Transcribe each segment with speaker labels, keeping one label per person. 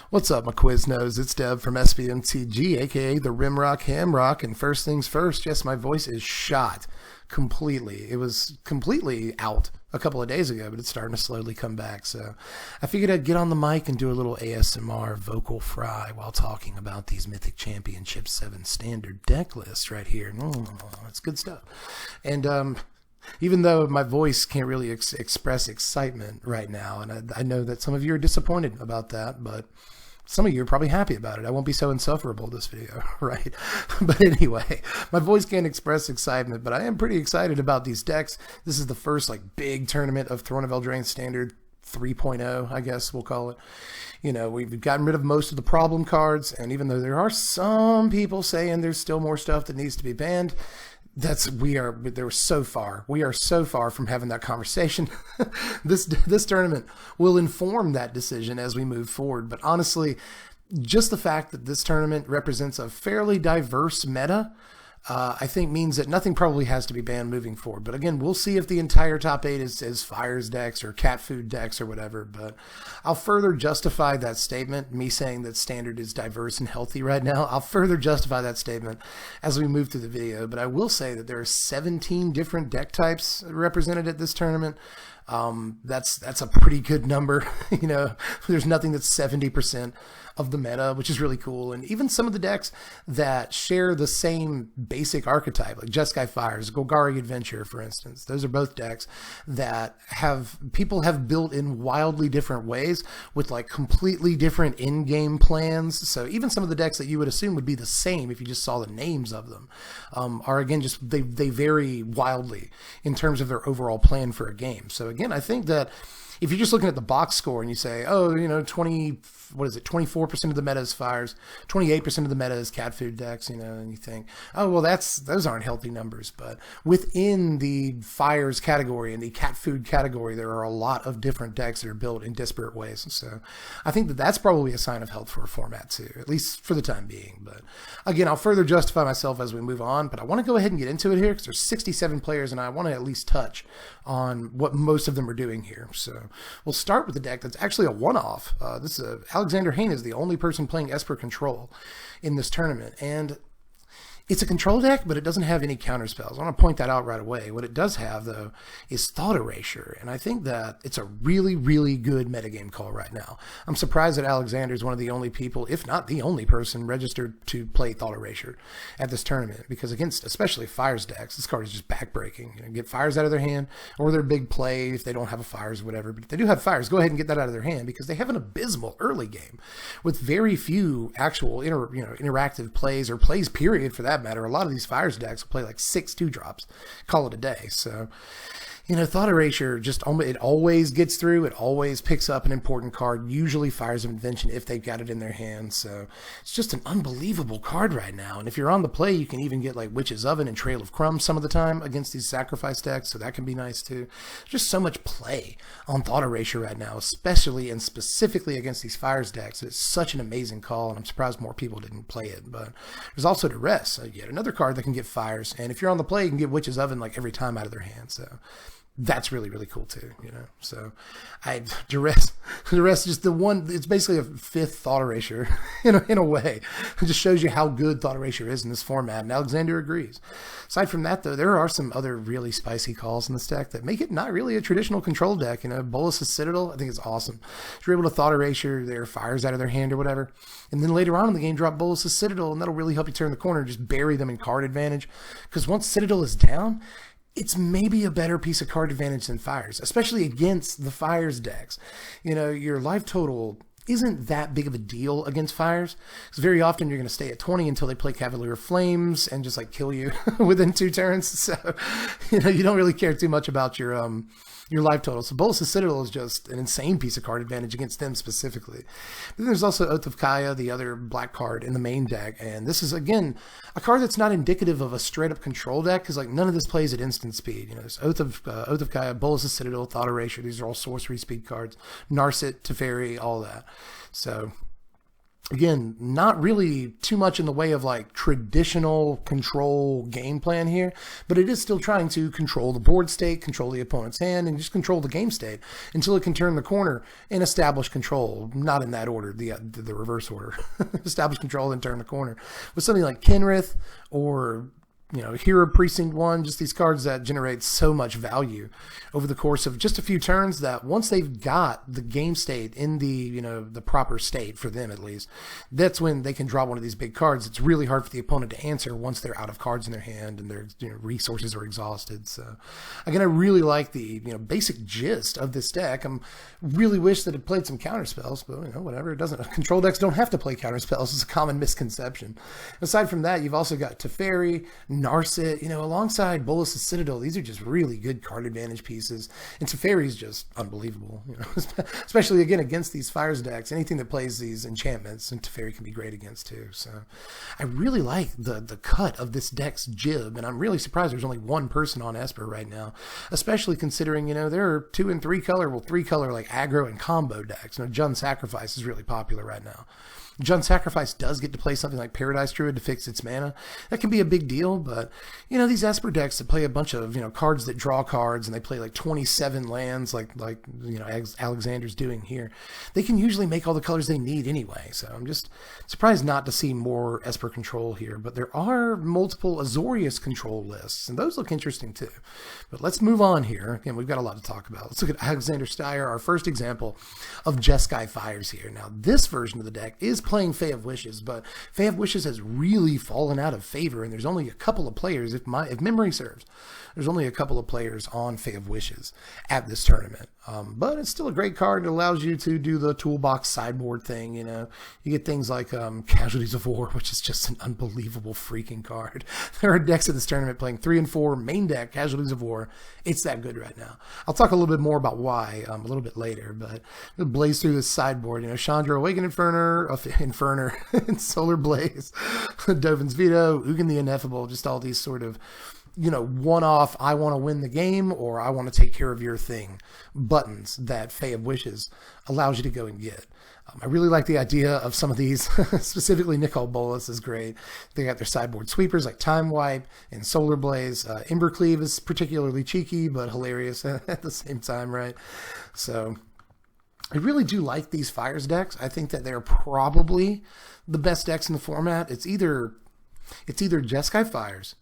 Speaker 1: What's up, my Quiznos? It's Deb from SBMTG, aka the Rimrock Hamrock. And first things first, yes, my voice is shot completely. It was completely out a couple of days ago, but it's starting to slowly come back. So I figured I'd get on the mic and do a little ASMR vocal fry while talking about these Mythic Championship 7 standard deck lists right here. It's good stuff. And even though my voice can't really express excitement right now, and I know that some of you are disappointed about that, but some of you are probably happy about it. I won't be so insufferable this video, right? But anyway, my voice can't express excitement, but I am pretty excited about these decks. This is the first big tournament of Throne of Eldraine Standard 3.0, I guess we'll call it. You know, we've gotten rid of most of the problem cards, and even though there are some people saying there's still more stuff that needs to be banned, we are so far from having that conversation. This tournament will inform that decision as we move forward. But honestly, just the fact that this tournament represents a fairly diverse meta, I think means that nothing probably has to be banned moving forward. But again, we'll see if the entire top 8 is Fires decks or cat food decks or whatever. But I'll further justify that statement, me saying that Standard is diverse and healthy right now. I'll further justify that statement as we move through the video. But I will say that there are 17 different deck types represented at this tournament. That's a pretty good number. You know, there's nothing that's 70% of the meta, which is really cool. And even some of the decks that share the same basic archetype, like just Skyfires, Gogari Adventure, for instance. Those are both decks that people have built in wildly different ways with completely different in-game plans. So even some of the decks that you would assume would be the same if you just saw the names of them are, again, just they vary wildly in terms of their overall plan for a game. So again, I think that if you're just looking at the box score and you say, oh, you know, 24% of the meta is Fires, 28% of the meta is cat food decks, you know, and you think, oh, well, those aren't healthy numbers. But within the Fires category and the cat food category, there are a lot of different decks that are built in disparate ways. And so I think that that's probably a sign of health for a format too, at least for the time being. But again, I'll further justify myself as we move on, but I want to go ahead and get into it here because there's 67 players and I want to at least touch on what most of them are doing here. So we'll start with the deck that's actually a one-off. This is Alexander Hayne is the only person playing Esper Control in this tournament, and it's a control deck, but it doesn't have any counter spells. I want to point that out right away. What it does have, though, is Thought Erasure, and I think that it's a really, really good metagame call right now. I'm surprised that Alexander is one of the only people, if not the only person, registered to play Thought Erasure at this tournament, because against especially Fires decks, this card is just backbreaking. You know, get Fires out of their hand, or their big play if they don't have a Fires or whatever. But if they do have Fires, go ahead and get that out of their hand, because they have an abysmal early game with very few actual interactive plays, or plays period for that matter. A lot of these Fires decks will play 6 2-drops, call it a day. So, you know, Thought Erasure it always gets through. It always picks up an important card, usually Fires of Invention if they've got it in their hand. So it's just an unbelievable card right now. And if you're on the play, you can even get Witch's Oven and Trail of Crumbs some of the time against these sacrifice decks. So that can be nice too. There's just so much play on Thought Erasure right now, especially and specifically against these Fires decks. It's such an amazing call, and I'm surprised more people didn't play it. But there's also Duress, yet another card that can get Fires. And if you're on the play, you can get Witch's Oven every time out of their hand. So that's really, really cool too, you know. So Duress is just the one. It's basically a 5th Thought Erasure in a way. It just shows you how good Thought Erasure is in this format, and Alexander agrees. Aside from that, though, there are some other really spicy calls in this deck that make it not really a traditional control deck. You know, Bolas's Citadel, I think it's awesome. If you're able to Thought Erasure their Fires out of their hand or whatever, and then later on in the game drop Bolas's Citadel, and that'll really help you turn the corner, just bury them in card advantage. Because once Citadel is down, it's maybe a better piece of card advantage than Fires, especially against the Fires decks. You know, your life total isn't that big of a deal against Fires, because very often you're going to stay at 20 until they play Cavalier of Flames and just kill you within 2 turns. So, you know, you don't really care too much about your life total. So Bolas's Citadel is just an insane piece of card advantage against them specifically. But then there's also Oath of Kaya, the other black card in the main deck. And this is, again, a card that's not indicative of a straight-up control deck, because none of this plays at instant speed. You know, there's Oath of Kaya, Bolas's Citadel, Thought Erasure. These are all sorcery speed cards. Narset, Teferi, all that. So Again, not really too much in the way of like traditional control game plan here, but it is still trying to control the board state, control the opponent's hand, and just control the game state until it can turn the corner and establish control. Not in that order, the reverse order. Establish control and turn the corner. With something like Kenrith or Hero Precinct 1, just these cards that generate so much value over the course of just a few turns that once they've got the game state in the, the proper state for them at least, that's when they can draw one of these big cards. It's really hard for the opponent to answer once they're out of cards in their hand and their resources are exhausted. So again, I really like the, basic gist of this deck. I really wish that it played some counter spells, but whatever. It doesn't. Control decks don't have to play counter spells. It's a common misconception. Aside from that, you've also got Teferi, Narset, alongside Bolas' Citadel. These are just really good card advantage pieces. And Teferi's just unbelievable, especially again against these Fires decks. Anything that plays these enchantments, and Teferi can be great against too. So I really like the cut of this deck's jib, and I'm really surprised there's only one person on Esper right now, especially considering, there are 2 and 3 color, 3 color like aggro and combo decks. Jund Sacrifice is really popular right now. Jund Sacrifice does get to play something like Paradise Druid to fix its mana. That can be a big deal, but, these Esper decks that play a bunch of, cards that draw cards, and they play like 27 lands like Alexander's doing here, they can usually make all the colors they need anyway. So I'm just surprised not to see more Esper control here, but there are multiple Azorius control lists, and those look interesting too. But let's move on here. Again, we've got a lot to talk about. Let's look at Alexander Steyer, our first example of just Skyfires here. Now, this version of the deck is playing Fae of Wishes, but Fae of Wishes has really fallen out of favor, and there's only a couple of players, if memory serves, there's only a couple of players on Fae of Wishes at this tournament. But it's still a great card. It allows you to do the toolbox sideboard thing. You get things like Casualties of War, which is just an unbelievable freaking card. There are decks at this tournament playing 3 and 4 main deck Casualties of War. It's that good right now. I'll talk a little bit more about why a little bit later, but we'll blaze through this sideboard. Chandra, Awakened Inferner, and Solar Blaze, Dovin's Veto, Ugin the Ineffable, just all these sort of one-off, I want to win the game or I want to take care of your thing buttons that Fae of Wishes allows you to go and get. I really like the idea of some of these, specifically Nicole Bolas is great. They got their sideboard sweepers like Time Wipe and Solar Blaze. Embercleave is particularly cheeky but hilarious at the same time, right? So I really do like these Fires decks. I think that they're probably the best decks in the format. It's either Jeskai Fires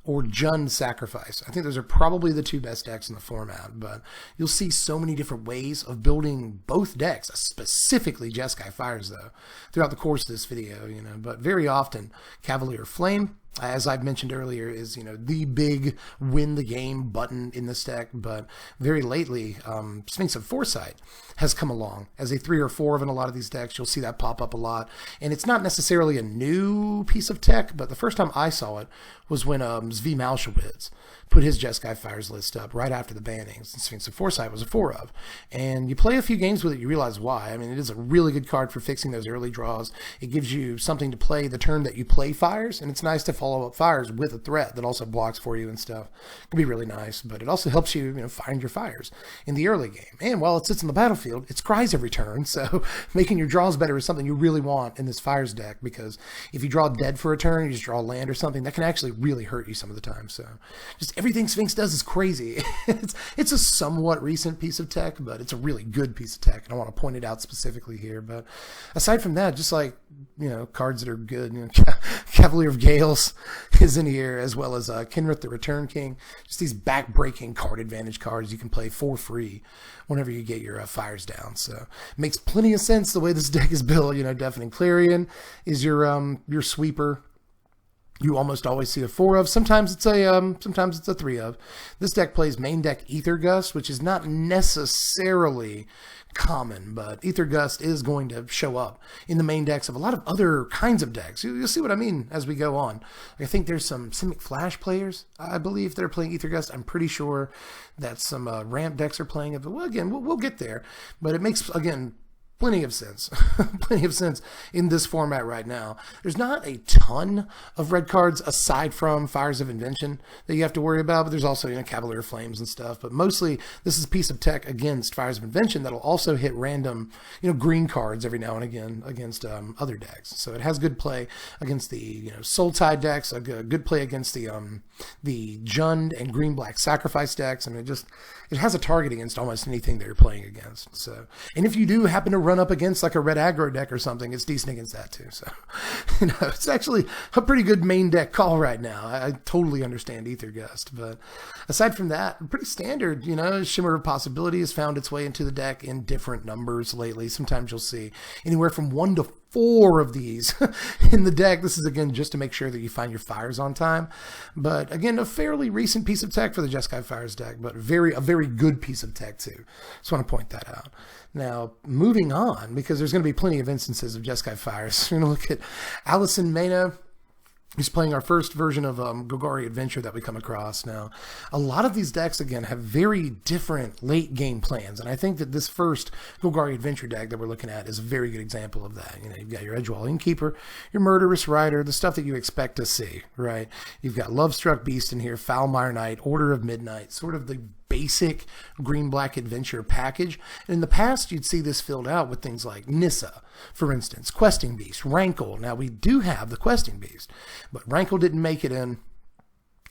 Speaker 1: or Jund Sacrifice. I think those are probably the 2 best decks in the format, but you'll see so many different ways of building both decks, specifically Jeskai Fires though, throughout the course of this video, but very often Cavalier Flame, as I've mentioned earlier, is the big win the game button in this deck. But very lately, Sphinx of Foresight has come along as a 3 or 4 of in a lot of these decks. You'll see that pop up a lot, and it's not necessarily a new piece of tech, but the first time I saw it was when Zvi Malshowitz put his Jeskai Fires list up right after the bannings, and Sphinx of Foresight was a 4 of. And you play a few games with it, you realize why. I mean, it is a really good card for fixing those early draws. It gives you something to play the turn that you play Fires, and it's nice to follow up Fires with a threat that also blocks for you and stuff. It can be really nice, but it also helps you, find your Fires in the early game. And while it sits on the battlefield, it scries every turn, so making your draws better is something you really want in this Fires deck, because if you draw dead for a turn, you just draw land or something, that can actually really hurt you some of the time. So just everything Sphinx does is crazy. It's a somewhat recent piece of tech, but it's a really good piece of tech, and I want to point it out specifically here. But aside from that, just like, cards that are good, Cavalier of Gales is in here, as well as Kenrith the Return King. Just these back-breaking card advantage cards you can play for free whenever you get your Fires down. So it makes plenty of sense the way this deck is built. Deafening Clarion is your sweeper. You almost always see a 4 of. Sometimes it's a 3 of. This deck plays main deck Ether Gust, which is not necessarily common, but Ether Gust is going to show up in the main decks of a lot of other kinds of decks. You'll see what I mean as we go on. I think there's some Simic Flash players, I believe, that are playing Ether Gust. I'm pretty sure that some ramp decks are playing it. But well, again, we'll get there. But it makes, again, plenty of sense. Plenty of sense in this format right now. There's not a ton of red cards aside from Fires of Invention that you have to worry about, but there's also, you know, Cavalier of Flames and stuff. But mostly this is a piece of tech against Fires of Invention that'll also hit random, you know, green cards every now and again against other decks. So it has good play against the, you know, Soul Tide decks, a good play against the Jund and green-black sacrifice decks, and it has a target against almost anything that you're playing against. So, and if you do happen to run up against like a red aggro deck or something, it's decent against that too. So, you know, it's actually a pretty good main deck call right now. I totally understand Ether Gust, but aside from that, pretty standard. You know, Shimmer of Possibility has found its way into the deck in different numbers lately. Sometimes you'll see anywhere from 1 to 4 of these in the deck. This is, again, just to make sure that you find your fires on time. But again, a fairly recent piece of tech for the Skyfires deck, but a very good piece of tech too. Just want to point that out. Now, moving on, because there's going to be plenty of instances of Skyfires. We're going to look at Allison Mena. He's playing our first version of Gogari Adventure that we come across. Now, a lot of these decks, again, have very different late game plans, and I think that this first Gogari Adventure deck that we're looking at is a very good example of that. You know, you've got your Edgewall Innkeeper, your Murderous Rider, the stuff that you expect to see, right? You've got Lovestruck Beast in here, Foulmire Knight, Order of Midnight, sort of the basic green-black adventure package. And in the past, you'd see this filled out with things like Nissa, for instance, Questing Beast, Rankle. Now, we do have the Questing Beast, but Rankle didn't make it in.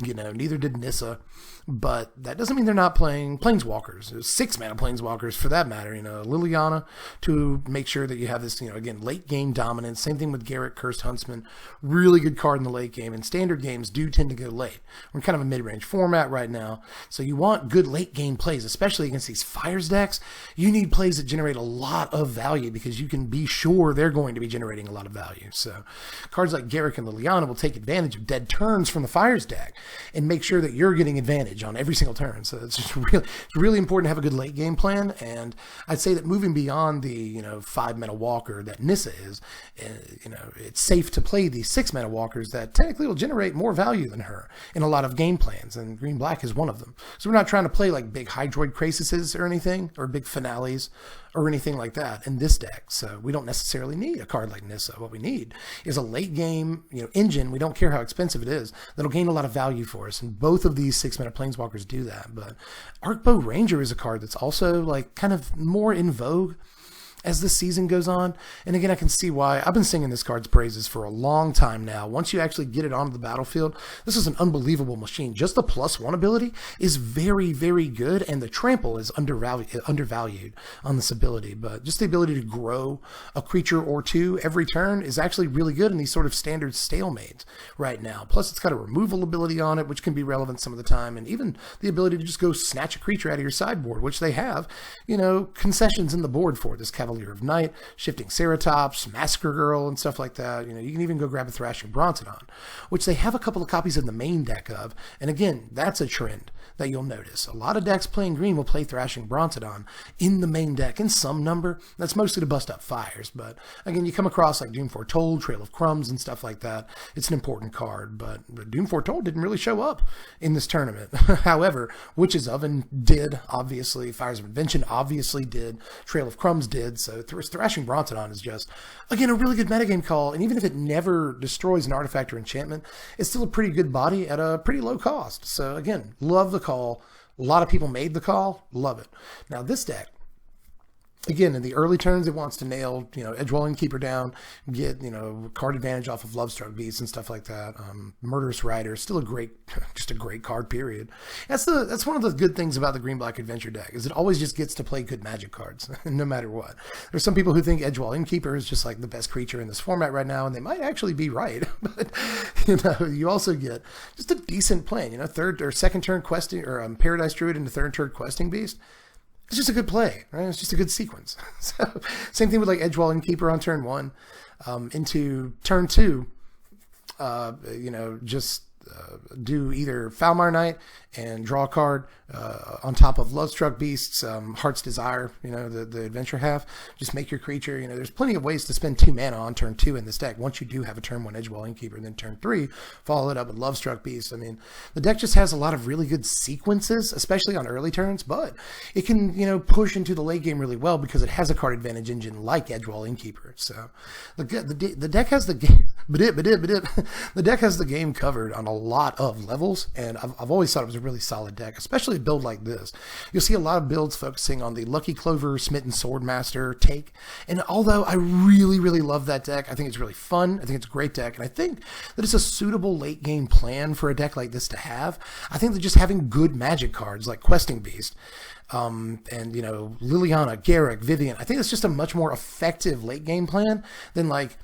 Speaker 1: You know, neither did Nissa, but that doesn't mean they're not playing Planeswalkers. 6-mana Planeswalkers, for that matter. You know, Liliana, to make sure that you have this, you know, again, late game dominance. Same thing with Garrett, Cursed Huntsman. Really good card in the late game, and standard games do tend to go late. We're in kind of a mid-range format right now, so you want good late game plays, especially against these Fires decks. You need plays that generate a lot of value, because you can be sure they're going to be generating a lot of value. So cards like Garrett and Liliana will take advantage of dead turns from the Fires deck and make sure that you're getting advantage on every single turn. So it's just really important to have a good late game plan. And I'd say that moving beyond the, you know, 5-mana walker that Nissa is, you know, it's safe to play these 6-mana walkers that technically will generate more value than her in a lot of game plans, and green black is one of them. So we're not trying to play like big Hydroid Crasises or anything, or big Finales or anything like that in this deck. So we don't necessarily need a card like Nissa. What we need is a late game, you know, engine. We don't care how expensive it is, that'll gain a lot of value for us. And both of these 6-mana Planeswalkers do that. But Arcbow Ranger is a card that's also like kind of more in vogue as the season goes on. And again, I can see why. I've been singing this card's praises for a long time now. Once you actually get it onto the battlefield, this is an unbelievable machine. Just the +1 ability is very good, and the trample is undervalued on this ability. But just the ability to grow a creature or two every turn is actually really good in these sort of standard stalemates right now. Plus, it's got a removal ability on it, which can be relevant some of the time, and even the ability to just go snatch a creature out of your sideboard, which they have, you know, concessions in the board for this Cavalier of Night, Shifting Ceratops, Massacre Girl, and stuff like that. You know, you can even go grab a Thrashing Brontodon, which they have a couple of copies in the main deck of. And again, that's a trend that you'll notice. A lot of decks playing green will play Thrashing Brontodon in the main deck in some number. That's mostly to bust up Fires. But again, you come across like Doom Foretold, Trail of Crumbs, and stuff like that. It's an important card, but Doom Foretold didn't really show up in this tournament. However, Witch's Oven did, obviously. Fires of Invention obviously did. Trail of Crumbs did. So Thrashing Brontodon is just, again, a really good metagame call. And even if it never destroys an artifact or enchantment, it's still a pretty good body at a pretty low cost. So again, love the call. A lot of people made the call. Love it. Now this deck, again, in the early turns, it wants to nail, you know, Edgewall Innkeeper down, get, you know, card advantage off of Lovestruck Beast and stuff like that. Murderous Rider, still a great, just a great card, period. That's one of the good things about the Green-Black Adventure deck, is it always just gets to play good Magic cards, no matter what. There's some people who think Edgewall Innkeeper is just like the best creature in this format right now, and they might actually be right. But, you know, you also get just a decent plan, you know, third or second turn questing, or Paradise Druid into third turn Questing Beast. It's just a good play, right? It's just a good sequence. So, same thing with like Edgewall Innkeeper on turn 1. Into turn 2, you know, just do either Falmar Knight and draw a card on top of Lovestruck Beasts, Heart's Desire, the adventure half. Just make your creature. There's plenty of ways to spend 2 mana on turn 2 in this deck. Once you do have a turn 1 Edgewall Innkeeper, and then turn 3, follow it up with Lovestruck Beast. I mean, the deck just has a lot of really good sequences, especially on early turns, but it can, push into the late game really well because it has a card advantage engine like Edgewall Innkeeper. So the deck has the game, the deck has the game covered on a lot of levels, and I've always thought it was a really solid deck, especially a build like this. You'll see a lot of builds focusing on the Lucky Clover, Smitten Swordmaster take, and although I really, really love that deck, I think it's really fun, I think it's a great deck, and I think that it's a suitable late game plan for a deck like this to have. I think that just having good magic cards like Questing Beast, and Liliana, Garrick, Vivian, I think it's just a much more effective late game plan than like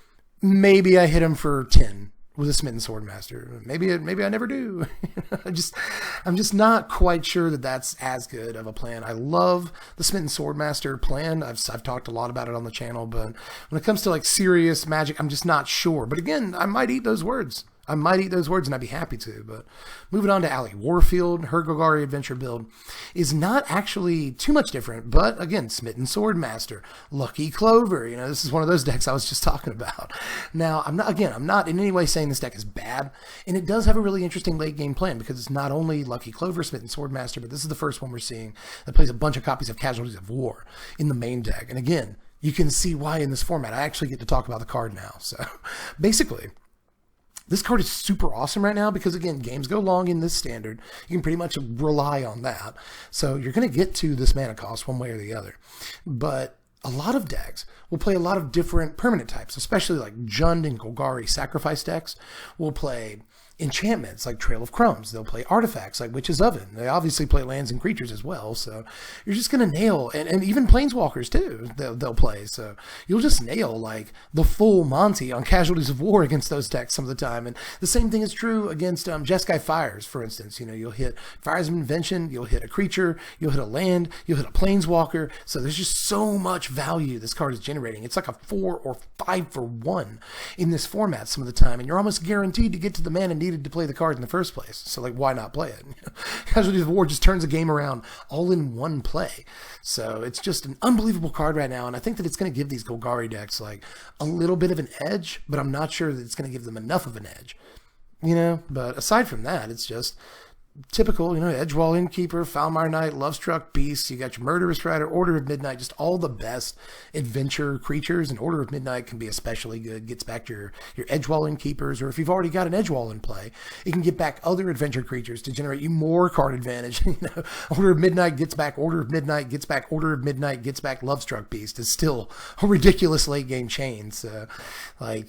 Speaker 1: maybe I hit him for 10 with a Smitten Swordmaster. Maybe I never do. I'm just not quite sure that that's as good of a plan. I love the Smitten Swordmaster plan. I've talked a lot about it on the channel, but when it comes to like serious Magic, I'm just not sure. But again, I might eat those words. And I'd be happy to. But moving on to Allie Warfield, her Gogari Adventure build is not actually too much different, but again, Smitten Swordmaster, Lucky Clover. This is one of those decks I was just talking about. Now, I'm not in any way saying this deck is bad, and it does have a really interesting late game plan because it's not only Lucky Clover, Smitten Swordmaster, but this is the first one we're seeing that plays a bunch of copies of Casualties of War in the main deck. And again, you can see why in this format. I actually get to talk about the card now. So basically, this card is super awesome right now because, again, games go long in this standard. You can pretty much rely on that. So you're going to get to this mana cost one way or the other. But a lot of decks will play a lot of different permanent types, especially like Jund and Gogari sacrifice decks will play enchantments like Trail of Crumbs. They'll play artifacts like Witch's Oven. They obviously play lands and creatures as well. So you're just going to nail, and even Planeswalkers too, they'll play. So you'll just nail like the full Monty on Casualties of War against those decks some of the time. And the same thing is true against Skyfires, for instance. You'll hit Fires of Invention, you'll hit a creature, you'll hit a land, you'll hit a Planeswalker. So there's just so much value this card is generating. It's like a 4 or 5 for 1 in this format some of the time. And you're almost guaranteed to get to the mana needed to play the card in the first place. So like, why not play it? Casualties of War just turns the game around all in one play. So it's just an unbelievable card right now, and I think that it's going to give these Gogari decks like a little bit of an edge, but I'm not sure that it's going to give them enough of an edge. But aside from that, it's just typical, Edgewall Innkeeper, Falmar Knight, Lovestruck Beast, you got your Murderous Rider, Order of Midnight, just all the best adventure creatures, and Order of Midnight can be especially good, gets back your Edgewall Innkeepers, or if you've already got an Edgewall in play, it can get back other adventure creatures to generate you more card advantage. Order of Midnight gets back Order of Midnight, gets back Order of Midnight, gets back Lovestruck Beast is still a ridiculous late game chain. So,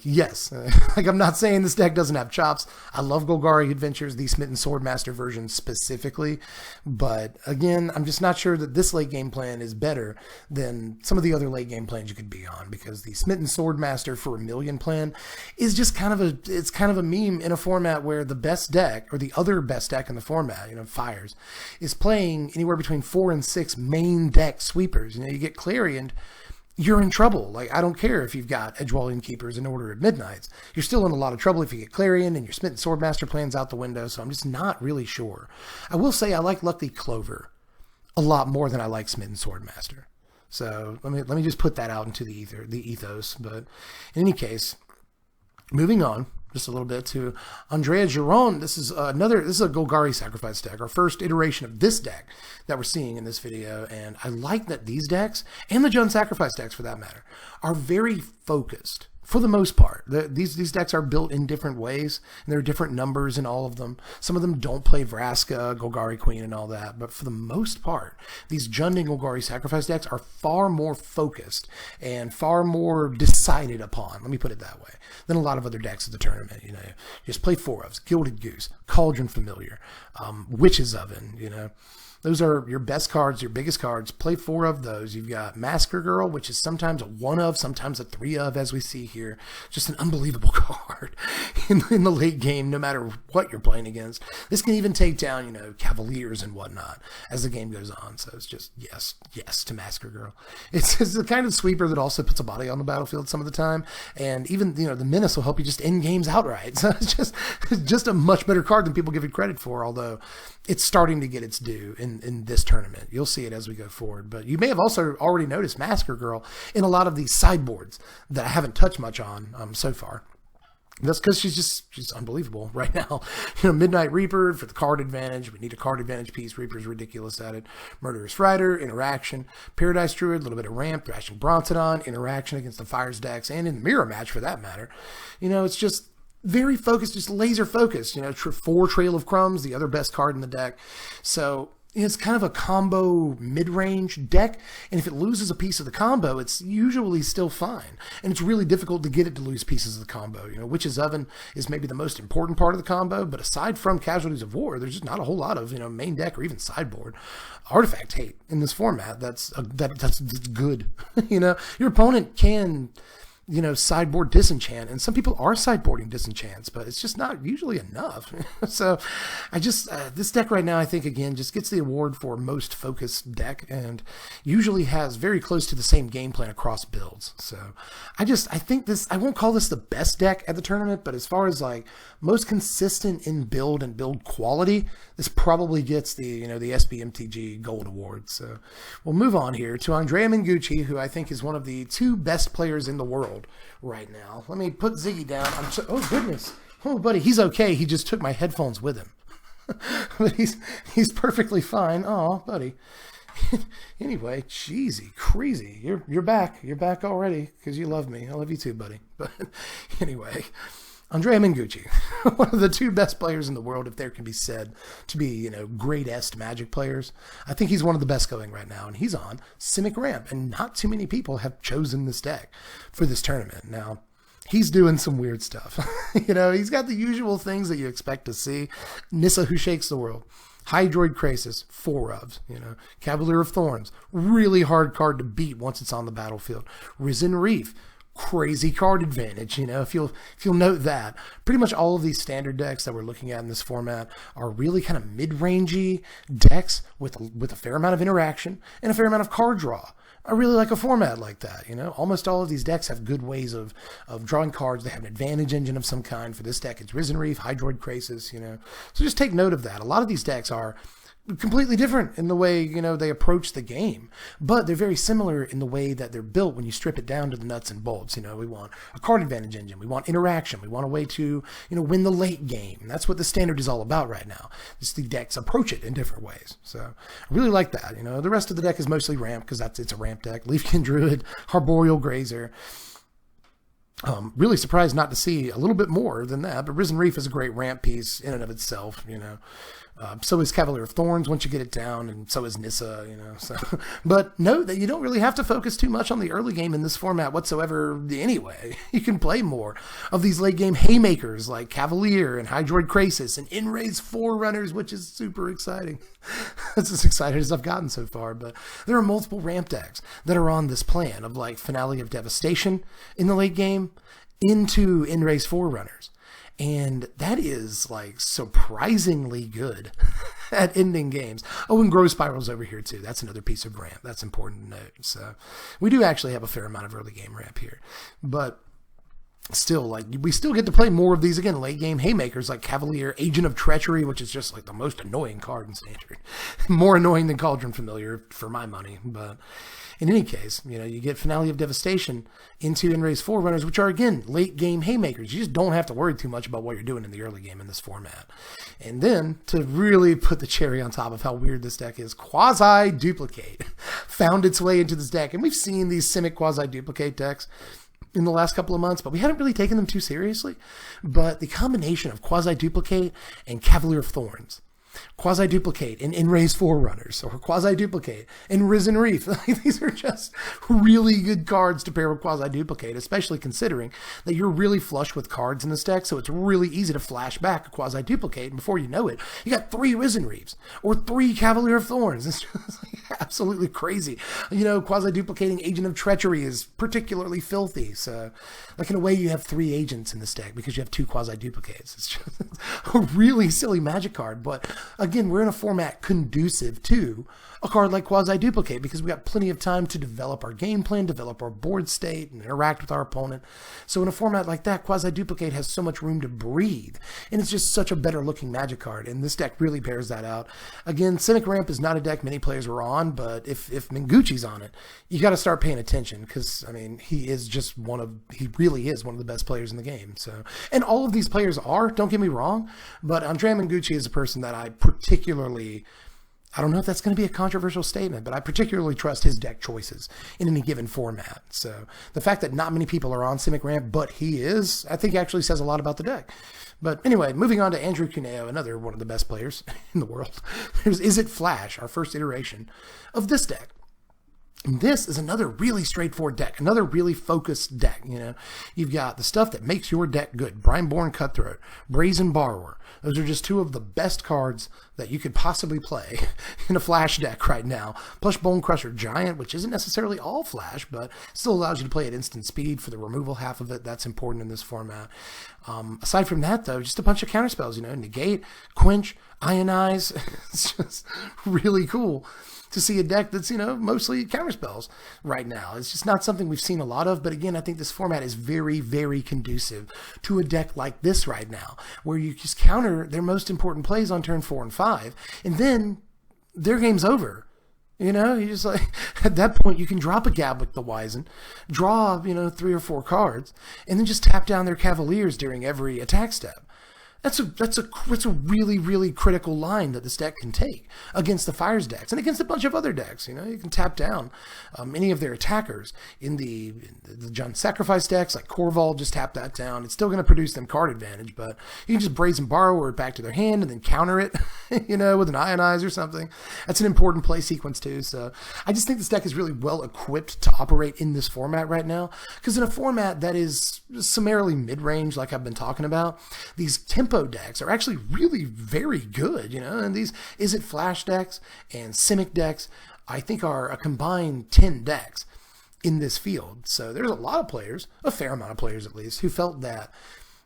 Speaker 1: yes, I'm not saying this deck doesn't have chops. I love Gogari Adventures, the Smitten Swordmaster version specifically, but again, I'm just not sure that this late game plan is better than some of the other late game plans you could be on, because the Smitten Swordmaster for $1 million plan is just kind of a meme in a format where the best deck, or the other best deck in the format, Fires, is playing anywhere between 4 and 6 main deck sweepers. You get Clarion, you're in trouble. Like, I don't care if you've got Edgewall Innkeepers and Order of Midnights. You're still in a lot of trouble if you get Clarion and your Smitten Swordmaster plan's out the window, so I'm just not really sure. I will say I like Lucky Clover a lot more than I like Smitten Swordmaster. So let me just put that out into the ethos. But in any case, moving on just a little bit to Andrea Giron. This is a Gogari sacrifice deck, our first iteration of this deck that we're seeing in this video. And I like that these decks, and the Jund sacrifice decks for that matter, are very focused for the most part. These decks are built in different ways, and there are different numbers in all of them. Some of them don't play Vraska, Golgari Queen, and all that, but for the most part, these Jund and Golgari sacrifice decks are far more focused and far more decided upon, let me put it that way, than a lot of other decks at the tournament. You just play 4-ofs, Gilded Goose, Cauldron Familiar, Witch's Oven, Those are your best cards, your biggest cards. Play 4 of those. You've got Massacre Girl, which is sometimes a 1 of, sometimes a 3 of, as we see here. Just an unbelievable card in the late game, no matter what you're playing against. This can even take down, you know, Cavaliers and whatnot as the game goes on. So it's just yes to Massacre Girl. It's the kind of sweeper that also puts a body on the battlefield some of the time, and even, you know, the Menace will help you just end games outright. So it's just a much better card than people give it credit for, although it's starting to get its due in this tournament. You'll see it as we go forward. But you may have also already noticed Massacre Girl in a lot of these sideboards that I haven't touched much on so far. That's because she's unbelievable right now. You know, Midnight Reaper for the card advantage. We need a card advantage piece. Reaper's ridiculous at it. Murderous Rider, interaction. Paradise Druid, a little bit of ramp. Thrashing Brontodon, interaction against the Fires decks and in the mirror match for that matter. You know, it's just very focused, just laser focused. You know, 4 Trail of Crumbs, the other best card in the deck. So it's kind of a combo mid-range deck, and if it loses a piece of the combo, it's usually still fine. And it's really difficult to get it to lose pieces of the combo. You know, Witch's Oven is maybe the most important part of the combo, but aside from Casualties of War, there's just not a whole lot of, you know, main deck or even sideboard artifact hate in this format. That's good. You know, your opponent can, you know, sideboard disenchant, and some people are sideboarding disenchants, but it's just not usually enough. So I just, this deck right now, I think, again, just gets the award for most focused deck, and usually has very close to the same game plan across builds. So I think this, I won't call this the best deck at the tournament, but as far as like most consistent in build and build quality, this probably gets the, you know, the SBMTG Gold Award. So we'll move on here to DreaminGucci, who I think is one of the 2 best players in the world right now. Let me put Ziggy down. Oh goodness. Oh buddy, he's okay. He just took my headphones with him. But he's perfectly fine. Oh buddy. Anyway, cheesy, crazy. You're back. You're back already because you love me. I love you too, buddy. But anyway, DreaminGucci, one of the 2 best players in the world, if there can be said to be, you know, greatest Magic players. I think he's one of the best going right now, and he's on Simic Ramp, and not too many people have chosen this deck for this tournament. Now, he's doing some weird stuff. You know, he's got the usual things that you expect to see. Nissa Who Shakes the World. Hydroid Krasis, 4 ofs, you know. Cavalier of Thorns, really hard card to beat once it's on the battlefield. Risen Reef, crazy card advantage, you know, if you'll note that. Pretty much all of these standard decks that we're looking at in this format are really kind of mid-rangey decks with a fair amount of interaction and a fair amount of card draw. I really like a format like that, you know. Almost all of these decks have good ways of drawing cards. They have an advantage engine of some kind. For this deck, it's Risen Reef, Hydroid Krasis, you know. So just take note of that. A lot of these decks are completely different in the way, you know, they approach the game, but they're very similar in the way that they're built when you strip it down to the nuts and bolts. You know, we want a card advantage engine, we want interaction, we want a way to, you know, win the late game. That's what the standard is all about right now. Just the decks approach it in different ways. So I really like that. You know, the rest of the deck is mostly ramp because it's a ramp deck. Leafkin Druid, Arboreal Grazer. Really surprised not to see a little bit more than that, but Risen Reef is a great ramp piece in and of itself, you know. So is Cavalier of Thorns once you get it down, and so is Nissa, you know. So, but note that you don't really have to focus too much on the early game in this format whatsoever anyway. You can play more of these late game haymakers like Cavalier and Hydroid Krasis and In-Raise Forerunners, which is super exciting. That's as excited as I've gotten so far. But there are multiple ramp decks that are on this plan of like Finale of Devastation in the late game into In-Raise Forerunners. And that is like surprisingly good at ending games. Oh, and Growth Spiral's over here too. That's another piece of ramp. That's important to note. So we do actually have a fair amount of early game ramp here. But still, like, we still get to play more of these, again, late game haymakers like Cavalier, Agent of Treachery, which is just like the most annoying card in Standard. More annoying than Cauldron Familiar for my money. But in any case, you know, you get Finale of Devastation into In-Raise Forerunners, which are, again, late game haymakers. You just don't have to worry too much about what you're doing in the early game in this format. And then, to really put the cherry on top of how weird this deck is, Quasi-Duplicate found its way into this deck. And we've seen these Simic Quasi-Duplicate decks in the last couple of months, but we haven't really taken them too seriously. But the combination of Quasi-Duplicate and Cavalier of Thorns quasi-duplicate in Raise Forerunners, or quasi-duplicate in Risen Reef. These are just really good cards to pair with quasi-duplicate, especially considering that you're really flush with cards in this deck, so it's really easy to flash back a quasi-duplicate, and before you know it, you got 3 Risen Reefs, or 3 Cavalier of Thorns. It's just absolutely crazy. You know, quasi-duplicating Agent of Treachery is particularly filthy, so like in a way you have 3 agents in this deck because you have 2 quasi-duplicates. It's just a really silly Magic card, but again, we're in a format conducive to a card like Quasi-Duplicate because we got plenty of time to develop our game plan, develop our board state, and interact with our opponent. So in a format like that, Quasi-Duplicate has so much room to breathe, and it's just such a better looking Magic card, and this deck really bears that out. Again, Cynic Ramp is not a deck many players were on, but if Mengucci's on it, you got to start paying attention because, I mean, he really is one of the best players in the game. So, and all of these players are, don't get me wrong, but DreaminGucci is a person that I particularly, I don't know if that's going to be a controversial statement, but I particularly trust his deck choices in any given format. So the fact that not many people are on Cynic Ramp, but he is, I think actually says a lot about the deck. But anyway, moving on to Andrew Cuneo, another one of the best players in the world. There's Is It Flash, our first iteration of this deck. And this is another really straightforward deck, another really focused deck. You know, you've got the stuff that makes your deck good. Brineborn Cutthroat, Brazen Borrower. Those are just 2 of the best cards that you could possibly play in a Flash deck right now. Plus Bone Crusher Giant, which isn't necessarily all Flash, but still allows you to play at instant speed for the removal half of it. That's important in this format. Aside from that, though, just a bunch of counterspells, you know, Negate, Quench, Ionize. It's just really cool to see a deck that's, you know, mostly counterspells right now. It's just not something we've seen a lot of, but again, I think this format is very, very conducive to a deck like this right now, where you just counter their most important plays on turn 4 and 5, and then their game's over. You know, you just like, at that point, you can drop a Gablik the Wizen, draw, you know, 3 or 4 cards, and then just tap down their Cavaliers during every attack step. That's a really, really critical line that this deck can take against the Fires decks and against a bunch of other decks. You know, you can tap down any of their attackers in the John Sacrifice decks, like Corval, just tap that down. It's still going to produce them card advantage, but you can just Brazen Borrower it back to their hand and then counter it, you know, with an Ionize or something. That's an important play sequence too. So I just think this deck is really well equipped to operate in this format right now, because in a format that is summarily mid-range, like I've been talking about, these tempo decks are actually really very good, you know, and these Is It Flash decks and Simic decks, I think, are a combined 10 decks in this field. So there's a lot of players, a fair amount of players at least, who felt that,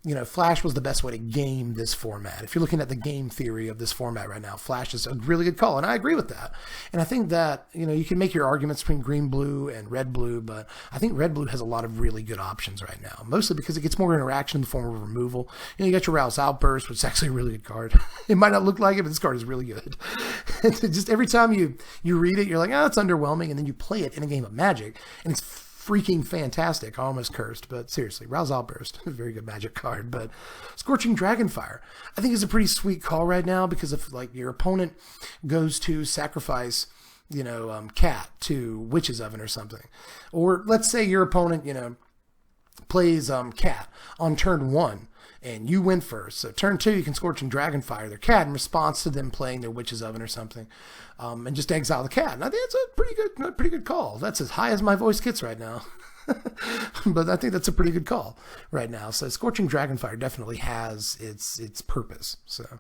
Speaker 1: you know, Flash was the best way to game this format. If you're looking at the game theory of this format right now, Flash is a really good call, and I agree with that. And I think that, you know, you can make your arguments between green-blue and red-blue, but I think red-blue has a lot of really good options right now, mostly because it gets more interaction in the form of removal. You know, you got your Rouse Outburst, which is actually a really good card. It might not look like it, but this card is really good. And just every time you read it, you're like, oh, it's underwhelming, and then you play it in a game of Magic, and it's freaking fantastic. I almost cursed, but seriously, Rouse Outburst, a very good Magic card. But Scorching Dragonfire, I think, is a pretty sweet call right now, because if, like, your opponent goes to sacrifice, you know, Cat to Witch's Oven or something, or let's say your opponent, you know, plays Cat on turn 1, and you win first. So turn 2, you can Scorching Dragonfire their Cat in response to them playing their Witch's Oven or something, and just exile the Cat. And I think that's a pretty good call. That's as high as my voice gets right now. But I think that's a pretty good call right now. So Scorching Dragonfire definitely has its purpose. So,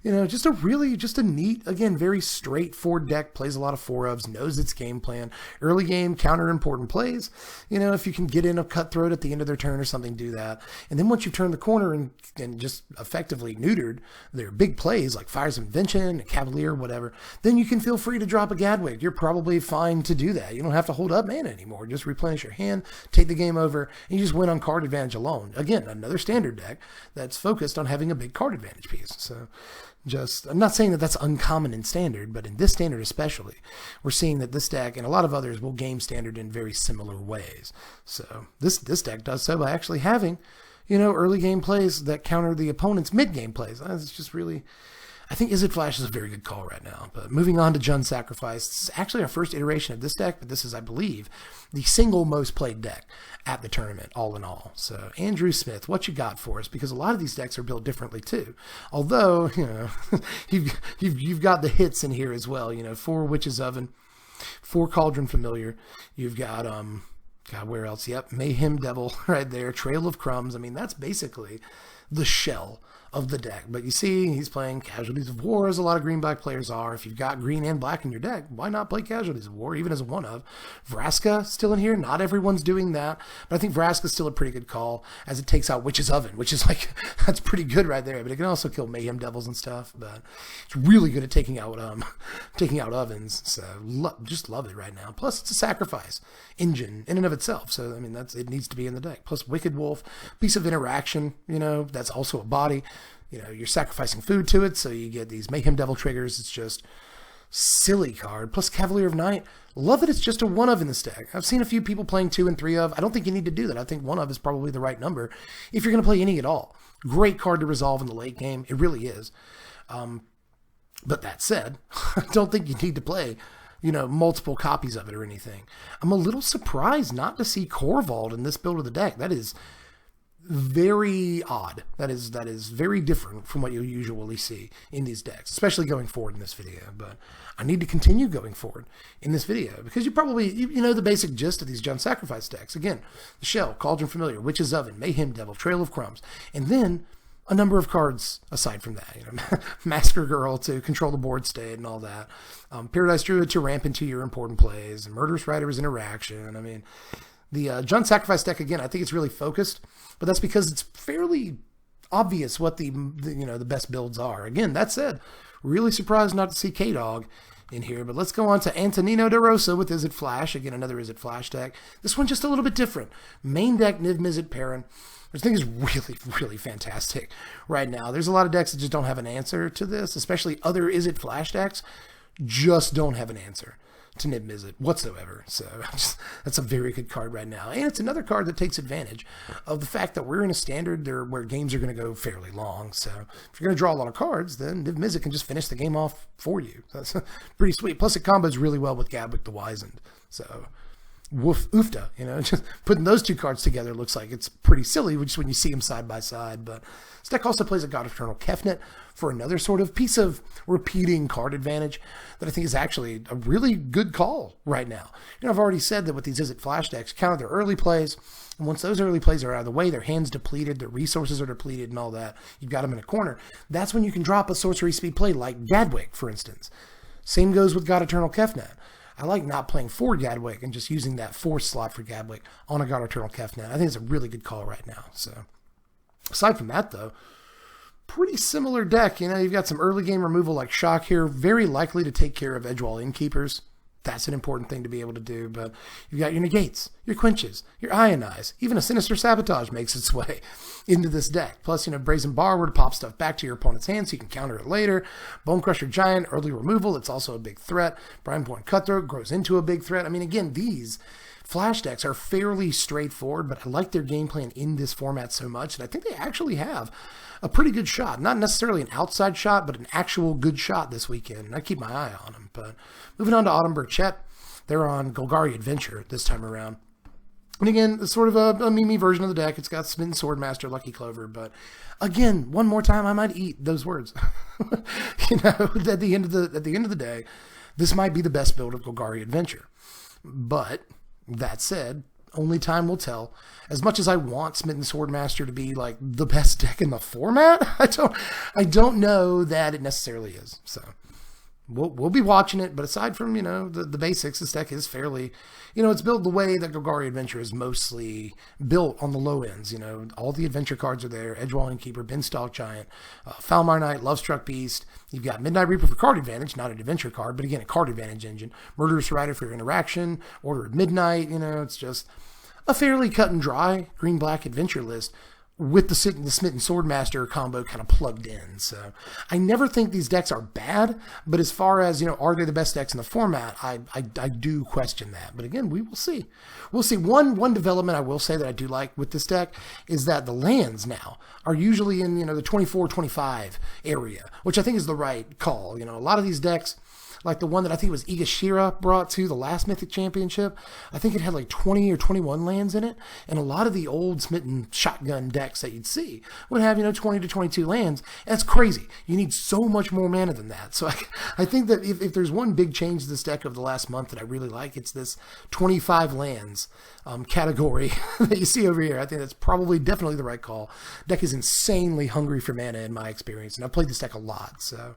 Speaker 1: you know, just a neat, again, very straightforward deck, plays a lot of 4-ofs, knows its game plan. Early game, counter important plays. You know, if you can get in a Cutthroat at the end of their turn or something, do that. And then once you turn the corner and just effectively neutered their big plays like Fire's Invention, a Cavalier, whatever, then you can feel free to drop a Gadwig. You're probably fine to do that. You don't have to hold up mana anymore. Just replenish your hand, take the game over, and you just win on card advantage alone. Again, another standard deck that's focused on having a big card advantage piece. So I'm not saying that that's uncommon in standard, but in this standard especially, we're seeing that this deck and a lot of others will game standard in very similar ways. So this deck does so by actually having, you know, early game plays that counter the opponent's mid game plays. It's just really, I think Izzet Flash is a very good call right now. But moving on to Jund Sacrifice, this is actually our first iteration of this deck, but this is, I believe, the single most played deck at the tournament, all in all. So, Andrew Smith, what you got for us? Because a lot of these decks are built differently too. Although, you know, you've got the hits in here as well. You know, 4 Witch's Oven, 4 Cauldron Familiar. You've got God, where else? Yep, Mayhem Devil right there. Trail of Crumbs. I mean, that's basically the shell of the deck. But you see, he's playing Casualties of War, as a lot of green-black players are. If you've got green and black in your deck, why not play Casualties of War, even as a one-of? Vraska still in here. Not everyone's doing that, but I think Vraska's still a pretty good call, as it takes out Witch's Oven, which is like, that's pretty good right there. But it can also kill Mayhem Devils and stuff. But it's really good at taking out ovens. So just love it right now. Plus, it's a sacrifice engine in and of itself. So I mean, it needs to be in the deck. Plus, Wicked Wolf, piece of interaction. You know, that's also a body. You know, you're sacrificing food to it, so you get these Mayhem Devil triggers. It's just silly card. Plus Cavalier of Night. Love that it's just a 1-of in this deck. I've seen a few people playing 2 and 3-of. I don't think you need to do that. I think 1-of is probably the right number if you're going to play any at all. Great card to resolve in the late game. It really is. But that said, I don't think you need to play, you know, multiple copies of it or anything. I'm a little surprised not to see Corvald in this build of the deck. That is very odd. That is very different from what you usually see in these decks, especially going forward in this video. But I need to continue going forward in this video because you probably, you know the basic gist of these Jund Sacrifice decks. Again, the Shell, Cauldron Familiar, Witch's Oven, Mayhem Devil, Trail of Crumbs, and then a number of cards aside from that. You know, Massacre Girl to control the board state and all that. Paradise Druid to ramp into your important plays, and Murderous Rider's interaction. I mean, the Jund Sacrifice deck, again, I think it's really focused, but that's because it's fairly obvious what the best builds are. Again, that said, really surprised not to see K-Dog in here, but let's go on to Antonino DeRosa with Izzet Flash. Again, another Izzet Flash deck. This one just a little bit different. Main deck, Niv Mizzet Perrin. This thing is really, really fantastic right now. There's a lot of decks that just don't have an answer to this, especially other Izzet Flash decks just don't have an answer to Niv Mizzet whatsoever. So that's a very good card right now. And it's another card that takes advantage of the fact that we're in a standard there where games are going to go fairly long. So if you're going to draw a lot of cards, then Niv Mizzet can just finish the game off for you. That's pretty sweet. Plus it combos really well with Gadwick the Wizened. So oofta, you know, just putting those two cards together looks like it's pretty silly just when you see them side by side. But this deck also plays a God Eternal Kefnet for another sort of piece of repeating card advantage that I think is actually a really good call right now. You know, I've already said that with these Izzet Flash decks, counter their early plays, and once those early plays are out of the way, their hand's depleted, their resources are depleted and all that, you've got them in a corner. That's when you can drop a sorcery speed play like Gadwick, for instance. Same goes with God Eternal Kefnet. I like not playing for Gadwick and just using that 4th slot for Gadwick on a God Eternal Kefnet. I think it's a really good call right now. So, aside from that, though, pretty similar deck. You know, you've got some early game removal like Shock here, very likely to take care of Edgewall Innkeepers. That's an important thing to be able to do. But you've got your Negates, your Quenches, your Ionize. Even a Sinister Sabotage makes its way into this deck. Plus, you know, Brazen Bar were to pop stuff back to your opponent's hand so you can counter it later. Bone Crusher Giant, early removal. It's also a big threat. Brine Point Cutthroat grows into a big threat. I mean, again, these Flash decks are fairly straightforward, but I like their game plan in this format so much that I think they actually have a pretty good shot. Not necessarily an outside shot, but an actual good shot this weekend. And I keep my eye on them. But moving on to Autumn Burchett, they're on Gogari Adventure this time around. And again, it's sort of a Mimi version of the deck. It's got Smitten Swordmaster, Lucky Clover. But again, one more time, I might eat those words. You know, at the end of the day, this might be the best build of Gogari Adventure. But that said, only time will tell. As much as I want Smitten Swordmaster to be like the best deck in the format, I don't know that it necessarily is. So we'll be watching it. But aside from, you know, the basics, this deck is fairly, you know, it's built the way that Gogari Adventure is mostly built on the low ends. You know, all the adventure cards are there. Edgewall Innkeeper, Beanstalk Giant, Falmar Knight, Lovestruck Beast. You've got Midnight Reaper for card advantage, not an adventure card, but again, a card advantage engine. Murderous Rider for your interaction. Order of Midnight. You know, it's just a fairly cut and dry green-black adventure list with the Smitten Swordmaster combo kind of plugged in. So I never think these decks are bad, but as far as, are they the best decks in the format, I do question that. But again, we will see. We'll see. One development I will say that I do like with this deck is that the lands now are usually in, the 24-25 area, which I think is the right call. A lot of these decks, like the one that I think was Igashira brought to the last Mythic Championship, I think it had like 20 or 21 lands in it. And a lot of the old Smitten shotgun decks that you'd see would have, 20 to 22 lands. That's crazy. You need so much more mana than that. So I think that if there's one big change to this deck over the last month that I really like, it's this 25 lands category that you see over here. I think that's probably definitely the right call. Deck is insanely hungry for mana in my experience, and I've played this deck a lot. So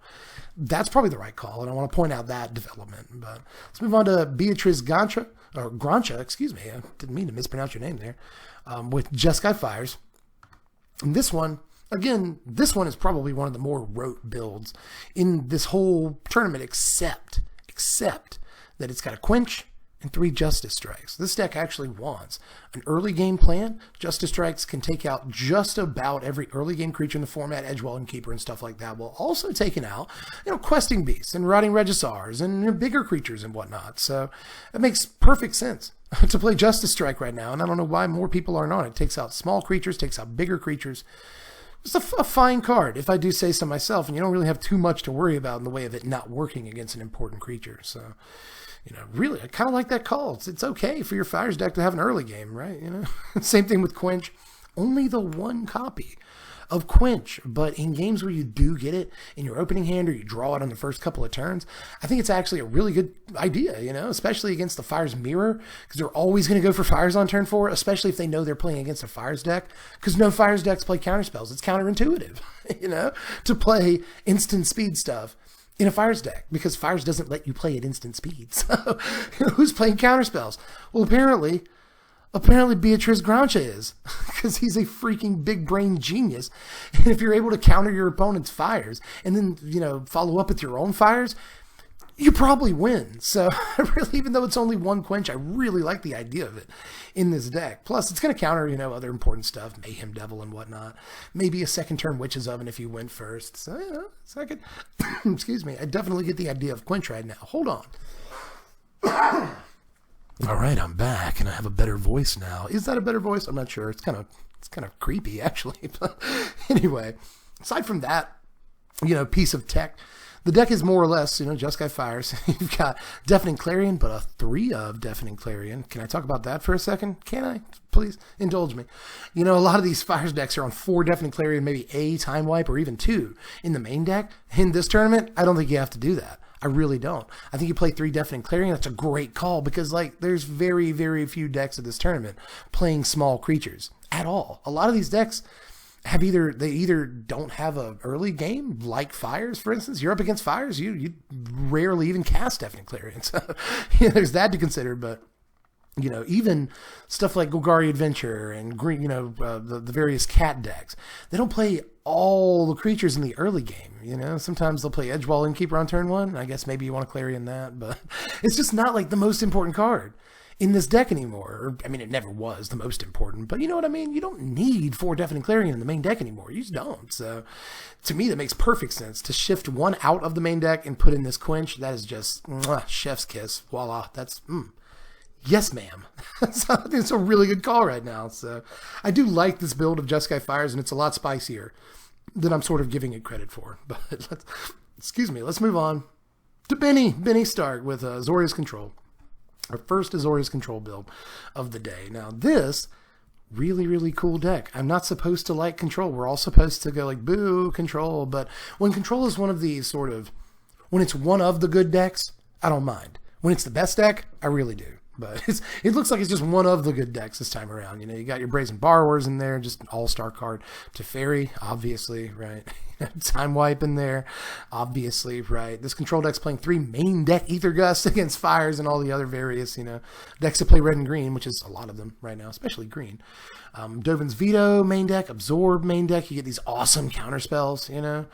Speaker 1: that's probably the right call, and I want to point out that development. But let's move on to Beatrice Gontran, excuse me. I didn't mean to mispronounce your name there. With just Skyfires. And this one is probably one of the more rote builds in this whole tournament, except that it's got a Quench and 3 Justice Strikes. This deck actually wants an early game plan. Justice Strikes can take out just about every early game creature in the format, Edgewell and Keeper and stuff like that, while also taking out, Questing Beasts and Rotting Regisars and bigger creatures and whatnot. So it makes perfect sense to play Justice Strike right now, and I don't know why more people aren't on it. It takes out small creatures, takes out bigger creatures. It's a fine card, if I do say so myself, and you don't really have too much to worry about in the way of it not working against an important creature. So really, I kind of like that call. It's okay for your Fires deck to have an early game, right? Same thing with Quench. Only the one copy of Quench, but in games where you do get it in your opening hand or you draw it on the first couple of turns, I think it's actually a really good idea, especially against the Fires Mirror, because they're always going to go for Fires on turn 4, especially if they know they're playing against a Fires deck, because no Fires decks play counterspells. It's counterintuitive, to play instant speed stuff in a Fires deck, because Fires doesn't let you play at instant speed. So who's playing counterspells? Well, apparently Beatrice Gontran is, because he's a freaking big brain genius. And if you're able to counter your opponent's Fires and then, follow up with your own Fires, you probably win. So really, even though it's only one Quench, I really like the idea of it in this deck. Plus, it's going to counter, other important stuff, Mayhem Devil and whatnot. Maybe a second turn Witch's Oven if you went first. So, second, excuse me, I definitely get the idea of Quench right now. Hold on. All right, I'm back, and I have a better voice now. Is that a better voice? I'm not sure. It's kind of creepy, actually. But anyway, aside from that, piece of tech, the deck is more or less, just Skyfires. You've got Deafening Clarion, but a 3 of Deafening Clarion. Can I talk about that for a second? Can I? Please indulge me. A lot of these Fires decks are on 4 Deafening Clarion, maybe a Time Wipe, or even 2 in the main deck. In this tournament, I don't think you have to do that. I really don't. I think you play 3 Deafening Clarion. That's a great call, because there's very, very few decks at this tournament playing small creatures at all. A lot of these decks have either don't have a early game, like Fires, for instance. You're up against Fires, you rarely even cast Deafening Clarion. So there's that to consider. But even stuff like Gogari Adventure and Green, the various cat decks, they don't play all the creatures in the early game. Sometimes they'll play Edgewall Innkeeper on turn 1. I guess maybe you want to Clarion that, but it's just not the most important card in this deck anymore. It never was the most important, but you know what I mean? You don't need 4 Deafening Clarion in the main deck anymore. You just don't. So to me, that makes perfect sense to shift 1 out of the main deck and put in this Quench. That is just chef's kiss. Voila. That's yes, ma'am. So I think it's a really good call right now. So I do like this build of Just Skyfires, and it's a lot spicier than I'm sort of giving it credit for. But let's move on to Benny Stark with Azorius Control. Our first Azorius Control build of the day. Now this, really, really cool deck. I'm not supposed to like Control. We're all supposed to go boo, Control. But when Control is one of these when it's one of the good decks, I don't mind. When it's the best deck, I really do. But it looks like it's just one of the good decks this time around. You got your Brazen Borrowers in there, just an all-star card. Teferi, obviously, right? Time Wipe in there, obviously, right? This Control deck's playing 3 main deck Ether Gusts against Fires and all the other various, decks that play red and green, which is a lot of them right now, especially green. Dovin's Veto main deck, Absorb main deck. You get these awesome counterspells,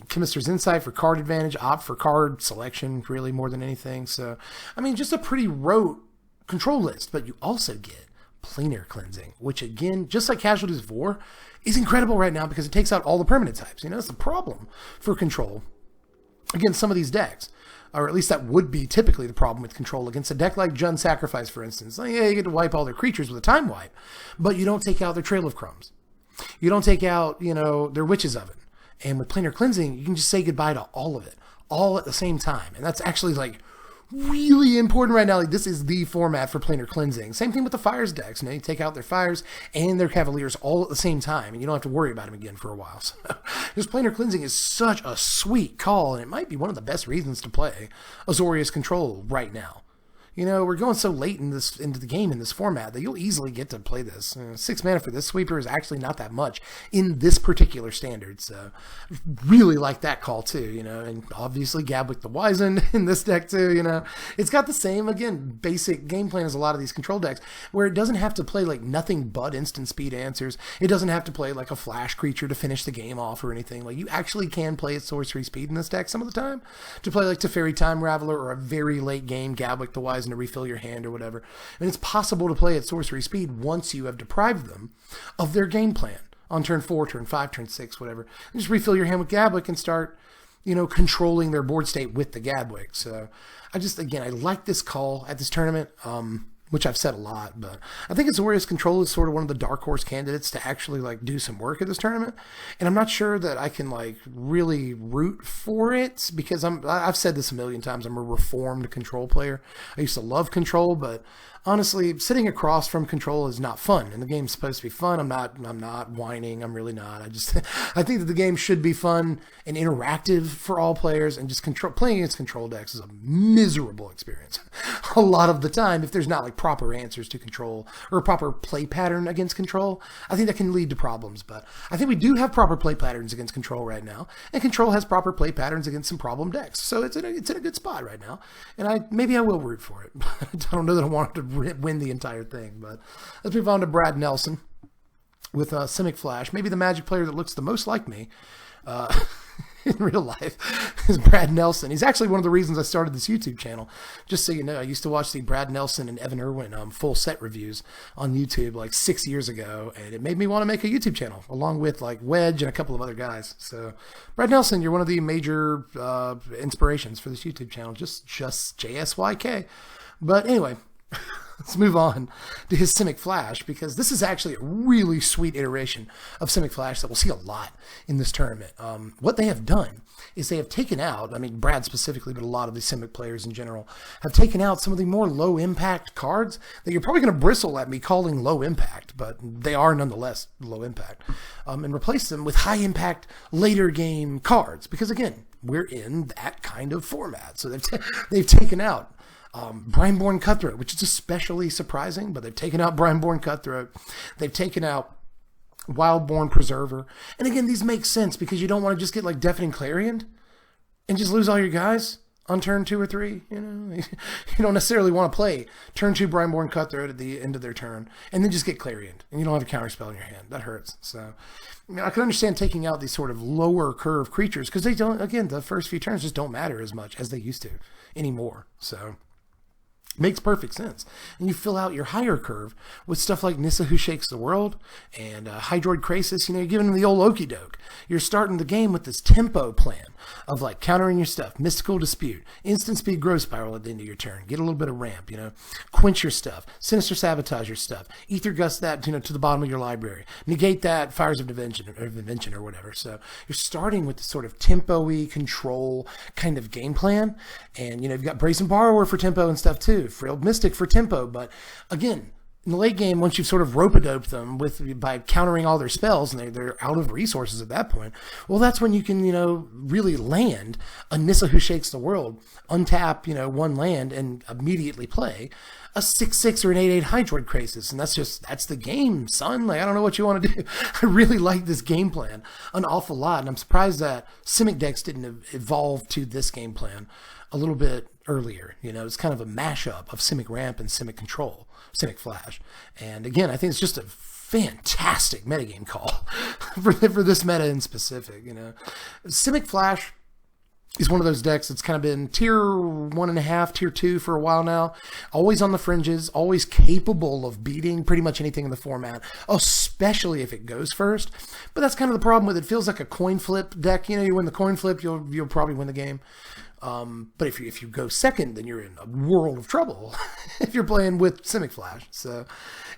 Speaker 1: Chemist's Insight for card advantage, Opt for card selection, really more than anything. So, just a pretty rote Control list, but you also get planar cleansing, which again, just like Casualties of War, is incredible right now because it takes out all the permanent types. You know, it's the problem for Control against some of these decks. Or at least that would be typically the problem with Control against a deck like Jund Sacrifice, for instance. Like, yeah, you get to wipe all their creatures with a time wipe, but you don't take out their Trail of Crumbs. You don't take out, you know, their Witch's Oven. And with planar cleansing, you can just say goodbye to all of it, all at the same time. And that's actually like really important right now. Like, this is the format for planar cleansing. Same thing with the Fires decks. You know, you take out their Fires and their Cavaliers all at the same time, and you don't have to worry about them again for a while. So, this planar cleansing is such a sweet call, and it might be one of the best reasons to play Azorius Control right now. You know, we're going so late into the game in this format that you'll easily get to play this. 6 mana for this sweeper is actually not that much in this particular standard. So, really like that call too, you know. And obviously Gabwick the Wizened in this deck too, you know. It's got the same, again, basic game plan as a lot of these Control decks, where it doesn't have to play like nothing but instant speed answers. It doesn't have to play like a flash creature to finish the game off or anything. Like, you actually can play at sorcery speed in this deck some of the time to play like Teferi Time Raveler or a very late game Gabwick the Wizened to refill your hand or whatever. And it's possible to play at sorcery speed once you have deprived them of their game plan on turn 4, turn 5, turn 6, whatever. And just refill your hand with Gabwick and start, you know, controlling their board state with the Gabwick. So I like this call at this tournament, which I've said a lot, but I think Azorius Control is sort of one of the dark horse candidates to actually like do some work at this tournament. And I'm not sure that I can like really root for it because I've said this a million times. I'm a reformed Control player. I used to love Control, but honestly, sitting across from Control is not fun, and the game's supposed to be fun. I'm not whining. I'm really not. I think that the game should be fun and interactive for all players, and just playing against Control decks is a miserable experience a lot of the time if there's not like proper answers to Control or a proper play pattern against Control. I think that can lead to problems, but I think we do have proper play patterns against Control right now, and Control has proper play patterns against some problem decks, so it's in a good spot right now, and maybe I will root for it. I don't know that I want to win the entire thing, but let's move on to Brad Nelson with Simic Flash. Maybe the Magic player that looks the most like me in real life is Brad Nelson. He's actually one of the reasons I started this YouTube channel. Just so you know, I used to watch the Brad Nelson and Evan Irwin full set reviews on YouTube like 6 years ago, and it made me want to make a YouTube channel along with like Wedge and a couple of other guys. So Brad Nelson, you're one of the major inspirations for this YouTube channel. Just JSYK. But anyway, let's move on to his Simic Flash, because this is actually a really sweet iteration of Simic Flash that we'll see a lot in this tournament. What they have done is they have taken out, I mean, Brad specifically, but a lot of the Simic players in general, have taken out some of the more low-impact cards that you're probably going to bristle at me calling low-impact, but they are nonetheless low-impact, and replace them with high-impact later-game cards, because, again, we're in that kind of format. So they've taken out Brineborn Cutthroat, which is especially surprising, but they've taken out Brineborn Cutthroat. They've taken out Wildborn Preserver. And again, these make sense because you don't want to just get like Deafening Clarion and just lose all your guys on turn 2 or 3. You know, you don't necessarily want to play turn 2 Brineborn Cutthroat at the end of their turn and then just get Clarioned and you don't have a counterspell in your hand. That hurts. So I can understand taking out these sort of lower curve creatures because they don't, again, the first few turns just don't matter as much as they used to anymore. So makes perfect sense. And you fill out your higher curve with stuff like Nissa Who Shakes the World and Hydroid Krasis. You know, you're giving them the old okey doke. You're starting the game with this tempo plan of like countering your stuff, Mystical Dispute, Instant Speed Growth Spiral at the end of your turn, get a little bit of ramp, you know, quench your stuff, Sinister Sabotage your stuff, Ether Gust that, you know, to the bottom of your library, negate that Fires of Invention or whatever. So you're starting with this sort of tempo-y control kind of game plan. And, you know, you've got Brazen Borrower for tempo and stuff too, Frilled Mystic for tempo. But again, in the late game, once you've sort of rope-a-doped them by countering all their spells and they're out of resources at that point, well, that's when you can, you know, really land a Nissa Who Shakes the World, untap, you know, one land and immediately play a 6/6 or an 8/8 Hydroid Krasis. And that's the game, son. Like, I don't know what you want to do. I really like this game plan an awful lot. And I'm surprised that Simic decks didn't evolve to this game plan a little bit earlier. You know, it's kind of a mashup of Simic Ramp and Simic Control, Simic Flash. And again, I think it's just a fantastic metagame call for this meta in specific. You know, Simic Flash He's one of those decks that's kind of been tier 1.5, tier 2 for a while now. Always on the fringes, always capable of beating pretty much anything in the format, especially if it goes first. But that's kind of the problem with it. It feels like a coin flip deck. You know, you win the coin flip, you'll probably win the game. But if you go second, then you're in a world of trouble if you're playing with Simic Flash. So,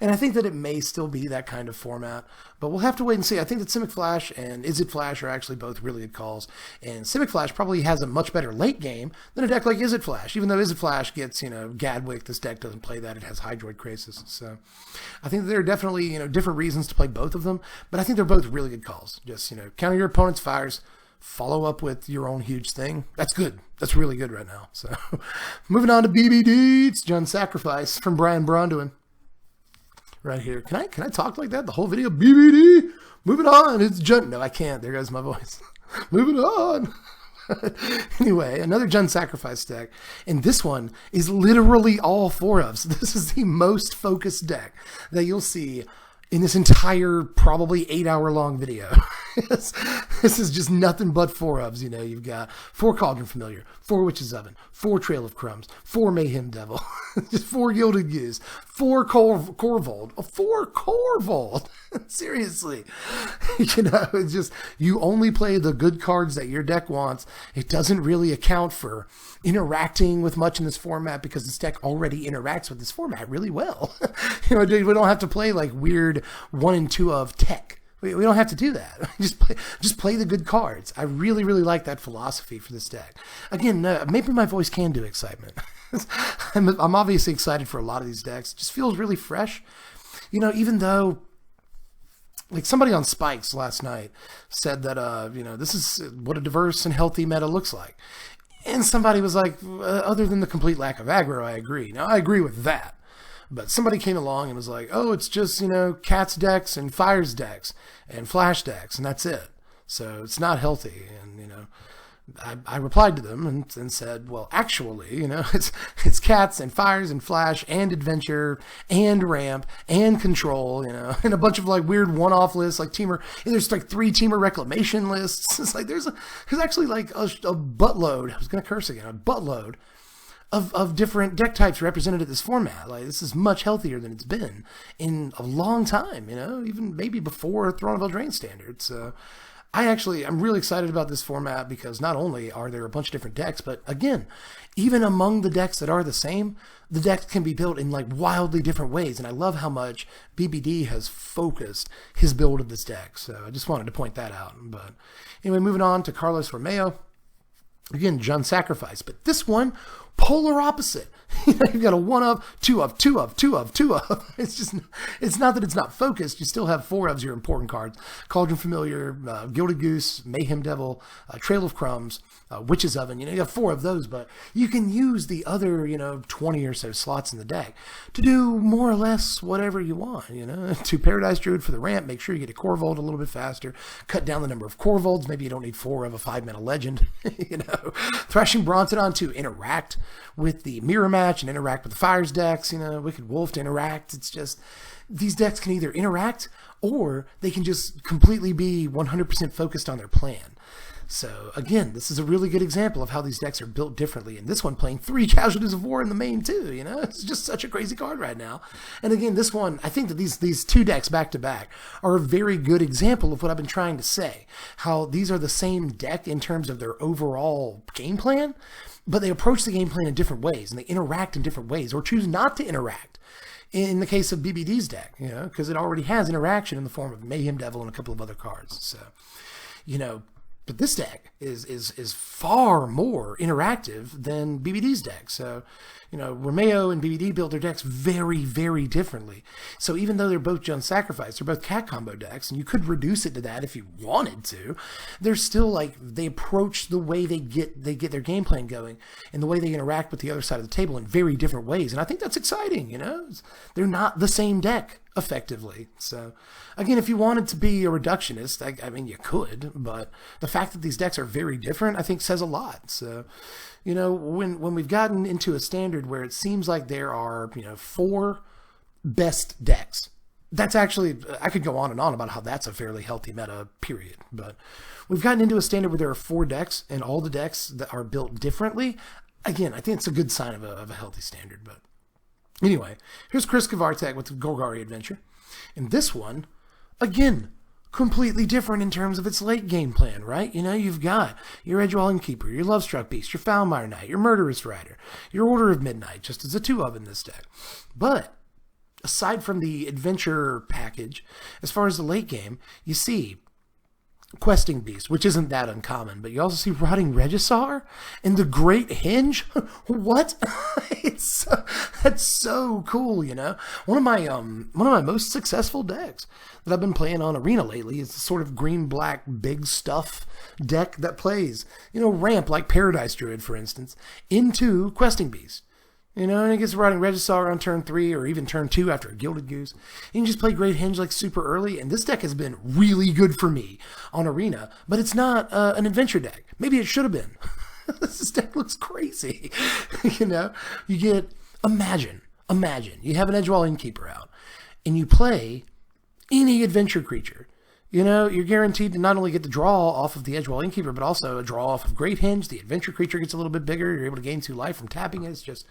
Speaker 1: and I think that it may still be that kind of format, but we'll have to wait and see. I think that Simic Flash and Izzet Flash are actually both really good calls, and Simic Flash probably has a much better late game than a deck like Izzet Flash. Even though Izzet Flash gets, you know, Gadwick, this deck doesn't play that. It has Hydroid Krasis. So I think there are definitely, you know, different reasons to play both of them, but I think they're both really good calls. Just, you know, counter your opponent's fires, follow up with your own huge thing. That's good. That's really good right now. So, moving on to BBD. It's Jund Sacrifice from Brian Bronduin. Right here. Can I talk like that the whole video? BBD. Moving on. It's Jund. No, I can't. There goes my voice. Moving on. Anyway, another Jund Sacrifice deck, and this one is literally all 4-ofs. This is the most focused deck that you'll see in this entire probably 8-hour-long video. This is just nothing but 4-ofs. You know, you've got 4 Cauldron Familiar, 4 Witch's Oven, 4 Trail of Crumbs, 4 Mayhem Devil, just 4 Gilded Goose, 4 Corvold, 4 Corvold. Seriously. You know, it's just, you only play the good cards that your deck wants. It doesn't really account for interacting with much in this format because this deck already interacts with this format really well. You know, we don't have to play like weird 1 and 2 of tech. We don't have to do that. Just play the good cards. I really, really like that philosophy for this deck. Again, maybe my voice can do excitement. I'm obviously excited for a lot of these decks. It just feels really fresh. You know, even though, like, somebody on Spikes last night said that, you know, this is what a diverse and healthy meta looks like. And somebody was like, other than the complete lack of aggro, I agree. Now, I agree with that. But somebody came along and was like, oh, it's just, you know, Cats decks and Fires decks and Flash decks, and that's it. So it's not healthy. And, you know, I replied to them and said, well, actually, you know, it's Cats and Fires and Flash and Adventure and Ramp and Control, you know, and a bunch of like weird one-off lists, like Teamer. And there's like 3 Teamer Reclamation lists. It's like there's actually like a buttload. I was going to curse again. A buttload of different deck types represented in this format. Like, this is much healthier than it's been in a long time, you know, even maybe before Throne of Eldraine standards. So I'm really excited about this format because not only are there a bunch of different decks, but again, even among the decks that are the same, the decks can be built in like wildly different ways. And I love how much BBD has focused his build of this deck. So I just wanted to point that out. But anyway, moving on to Carlos Romeo. Again, Jund Sacrifice, but this one, polar opposite. You know, you've got a 1-of, 2-of, 2-of, 2-of, 2-of. It's not that it's not focused. You still have 4-ofs, your important cards. Cauldron Familiar, Gilded Goose, Mayhem Devil, Trail of Crumbs, Witch's Oven. You know, you have 4 of those, but you can use the other, you know, 20 or so slots in the deck to do more or less whatever you want, you know. To Paradise Druid for the ramp, make sure you get a Corvold a little bit faster, cut down the number of Corvolds. Maybe you don't need 4 of a 5-mana legend, you know. Thrashing Brontodon to interact with the Mirror Match and interact with the Fires decks, you know, Wicked Wolf to interact. It's just, these decks can either interact or they can just completely be 100% focused on their plan. So again, this is a really good example of how these decks are built differently. And this one playing 3 Casualties of War in the main too, you know, it's just such a crazy card right now. And again, this one, I think that these 2 decks back to back are a very good example of what I've been trying to say, how these are the same deck in terms of their overall game plan, but they approach the game plan in different ways and they interact in different ways or choose not to interact. In the case of BBD's deck, you know, because it already has interaction in the form of Mayhem Devil and a couple of other cards. So, you know, but this deck is far more interactive than BBD's deck. So, you know, Romeo and BBD build their decks very, very differently. So even though they're both Jund Sacrifice, they're both cat combo decks, and you could reduce it to that if you wanted to, they're still like, they approach the way they get their game plan going and the way they interact with the other side of the table in very different ways. And I think that's exciting, you know? They're not the same deck effectively. So again, if you wanted to be a reductionist, I mean, you could, but the fact that these decks are very different, I think says a lot. So, you know, when we've gotten into a standard where it seems like there are, you know, 4 best decks that's actually, I could go on and on about how that's a fairly healthy meta, period. But we've gotten into a standard where there are 4 decks, and all the decks that are built differently. Again, I think it's a good sign of a healthy standard. But anyway, here's Chris Kavartek with the Gogari Adventure. And this one, again, completely different in terms of its late game plan, right? You know, you've got your Edgewall Innkeeper, your Lovestruck Beast, your Foulmire Knight, your Murderous Rider, your Order of Midnight, just as a 2 of in this deck. But aside from the adventure package, as far as the late game, you see Questing Beast, which isn't that uncommon, but you also see Rotting Regisaur and the Great Henge. What? That's so cool, you know. One of my most successful decks that I've been playing on Arena lately is the sort of green-black big stuff deck that plays, you know, ramp like Paradise Druid, for instance, into Questing Beast. You know, and it gets Rotting Regisaur on turn 3 or even turn 2 after a Gilded Goose. You can just play Great Henge like super early, and this deck has been really good for me on Arena, but it's not an adventure deck. Maybe it should have been. This deck looks crazy. You know, you get, imagine, you have an Edgewall Innkeeper out, and you play any adventure creature. You know, you're guaranteed to not only get the draw off of the Edgewall Innkeeper, but also a draw off of Great Henge. The adventure creature gets a little bit bigger. You're able to gain 2 life from tapping it. It's just,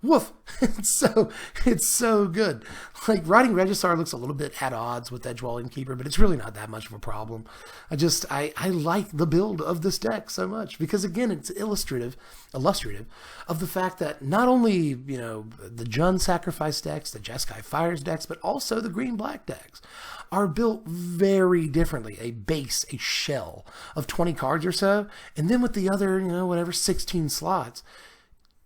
Speaker 1: woof. It's so good. Like, Rotting Regisaur looks a little bit at odds with Edgewall Innkeeper, but it's really not that much of a problem. I like the build of this deck so much because, again, it's illustrative of the fact that not only, you know, the Jund Sacrifice decks, the Skyfires decks, but also the green-black decks are built very differently. A base, a shell of 20 cards or so, and then with the other, you know, whatever, 16 slots,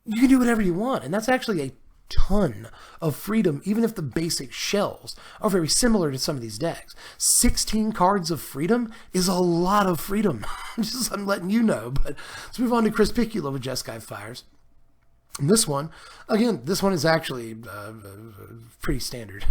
Speaker 1: you can do whatever you want. And that's actually a ton of freedom, even if the basic shells are very similar to some of these decks. 16 cards of freedom is a lot of freedom. I'm letting you know. But let's move on to Chris Picula with Skyfires. And this one, again, this one is actually pretty standard,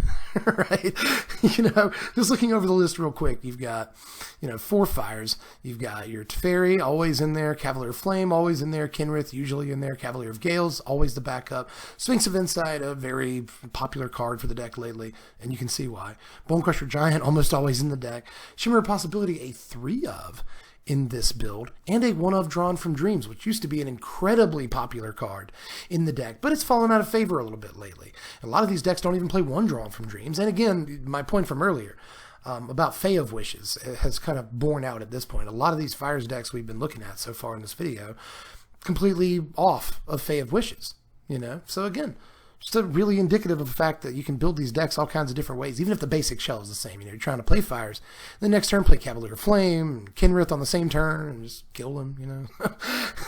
Speaker 1: right? You know, just looking over the list real quick, you've got, you know, 4 fires. You've got your Teferi, always in there. Cavalier of Flame, always in there. Kinrith, usually in there. Cavalier of Gales, always the backup. Sphinx of Insight, a very popular card for the deck lately, and you can see why. Bonecrusher Giant, almost always in the deck. Shimmer of Possibility, a 3 of in this build, and a 1 of Drawn from Dreams, which used to be an incredibly popular card in the deck, but it's fallen out of favor a little bit lately. A lot of these decks don't even play 1 Drawn from Dreams, and again, my point from earlier about Fae of Wishes has kind of borne out at this point. A lot of these Fires decks we've been looking at so far in this video, completely off of Fae of Wishes, you know? So again, just really indicative of the fact that you can build these decks all kinds of different ways, even if the basic shell is the same. You know, you're trying to play Fires. The next turn, play Cavalier of Flame, Kinrith on the same turn, and just kill them, you know.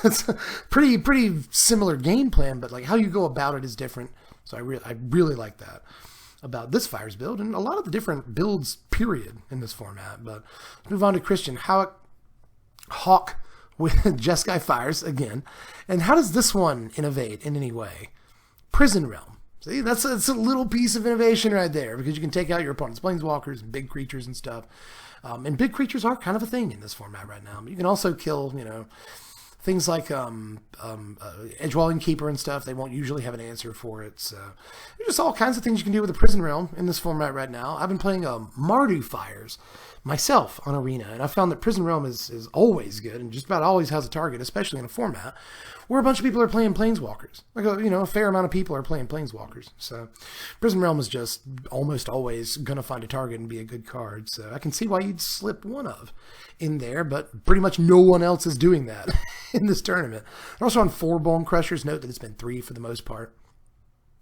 Speaker 1: It's a pretty similar game plan, but like how you go about it is different. So I really like that about this Fires build, and a lot of the different builds, period, in this format. But let's move on to Christian Hawk with Skyfires again. And how does this one innovate in any way? Prison Realm. See, that's a little piece of innovation right there, because you can take out your opponent's planeswalkers and big creatures and stuff. And big creatures are kind of a thing in this format right now. But you can also kill, you know, things like Edgewall Innkeeper and stuff. They won't usually have an answer for it. So there's just all kinds of things you can do with the Prison Realm in this format right now. I've been playing Mardu Fires myself on Arena, and I found that Prison Realm is always good and just about always has a target, especially in a format where a bunch of people are playing Planeswalkers. Like, a fair amount of people are playing Planeswalkers. So Prison Realm is just almost always going to find a target and be a good card. So I can see why you'd slip 1 of in there, but pretty much no one else is doing that in this tournament. They're also on 4 Bone Crushers. Note that it's been 3 for the most part.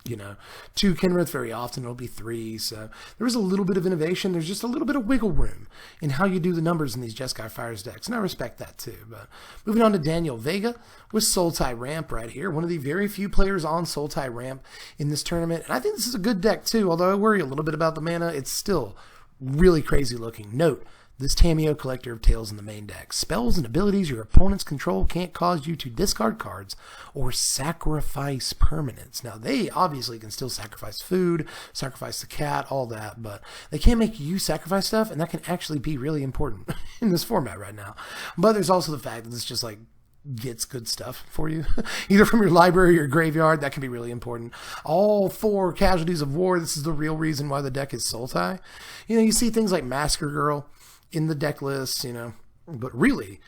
Speaker 1: You know, 2 Kinrith, very often it'll be 3. So there is a little bit of innovation. There's just a little bit of wiggle room in how you do the numbers in these Skyfires decks, and I respect that too. But moving on to Daniel Vega with Sultai Ramp right here. One of the very few players on Sultai Ramp in this tournament, and I think this is a good deck too, although I worry a little bit about the mana. It's still really crazy looking. Note, this Tamiyo Collector of Tales in the main deck. Spells and abilities your opponents control can't cause you to discard cards or sacrifice permanents. Now, they obviously can still sacrifice food, sacrifice the cat, all that, but they can't make you sacrifice stuff, and that can actually be really important in this format right now. But there's also the fact that it's just like gets good stuff for you, either from your library or your graveyard. That can be really important. All 4 casualties of war. This is the real reason why the deck is Sultai. You know, you see things like Massacre Girl in the deck list, you know, but really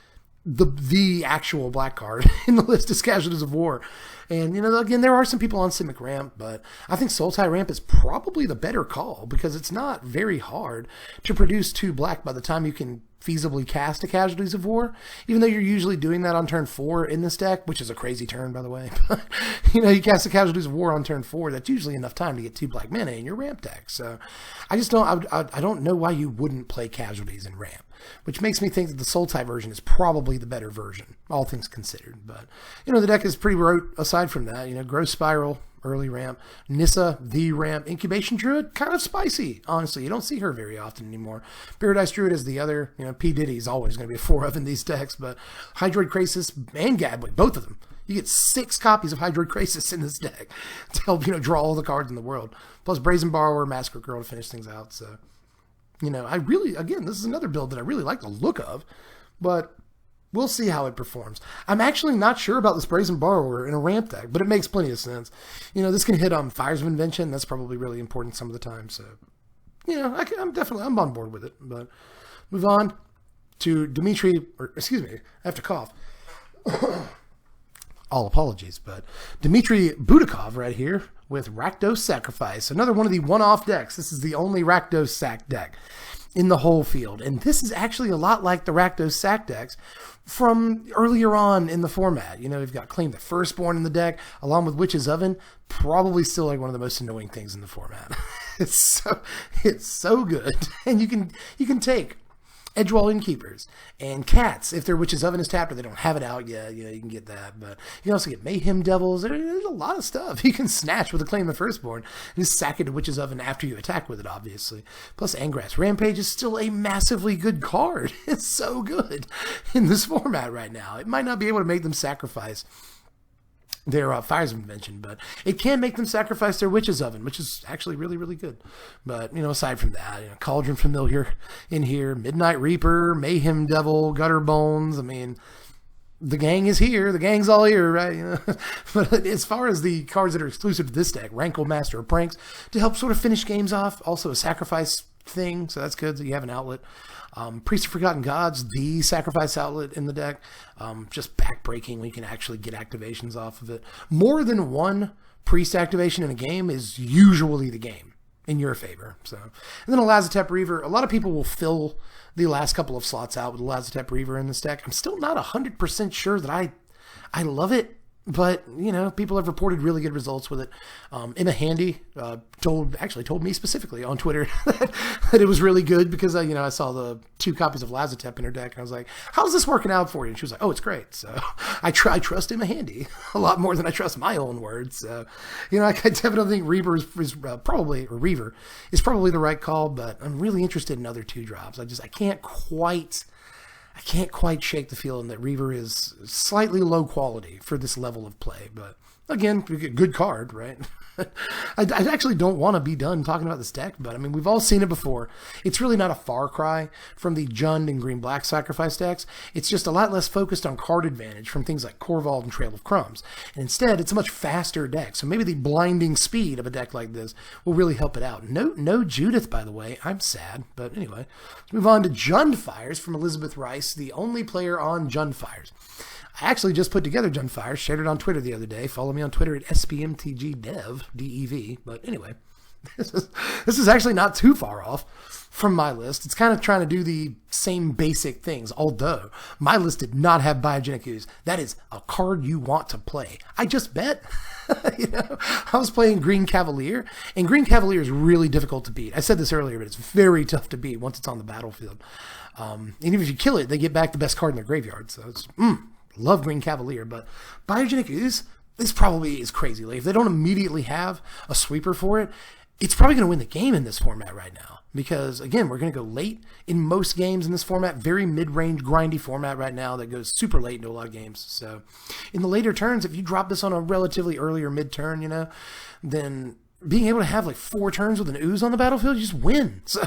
Speaker 1: the actual black card in the list is Casualties of War. And, you know, again, there are some people on Simic Ramp, but I think Sultai Ramp is probably the better call because it's not very hard to produce 2 black by the time you can feasibly cast a Casualties of War, even though you're usually doing that on turn 4 in this deck, which is a crazy turn, by the way. You know, you cast a Casualties of War on turn 4, that's usually enough time to get 2 black mana in your ramp deck. So I just don't, I don't know why you wouldn't play Casualties in ramp, which makes me think that the Sultai version is probably the better version, all things considered. But, you know, the deck is pretty rote aside from that. You know, Growth Spiral, early ramp. Nissa, the ramp. Incubation Druid, kind of spicy, honestly. You don't see her very often anymore. Paradise Druid is the other. You know, P. Diddy is always going to be a 4 of in these decks, but Hydroid Krasis and Gadboy, both of them. You get 6 copies of Hydroid Krasis in this deck to help, you know, draw all the cards in the world. Plus Brazen Borrower, Massacre Girl to finish things out. So, you know, I really, again, this is another build that I really like the look of, but we'll see how it performs. I'm actually not sure about this Brazen Borrower in a ramp deck, but it makes plenty of sense. You know, this can hit Fires of Invention. That's probably really important some of the time. So, you know, I'm on board with it. But move on to Dimitri, or excuse me, I have to cough. All apologies, but Dimitri Butakov right here with Rakdos Sacrifice. Another one of the one-off decks. This is the only Rakdos Sack deck in the whole field. And this is actually a lot like the Rakdos Sack decks from earlier on in the format. You know, we've got Claim the Firstborn in the deck, along with Witch's Oven. Probably still like one of the most annoying things in the format. It's so good. And you can take Edgewall Innkeepers and Cats if their Witch's Oven is tapped or they don't have it out yet. You know, you can get that. But you can also get Mayhem Devils. There's a lot of stuff you can snatch with a Claim the Firstborn and just sack it to Witch's Oven after you attack with it, obviously. Plus, Angrass Rampage is still a massively good card. It's so good in this format right now. It might not be able to make them sacrifice their Fires of Invention, but it can make them sacrifice their Witch's Oven, which is actually really, really good. But, you know, aside from that, you know, Cauldron Familiar in here, Midnight Reaper, Mayhem Devil, Gutter Bones. I mean, the gang is here. The gang's all here, right? You know? But as far as the cards that are exclusive to this deck, Rankle, Master of Pranks, to help sort of finish games off, also a sacrifice thing, so that's good that you have an outlet. Priest of Forgotten Gods, the sacrifice outlet in the deck. Just backbreaking when you can actually get activations off of it. More than one priest activation in a game is usually the game in your favor. So, and then a Lazotep Reaver. A lot of people will fill the last couple of slots out with a Lazotep Reaver in this deck. I'm still not 100% sure that I love it. But, you know, people have reported really good results with it. Emma Handy told me specifically on Twitter that it was really good because, you know, I saw the 2 copies of Lazotep in her deck. And I was like, how's this working out for you? And she was like, oh, it's great. So I trust Emma Handy a lot more than I trust my own words. So, you know, I definitely think Reaver is probably the right call. But I'm really interested in other 2-drops. I can't quite shake the feeling that Reaver is slightly low quality for this level of play. But again, good card, right? I actually don't want to be done talking about this deck, but I mean, we've all seen it before. It's really not a far cry from the Jund and Green-Black sacrifice decks. It's just a lot less focused on card advantage from things like Corvold and Trail of Crumbs. And instead, it's a much faster deck. So maybe the blinding speed of a deck like this will really help it out. No Judith, by the way. I'm sad. But anyway, let's move on to Jundfires from Elizabeth Rice, the only player on Jundfires. I actually just put together Jundfires, shared it on Twitter the other day. Follow me on Twitter at SBMTGDev, D-E-V. But anyway, this is actually not too far off from my list. It's kind of trying to do the same basic things, although my list did not have Biogenic Ooze. That is a card you want to play. I just bet. You know, I was playing Green Cavalier, and Green Cavalier is really difficult to beat. I said this earlier, but it's very tough to beat once it's on the battlefield. And even if you kill it, they get back the best card in their graveyard. So it's... love Green Cavalier, but Biogenic Ooze, this probably is crazy. Like, if they don't immediately have a sweeper for it, it's probably going to win the game in this format right now. Because, again, we're going to go late in most games in this format. Very mid-range, grindy format right now that goes super late into a lot of games. So, in the later turns, if you drop this on a relatively earlier mid-turn, you know, then being able to have like 4 turns with an ooze on the battlefield, you just win. So,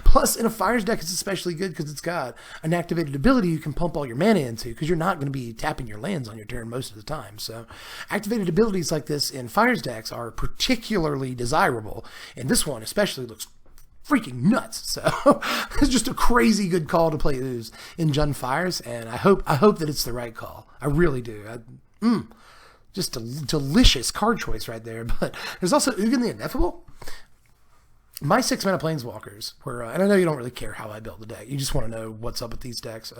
Speaker 1: plus in a Fires deck, it's especially good because it's got an activated ability you can pump all your mana into, because you're not going to be tapping your lands on your turn most of the time. So activated abilities like this in Fires decks are particularly desirable, and this one especially looks freaking nuts. So it's just a crazy good call to play ooze in Jund Fires, and I hope that it's the right call. I really do. Just a delicious card choice right there. But there's also Ugin the Ineffable. My 6-mana Planeswalkers were, and I know you don't really care how I build the deck. You just want to know what's up with these decks.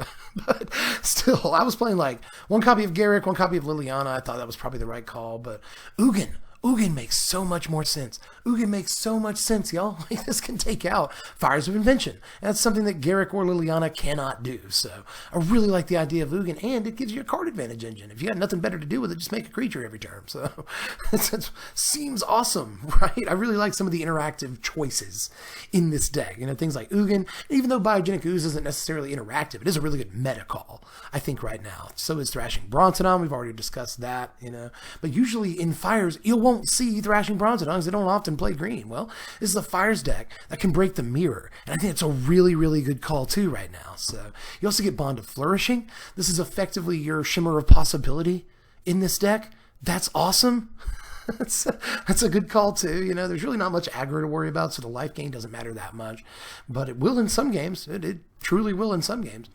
Speaker 1: But still, I was playing like 1 copy of Garruk, 1 copy of Liliana. I thought that was probably the right call. But Ugin makes so much more sense. Ugin makes so much sense, y'all. Like, this can take out Fires of Invention. And that's something that Garruk or Liliana cannot do. So I really like the idea of Ugin, and it gives you a card advantage engine. If you got nothing better to do with it, just make a creature every turn. So it seems awesome, right? I really like some of the interactive choices in this deck. You know, things like Ugin. Even though Biogenic Ooze isn't necessarily interactive, it is a really good meta call, I think, right now. So is Thrashing Brontodon. We've already discussed that, you know. But usually in Fires, you won't see Thrashing Brontodon because they don't often play green. Well, this is a Fires deck that can break the mirror, and I think it's a really, really good call too right now. So you also get Bond of Flourishing. This is effectively your Shimmer of Possibility in this deck. That's awesome. That's a good call too. You know, there's really not much aggro to worry about, so the life gain doesn't matter that much, but it will in some games. It truly will in some games.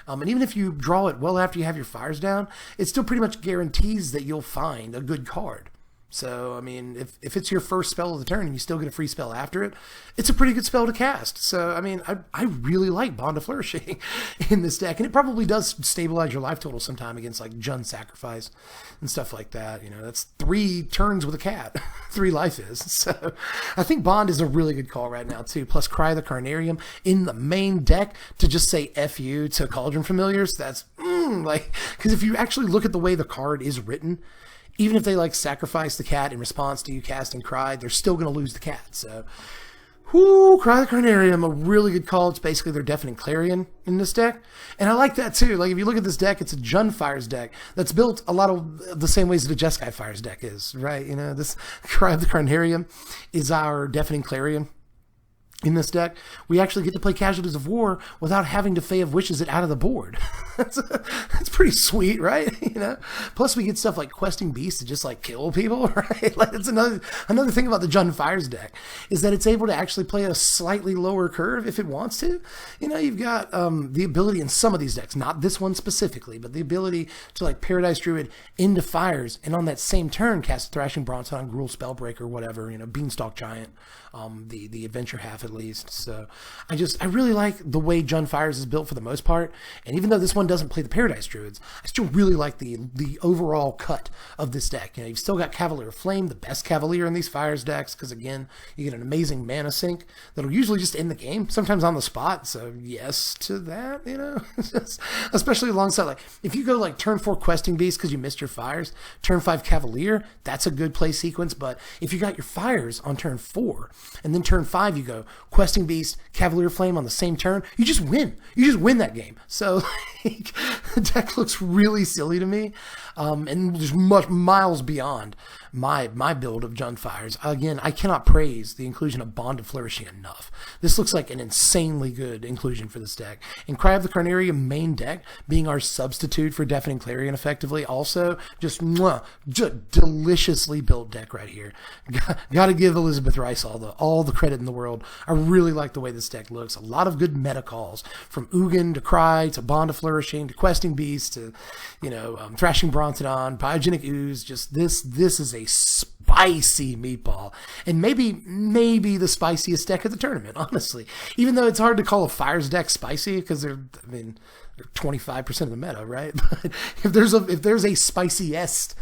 Speaker 1: And even if you draw it well after you have your Fires down, it still pretty much guarantees that you'll find a good card. So, I mean, if it's your first spell of the turn and you still get a free spell after it, it's a pretty good spell to cast. So, I mean, I really like Bond of Flourishing in this deck. And it probably does stabilize your life total sometime against, like, Jund Sacrifice and stuff like that. You know, that's 3 turns with a cat. 3 life is. So, I think Bond is a really good call right now, too. Plus, Cry the Carnarium in the main deck to just say F you to Cauldron Familiars. That's, because if you actually look at the way the card is written, even if they like sacrifice the cat in response to you casting Cry, they're still going to lose the cat. So, Cry the Carnarium, a really good call. It's basically their Deafening Clarion in this deck. And I like that too. Like, if you look at this deck, it's a Jund Fires deck that's built a lot of the same ways that a Jeskai Fires deck is, right? You know, this Cry the Carnarium is our Deafening Clarion. In this deck, we actually get to play Casualties of War without having to Fae of Wishes it out of the board. That's pretty sweet, right? You know. Plus, we get stuff like Questing Beast to just like kill people, right? Like, it's another thing about the Jund Fires deck is that it's able to actually play at a slightly lower curve if it wants to. You know, you've got the ability in some of these decks, not this one specifically, but the ability to like Paradise Druid into Fires, and on that same turn cast Thrashing Brontodon, Gruul Spellbreaker, whatever. You know, Beanstalk Giant. The adventure half at least. So I really like the way Jund Fires is built for the most part. And even though this one doesn't play the Paradise Druids, I still really like the overall cut of this deck. You know, you've still got Cavalier of Flame, the best Cavalier in these Fires decks, because again, you get an amazing mana sink that'll usually just end the game, sometimes on the spot. So yes to that, you know, especially alongside, like, if you go like turn 4 Questing Beast because you missed your Fires, turn 5 Cavalier, that's a good play sequence. But if you got your Fires on turn 4, and then turn 5 you go Questing Beast, Cavalier Flame on the same turn, you just win. You just win that game. So like, the deck looks really silly to me, and just much miles beyond my build of Jund Fires. Again, I cannot praise the inclusion of Bond of Flourishing enough. This looks like an insanely good inclusion for this deck. And Cry of the Carnarium main deck being our substitute for Deafening Clarion effectively, also just deliciously built deck right here. Got to give Elizabeth Rice all the credit in the world. I really like the way this deck looks. A lot of good meta calls, from Ugin to Cry to Bond of Flourishing to Questing Beast to, you know, Thrashing Brontodon, Biogenic Ooze. Just this is a spicy meatball, and maybe the spiciest deck of the tournament, honestly. Even though it's hard to call a Fires deck spicy because they're 25% of the meta, right? But if there's a spiciest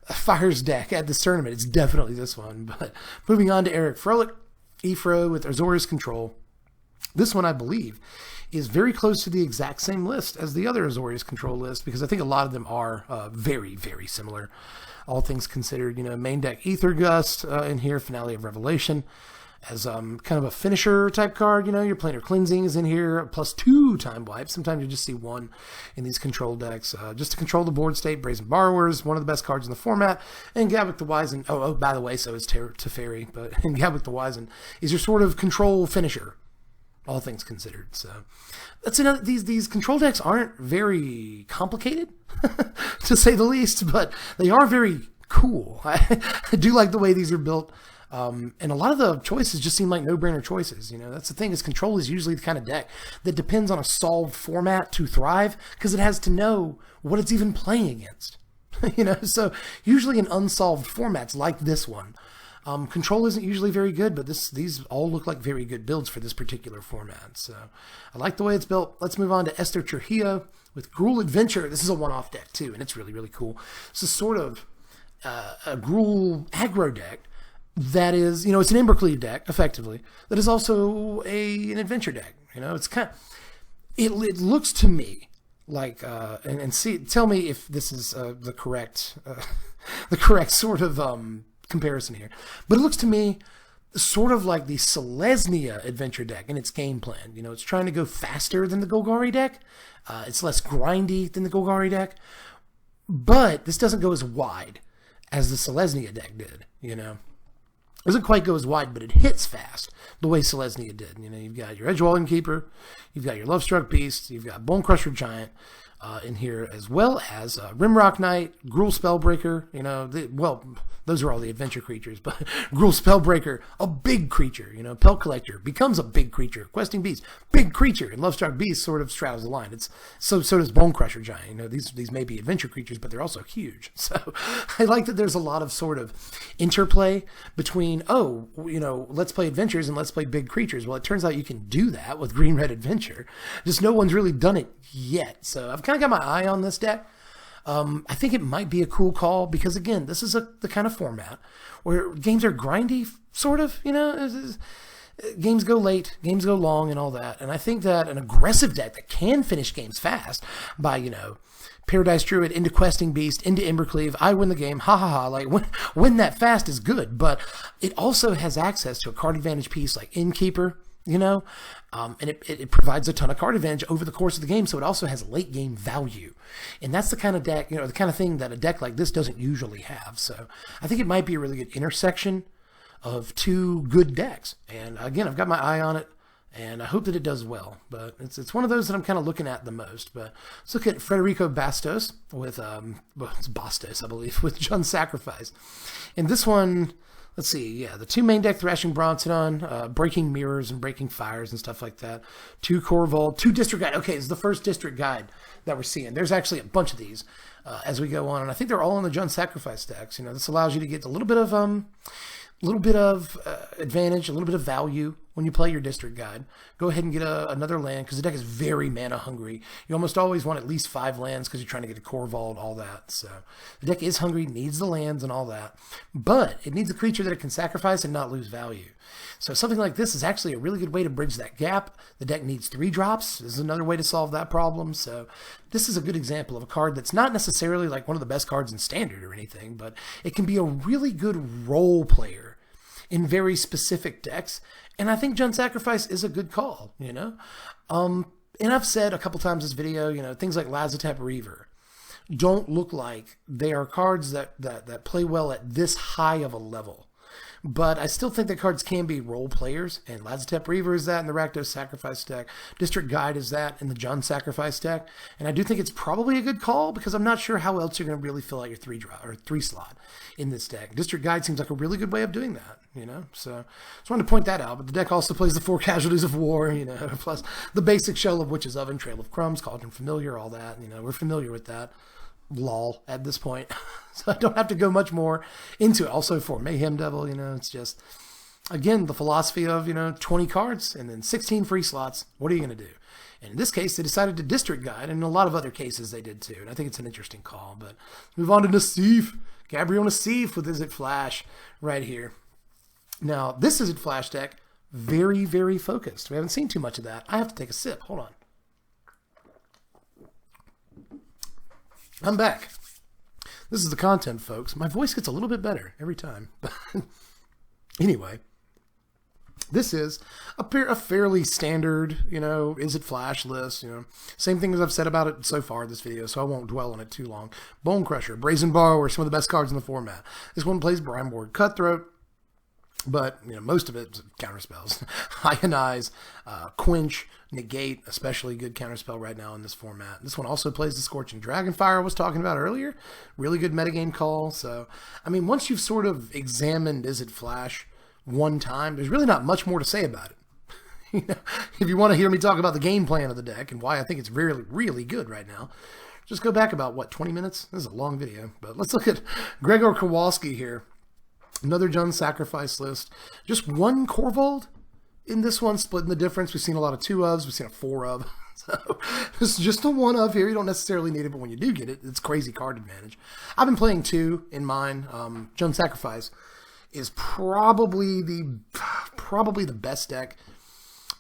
Speaker 1: Fires deck at this tournament, it's definitely this one. But moving on to Eric Froelich, Ephro with Azorius Control. This one, I believe, is very close to the exact same list as the other Azorius Control list, because I think a lot of them are very, very similar, all things considered. You know, main deck Aether Gust in here, Finale of Revelation. as kind of a finisher type card. Your planar cleansing is in here, +2 time wipe. Sometimes you just see 1 in these control decks. Just to control the board state, Brazen Borrowers, one of the best cards in the format. And Gavik the Wizen, oh, by the way, so is Teferi, but and Gavik the Wizen is your sort of control finisher, all things considered. So that's another. These control decks aren't very complicated, to say the least, but they are very cool. I do like the way these are built. And a lot of the choices just seem like no-brainer choices. That's the thing, is control is usually the kind of deck that depends on a solved format to thrive, because it has to know what it's even playing against. So usually in unsolved formats like this one, control isn't usually very good, but these all look like very good builds for this particular format. So I like the way it's built. Let's move on to Esther Trujillo with Grigory Adventure. This is a one-off deck too, and it's really, really cool. This is sort of a Gruul aggro deck that is, it's an Embercleave deck, effectively, that is also an adventure deck. It's kind of, it looks to me like, and see, tell me if this is the correct sort of comparison here, but it looks to me sort of like the Selesnya adventure deck in its game plan. It's trying to go faster than the Gogari deck. It's less grindy than the Gogari deck, but this doesn't go as wide as the Selesnya deck did. Doesn't quite go as wide, but it hits fast the way Selesnya did. You've got your Edgewalling Keeper, you've got your Lovestruck Beast, you've got Bone Crusher Giant in here, as well as Rimrock Knight, Gruul Spellbreaker. Those are all the adventure creatures, but Gruul Spellbreaker, a big creature. Pelt Collector becomes a big creature. Questing Beast, big creature, and Lovestruck Beast sort of straddles the line. So does Bone Crusher Giant. These may be adventure creatures, but they're also huge. So I like that there's a lot of sort of interplay between, let's play adventures and let's play big creatures. Well, it turns out you can do that with Green Red Adventure. Just no one's really done it yet. So I've kind of got my eye on this deck. I think it might be a cool call because, again, this is the kind of format where games are grindy, sort of, games go late, games go long and all that. And I think that an aggressive deck that can finish games fast by, Paradise Druid into Questing Beast into Embercleave, I win the game, ha ha ha, like win that fast is good, but it also has access to a card advantage piece like Innkeeper, and it provides a ton of card advantage over the course of the game, so it also has late game value. And that's the kind of deck, the kind of thing that a deck like this doesn't usually have. So I think it might be a really good intersection of two good decks. And again, I've got my eye on it, and I hope that it does well. But it's one of those that I'm kind of looking at the most. But let's look at Federico Bastos with, it's Bastos, I believe, with Jund Sacrifice. And this one, let's see, the 2 main deck Thrashing Bronzodon, Breaking Mirrors and Breaking Fires and stuff like that. 2 Corvold, 2 District Guide. Okay, it's the first District Guide that we're seeing. There's actually a bunch of these as we go on, and I think they're all in the Jund Sacrifice decks. This allows you to get a little bit of advantage, a little bit of value when you play your District Guide. Go ahead and get another land, because the deck is very mana hungry. You almost always want at least 5 lands because you're trying to get a Corvold, all that. So the deck is hungry, needs the lands and all that, but it needs a creature that it can sacrifice and not lose value. So something like this is actually a really good way to bridge that gap. The deck needs 3 drops. This is another way to solve that problem. So this is a good example of a card that's not necessarily like one of the best cards in Standard or anything, but it can be a really good role player in very specific decks. And I think Jund Sacrifice is a good call, And I've said a couple times this video, things like Lazotep Reaver don't look like they are cards that play well at this high of a level. But I still think that cards can be role players, and Lazotep Reaver is that in the Rakdos Sacrifice deck. District Guide is that in the Jund Sacrifice deck. And I do think it's probably a good call, because I'm not sure how else you're going to really fill out your 3 slot in this deck. District Guide seems like a really good way of doing that, So just wanted to point that out. But the deck also plays the 4 Casualties of War, plus the basic shell of Witch's Oven, Trail of Crumbs, Cauldron Familiar, all that. We're familiar with that. Lol at this point. So I don't have to go much more into it. Also for Mayhem Devil, it's just, again, the philosophy of, 20 cards and then 16 free slots. What are you going to do? And in this case, they decided to District Guide, and in a lot of other cases they did too. And I think it's an interesting call. But let's move on to Nassif. Gabriel Nassif with Izzet Flash right here. Now, this Izzet Flash deck, very, very focused. We haven't seen too much of that. I have to take a sip. Hold on. I'm back. This is the content, folks. My voice gets a little bit better every time. Anyway, This is a fairly standard, is it flash list, Same thing as I've said about it so far in this video, so I won't dwell on it too long. Bone Crusher, Brazen Borrower, some of the best cards in the format. This one plays Brine Ward Cutthroat, but, most of it's counterspells. Ionize, Quench, Negate, especially good counterspell right now in this format. This one also plays the Scorching Dragonfire I was talking about earlier. Really good metagame call. So, once you've sort of examined Is It Flash one time, there's really not much more to say about it. If you want to hear me talk about the game plan of the deck and why I think it's really, really good right now, just go back about, 20 minutes? This is a long video, but let's look at Gregor Kowalski here. Another Jund Sacrifice list. Just one Korvold in this one, splitting the difference. We've seen a lot of 2 ofs. We've seen a 4 of. So it's just a 1 of here. You don't necessarily need it, but when you do get it, it's crazy card advantage. I've been playing 2 in mine. Jund Sacrifice is probably the best deck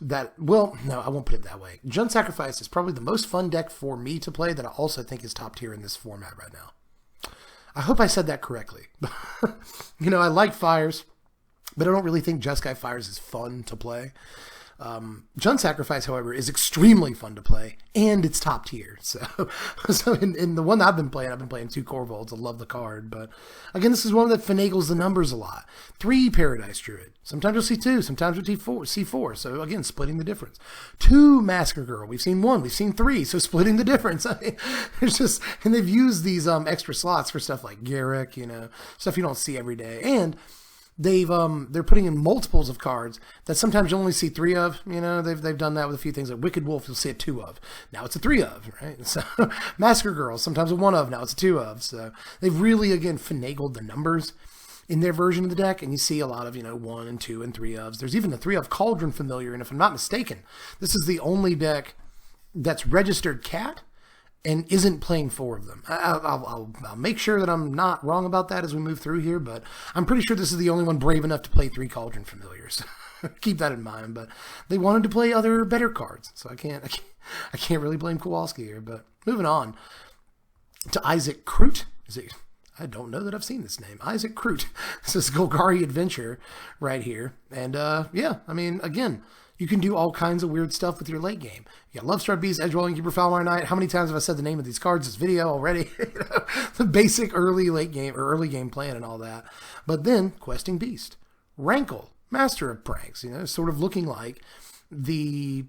Speaker 1: that, well, no, I won't put it that way. Jund Sacrifice is probably the most fun deck for me to play that I also think is top tier in this format right now. I hope I said that correctly. I like Fires, but I don't really think Just Skyfires is fun to play. Jund Sacrifice, however, is extremely fun to play, and it's top tier. So in the one I've been playing 2 Korvolds. I love the card, but again, this is one that finagles the numbers a lot. 3 Paradise Druid. Sometimes you'll see 2, sometimes you'll see 4. So again, splitting the difference. 2 Massacre Girl. We've seen 1, we've seen 3. So splitting the difference. There's just, and they've used these extra slots for stuff like Garrick, stuff you don't see every day, and they're putting in multiples of cards that sometimes you only see 3 of. They've done that with a few things like Wicked Wolf. You'll see a 2 of. Now it's a 3 of, right? So Massacre Girl, sometimes a 1 of. Now it's a 2 of. So they've really again finagled the numbers in their version of the deck, and you see a lot of 1 and 2 and 3 ofs. There's even a 3 of Cauldron Familiar, and if I'm not mistaken, this is the only deck that's registered Cat and isn't playing 4 of them. I'll make sure that I'm not wrong about that as we move through here, but I'm pretty sure this is the only one brave enough to play 3 Cauldron Familiars. Keep that in mind, but they wanted to play other better cards, so I can't really blame Kowalski here. But moving on to Isaac Kroot. I don't know that I've seen this name. Isaac Kroot. This is Gogari Adventure right here. And again, you can do all kinds of weird stuff with your late game. You got Love Struck Beast, Edge Rolling Keeper, Foulmire Knight. How many times have I said the name of these cards this video already? The basic early game plan and all that. But then Questing Beast, Rankle, Master of Pranks, sort of looking like the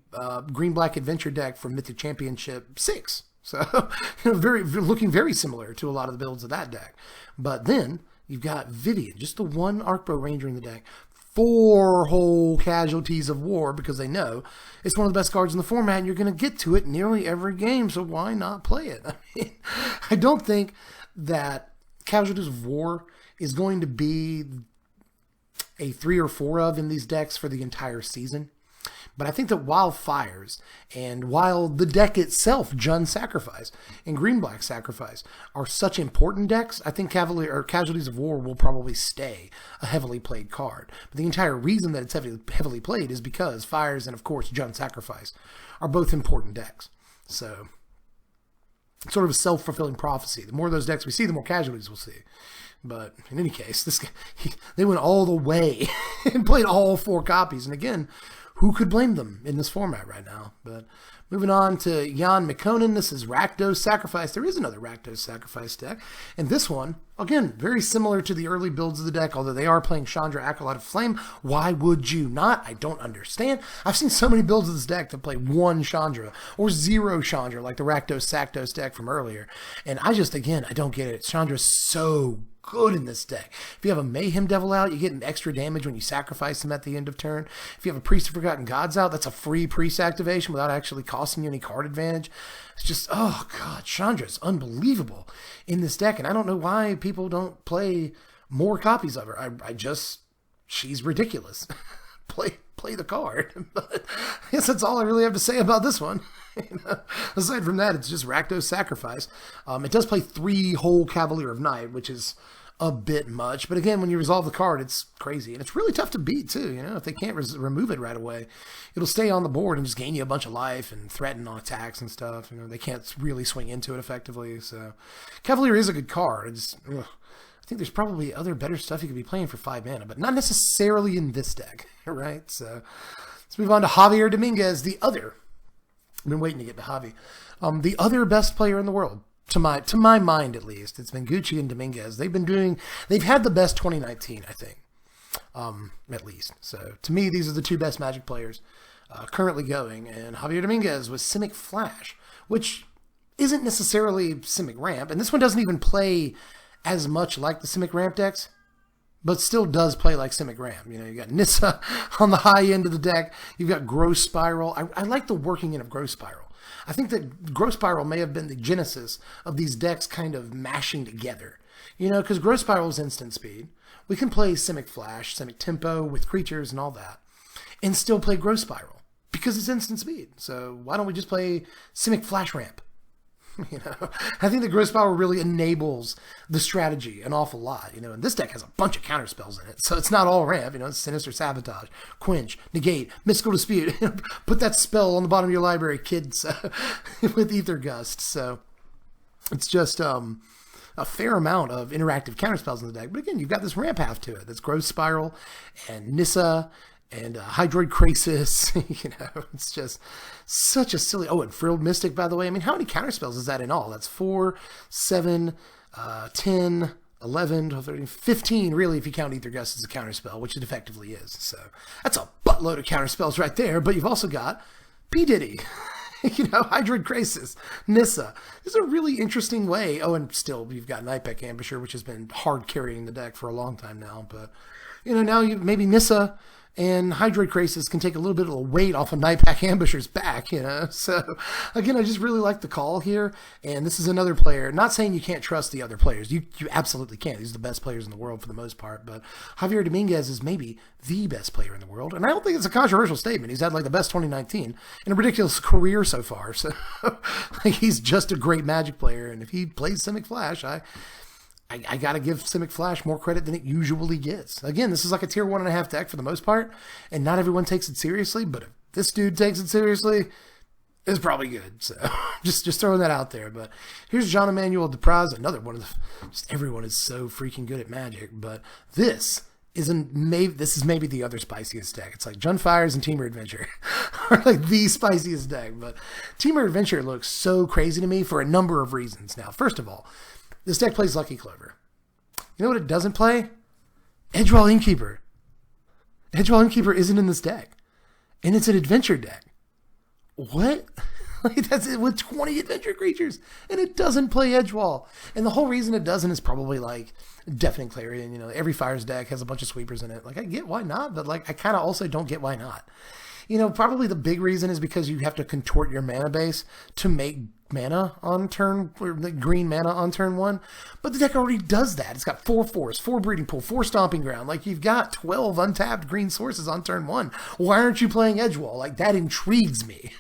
Speaker 1: Green-Black Adventure deck from Mythic Championship 6. So, looking very similar to a lot of the builds of that deck. But then you've got Vivian, just the 1 Arcbow Ranger in the deck. 4 whole Casualties of War, because they know it's one of the best cards in the format and you're going to get to it nearly every game, so why not play it? I don't think that Casualties of War is going to be a 3 or 4 of in these decks for the entire season. But I think that while Fires and while the deck itself, Jund Sacrifice and Green-Black Sacrifice, are such important decks, I think Casualties of War will probably stay a heavily played card. But the entire reason that it's heavily played is because Fires and, of course, Jund Sacrifice are both important decks. So it's sort of a self-fulfilling prophecy. The more of those decks we see, the more Casualties we'll see. But in any case, they went all the way and played all 4 copies. And again, who could blame them in this format right now? But moving on to Jan McConan, this is Rakdos Sacrifice. There is another Rakdos Sacrifice deck. And this one, again, very similar to the early builds of the deck, although they are playing Chandra Acolyte of Flame. Why would you not? I don't understand. I've seen so many builds of this deck that play 1 Chandra or 0 Chandra, like the Rakdos Sakdos deck from earlier. And I don't get it. Chandra's so good in this deck. If you have a Mayhem Devil out, you get an extra damage when you sacrifice him at the end of turn. If you have a Priest of Forgotten Gods out, that's a free priest activation without actually costing you any card advantage. It's just, oh god, Chandra's unbelievable in this deck, and I don't know why people don't play more copies of her. She's ridiculous. Play the card. But I guess that's all I really have to say about this one. Aside from that, it's just Rakdos Sacrifice. It does play 3 whole Cavalier of Night, which is a bit much. But again, when you resolve the card, it's crazy. And it's really tough to beat, too. If they can't remove it right away, it'll stay on the board and just gain you a bunch of life and threaten on attacks and stuff. They can't really swing into it effectively. So Cavalier is a good card. I think there's probably other better stuff you could be playing for 5 mana, but not necessarily in this deck, right? So let's move on to Javier Dominguez, the other. I've been waiting to get to Javi. The other best player in the world, to my mind at least. It's been Gucci and Dominguez. They've had the best 2019, I think, at least. So to me, these are the 2 best Magic players currently going. And Javier Dominguez was Simic Flash, which isn't necessarily Simic Ramp, and this one doesn't even play as much like the Simic Ramp decks, but still does play like Simic Ramp. You know, you got Nissa on the high end of the deck. You've got Growth Spiral. I like the working in of Growth Spiral. I think that Growth Spiral may have been the genesis of these decks kind of mashing together. You know, because Growth Spiral is instant speed. We can play Simic Flash, Simic Tempo with creatures and all that, and still play Growth Spiral because it's instant speed. So why don't we just play Simic Flash Ramp? You know, I think the Growth Spiral really enables the strategy an awful lot, you know, and this deck has a bunch of counter spells in it, so it's not all ramp, you know, it's Sinister Sabotage, Quench, Negate, Mystical Dispute, put that spell on the bottom of your library, kids, with Ether Gust, so it's just a fair amount of interactive counter spells in the deck, but again, you've got this ramp half to it, that's Growth Spiral, and Nissa, and Hydroid Krasis, you know, it's just such a silly... Oh, and Frilled Mystic, by the way. I mean, how many counterspells is that in all? That's 4, 7, 10, 11, 12, 13, 15, really, if you count Ether Gust as a counterspell, which it effectively is. So that's a buttload of counterspells right there, but you've also got P. Diddy, you know, Hydroid Krasis, Nissa. This is a really interesting way. Oh, and still, you've got Nightpack Ambusher, which has been hard carrying the deck for a long time now, but, you know, now you maybe Nissa and Hydroid Krasis can take a little bit of the weight off of Nightpack Ambusher's back, you know. So, again, I just really like the call here. And this is another player. Not saying you can't trust the other players. You absolutely can. These are the best players in the world for the most part. But Javier Dominguez is maybe the best player in the world. And I don't think it's a controversial statement. He's had like the best 2019 and a ridiculous career so far. So, like, he's just a great Magic player. And if he plays Simic Flash, I got to give Simic Flash more credit than it usually gets. Again, this is like a tier 1.5 deck for the most part, and not everyone takes it seriously, but if this dude takes it seriously, it's probably good. So just throwing that out there. But here's Jean Emmanuel Depraz, another one of the... Just everyone is so freaking good at Magic, but this is maybe the other spiciest deck. It's like Skyfires and Teamer Adventure are like the spiciest deck, but Teamer Adventure looks so crazy to me for a number of reasons. Now, first of all, this deck plays Lucky Clover. You know what it doesn't play? Edgewall Innkeeper. Edgewall Innkeeper isn't in this deck. And it's an adventure deck. What? Like, that's it with 20 adventure creatures. And it doesn't play Edgewall. And the whole reason it doesn't is probably like Deafening Clarion. You know, every Fires deck has a bunch of sweepers in it. Like, I get why not, but like, I kind of also don't get why not. You know, probably the big reason is because you have to contort your mana base to make mana on turn, or the green mana on turn 1, but the deck already does that. It's got 4 Force, 4 Breeding Pool, 4 Stomping Ground. Like, you've got 12 untapped green sources on turn 1. Why aren't you playing Edgewall? Like, that intrigues me.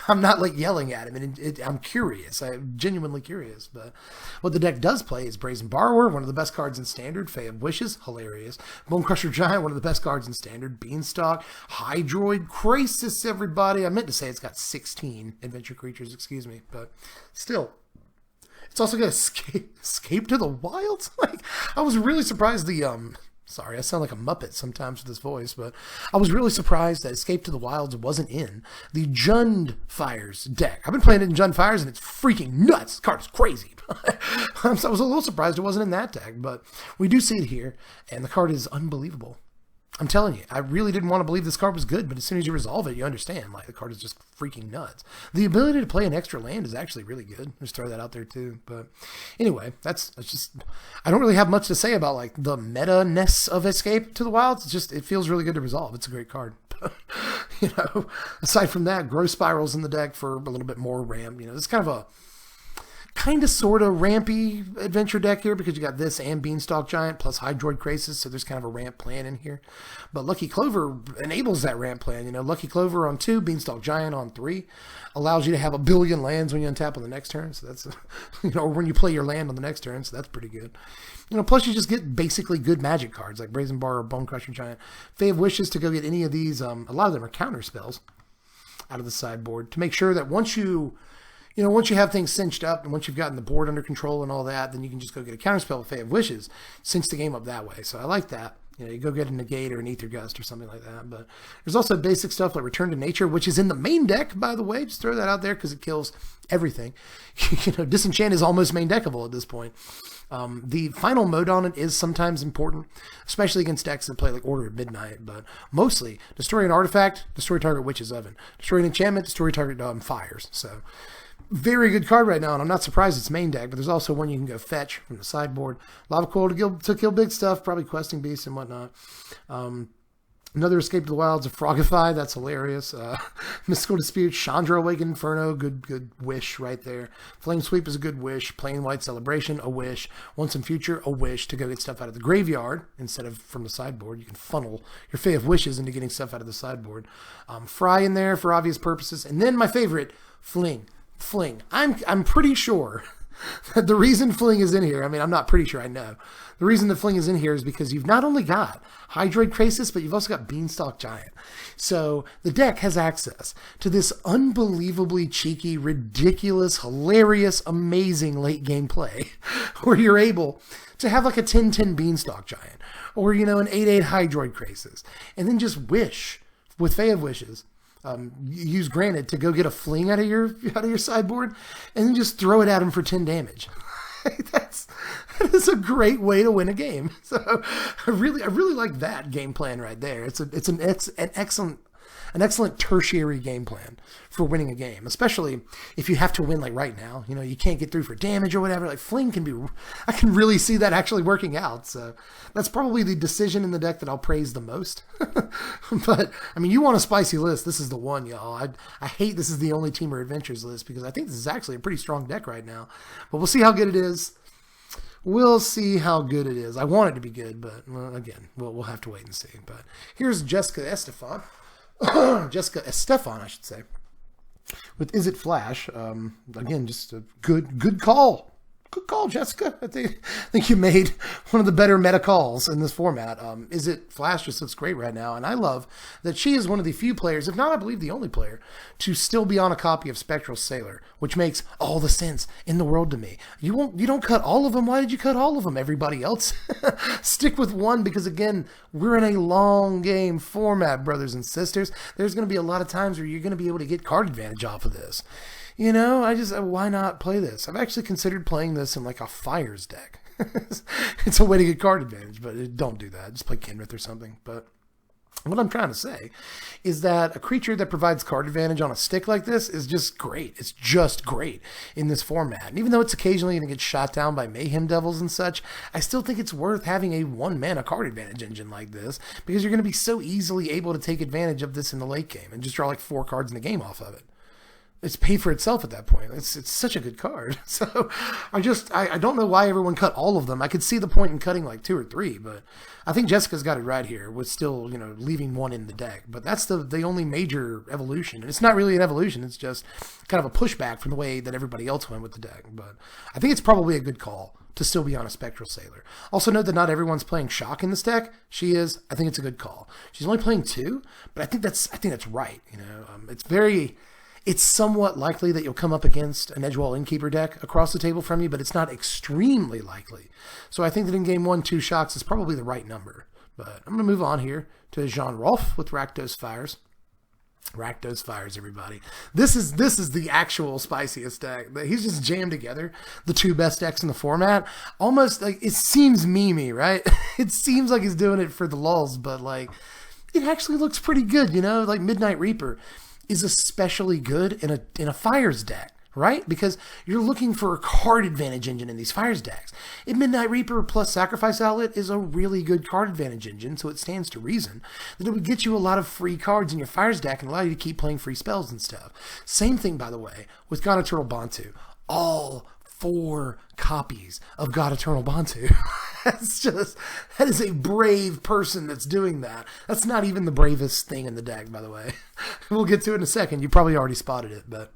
Speaker 1: I'm not like yelling at him, and I'm curious. I'm genuinely curious. But what the deck does play is Brazen Borrower, one of the best cards in Standard. Fae of Wishes, hilarious. Bone Crusher Giant, one of the best cards in Standard. Beanstalk, Hydroid Krasis, everybody. I meant to say it's got 16 adventure creatures, excuse me, but still, it's also got escape to the wilds. Like, I was really surprised sorry, I sound like a Muppet sometimes with this voice, but I was really surprised that Escape to the Wilds wasn't in the Skyfires deck. I've been playing it in Skyfires, and it's freaking nuts. This card is crazy. So I was a little surprised it wasn't in that deck, but we do see it here, and the card is unbelievable. I'm telling you, I really didn't want to believe this card was good, but as soon as you resolve it, you understand. Like, the card is just freaking nuts. The ability to play an extra land is actually really good. Just throw that out there too. But anyway, that's just... I don't really have much to say about like the meta-ness of Escape to the Wilds. It's just, it feels really good to resolve. It's a great card. You know, aside from that, Growth Spiral's in the deck for a little bit more ramp. You know, it's kind of sort of rampy adventure deck here because you got this and Beanstalk Giant plus Hydroid Krasis, so there's kind of a ramp plan in here. But Lucky Clover enables that ramp plan. You know, Lucky Clover on 2, Beanstalk Giant on 3 allows you to have 1 billion lands when you untap on the next turn. So that's, you know, when you play your land on the next turn, so that's pretty good. You know, plus you just get basically good Magic cards like Brazen Bar or Bone Crusher Giant. Fae of Wishes to go get any of these. A lot of them are counter spells out of the sideboard to make sure that once you you know, once you have things cinched up and once you've gotten the board under control and all that, then you can just go get a counterspell with Fae of Wishes, cinch the game up that way. So I like that. You know, you go get a Negate or an Ether Gust or something like that. But there's also basic stuff like Return to Nature, which is in the main deck, by the way. Just throw that out there because it kills everything. You know, Disenchant is almost main deckable at this point. The final mode on it is sometimes important, especially against decks that play like Order of Midnight, but mostly destroy an artifact, destroy target Witch's Oven. Destroy an enchantment, destroy target fires. So very good card right now, and I'm not surprised it's main deck, but there's also one you can go fetch from the sideboard. Lava Coil to kill big stuff, probably questing beasts and whatnot. Another Escape to the Wilds of Frogify, that's hilarious. Mystical Dispute, Chandra Awakened Inferno, good wish right there. Flame Sweep is a good wish. Plain White Celebration, a wish. Once in Future, a wish to go get stuff out of the graveyard instead of from the sideboard. You can funnel your Fae of Wishes into getting stuff out of the sideboard. Fry in there for obvious purposes. And then my favorite, Fling. I'm pretty sure that the reason Fling is in here, I mean, I'm not pretty sure, I know. The reason that Fling is in here is because you've not only got Hydroid Krasis, but you've also got Beanstalk Giant. So the deck has access to this unbelievably cheeky, ridiculous, hilarious, amazing late game play where you're able to have like a 10-10 Beanstalk Giant or, you know, an 8-8 Hydroid Krasis and then just wish with Fae of Wishes. Use Granted to go get a Fling out of your sideboard and then just throw it at him for 10 damage. That is a great way to win a game. So I really like that game plan right there. It's an excellent tertiary game plan for winning a game, especially if you have to win like right now. You know, you can't get through for damage or whatever. Like Fling I can really see that actually working out. So that's probably the decision in the deck that I'll praise the most. But I mean, you want a spicy list, this is the one, y'all. I hate this is the only Teamer Adventures list because I think this is actually a pretty strong deck right now. But we'll see how good it is. We'll see how good it is. I want it to be good, but again, we'll have to wait and see. But here's Jessica Estefan. Jessica Estefan, I should say, with Is It Flash? Again, just a good call. Good call, Jessica. I think you made one of the better meta calls in this format. Is It Flash just looks great right now, and I love that she is one of the few players, if not I believe the only player, to still be on a copy of Spectral Sailor, which makes all the sense in the world to me. You don't cut all of them. Why did you cut all of them? Everybody else, stick with one because again, we're in a long game format, brothers and sisters. There's going to be a lot of times where you're going to be able to get card advantage off of this. You know, why not play this? I've actually considered playing this in like a Fires deck. It's a way to get card advantage, but don't do that. Just play Kenrith or something. But what I'm trying to say is that a creature that provides card advantage on a stick like this is just great. It's just great in this format. And even though it's occasionally going to get shot down by Mayhem Devils and such, I still think it's worth having a 1-mana card advantage engine like this because you're going to be so easily able to take advantage of this in the late game and just draw like 4 cards in the game off of it. It's paid for itself at that point. It's such a good card. So I don't know why everyone cut all of them. I could see the point in cutting like 2 or 3, but I think Jessica's got it right here with still, you know, leaving one in the deck. But that's the only major evolution. And it's not really an evolution. It's just kind of a pushback from the way that everybody else went with the deck. But I think it's probably a good call to still be on a Spectral Sailor. Also note that not everyone's playing Shock in this deck. She is. I think it's a good call. She's only playing 2, but I think that's right. You know, it's somewhat likely that you'll come up against an Edgewall Innkeeper deck across the table from you, but it's not extremely likely. So I think that in game 1, 2 Shocks is probably the right number. But I'm going to move on here to Jean Rolfe with Rakdos Fires. Rakdos Fires, everybody. This is the actual spiciest deck. He's just jammed together the 2 best decks in the format. Almost like it seems memey, right? It seems like he's doing it for the lulz, but like it actually looks pretty good, you know? Like Midnight Reaper is especially good in a Fires deck, right? Because you're looking for a card advantage engine in these Fires decks. In Midnight Reaper plus Sacrifice Outlet is a really good card advantage engine, so it stands to reason that it would get you a lot of free cards in your Fires deck and allow you to keep playing free spells and stuff. Same thing, by the way, with God Eternal Bantu. All 4 copies of God Eternal Bantu. That is a brave person that's doing that. That's not even the bravest thing in the deck, by the way. We'll get to it in a second. You probably already spotted it, but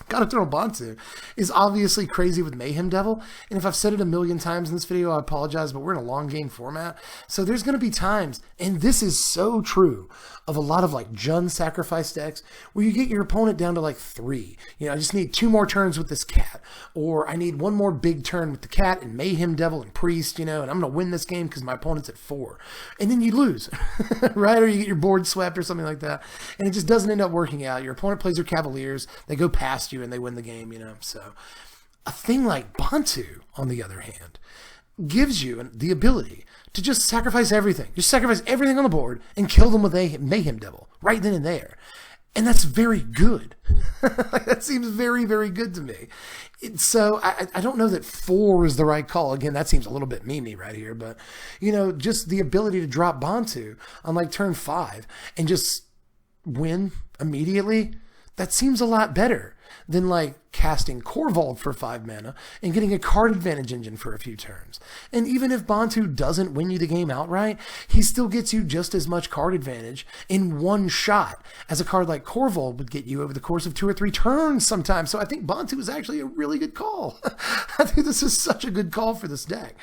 Speaker 1: God Eternal Bantu is obviously crazy with Mayhem Devil, and if I've said it a million times in this video, I apologize, but we're in a long game format, so there's going to be times, and this is so true of a lot of like Jund sacrifice decks, where you get your opponent down to like 3. You know, I just need 2 more turns with this cat, or I need 1 more big turn with the cat and Mayhem Devil and Priest, you know, and I'm going to win this game because my opponent's at 4. And then you lose, right? Or you get your board swept or something like that, and it just doesn't end up working out. Your opponent plays their Cavaliers, they go past you, and they win the game, you know. So a thing like Bantu, on the other hand, gives you the ability to just sacrifice everything. Just sacrifice everything on the board and kill them with a Mayhem Devil right then and there. And that's very good. That seems very, very good to me. So I don't know that 4 is the right call. Again, that seems a little bit memey right here. But, you know, just the ability to drop Bantu on like turn 5 and just win immediately, that seems a lot better than like casting Korvold for 5 mana and getting a card advantage engine for a few turns. And even if Bantu doesn't win you the game outright, he still gets you just as much card advantage in 1 shot as a card like Korvold would get you over the course of 2 or 3 turns sometimes. So I think Bantu is actually a really good call. I think this is such a good call for this deck.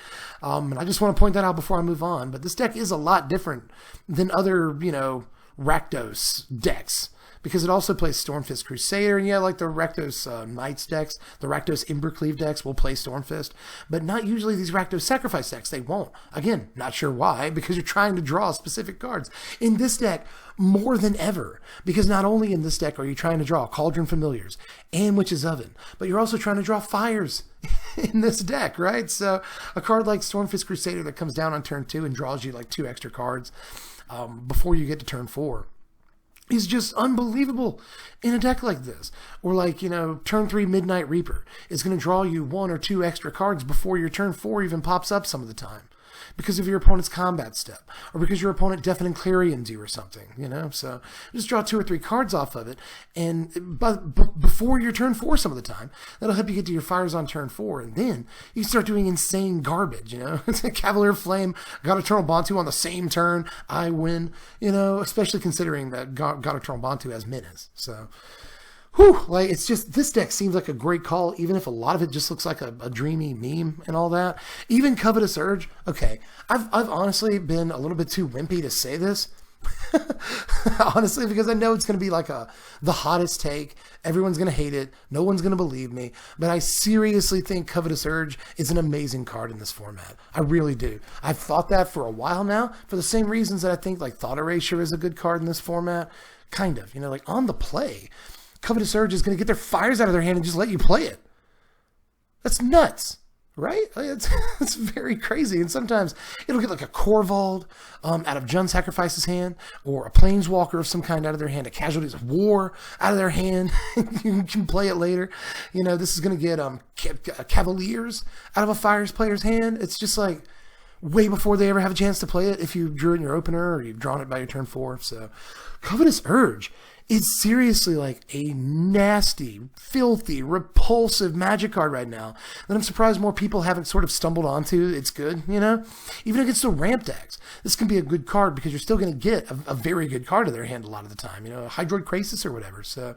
Speaker 1: And I just want to point that out before I move on. But this deck is a lot different than other, you know, Rakdos decks, because it also plays Stormfist Crusader, and yeah, like the Rakdos Knights decks, the Rakdos Embercleave decks will play Stormfist, but not usually these Rakdos Sacrifice decks. They won't. Again, not sure why, because you're trying to draw specific cards. In this deck, more than ever, because not only in this deck are you trying to draw Cauldron Familiars and Witch's Oven, but you're also trying to draw Fires in this deck, right? So a card like Stormfist Crusader that comes down on turn 2 and draws you like 2 extra cards before you get to turn 4 is just unbelievable in a deck like this. Or like, you know, turn 3 Midnight Reaper is going to draw you 1 or 2 extra cards before your turn 4 even pops up some of the time, because of your opponent's combat step, or because your opponent Deafening Clarions you or something, you know. So just draw 2 or 3 cards off of it, and before your turn 4 some of the time, that'll help you get to your Fires on turn 4, and then you start doing insane garbage, you know. Cavalier Flame, God Eternal Bantu on the same turn, I win, you know, especially considering that God Eternal Bantu has menace. So whew, like, it's just, this deck seems like a great call, even if a lot of it just looks like a dreamy meme and all that. Even Covetous Urge, okay, I've honestly been a little bit too wimpy to say this, honestly, because I know it's going to be like the hottest take. Everyone's going to hate it. No one's going to believe me. But I seriously think Covetous Urge is an amazing card in this format. I really do. I've thought that for a while now, for the same reasons that I think like Thought Erasure is a good card in this format. Kind of, you know, like on the play, Covetous Urge is going to get their Fires out of their hand and just let you play it. That's nuts, right? It's very crazy. And sometimes it'll get like a Korvold out of Jund Sacrifice's hand, or a Planeswalker of some kind out of their hand, a Casualties of War out of their hand. You can play it later. You know, this is going to get Cavaliers out of a Fires player's hand. It's just like way before they ever have a chance to play it if you drew it in your opener or you've drawn it by your turn 4. So Covetous Urge is seriously like a nasty, filthy, repulsive Magic card right now that I'm surprised more people haven't sort of stumbled onto. It's good, you know? Even against the ramp decks, this can be a good card because you're still going to get a very good card in their hand a lot of the time, you know, a Hydroid Krasis or whatever. So,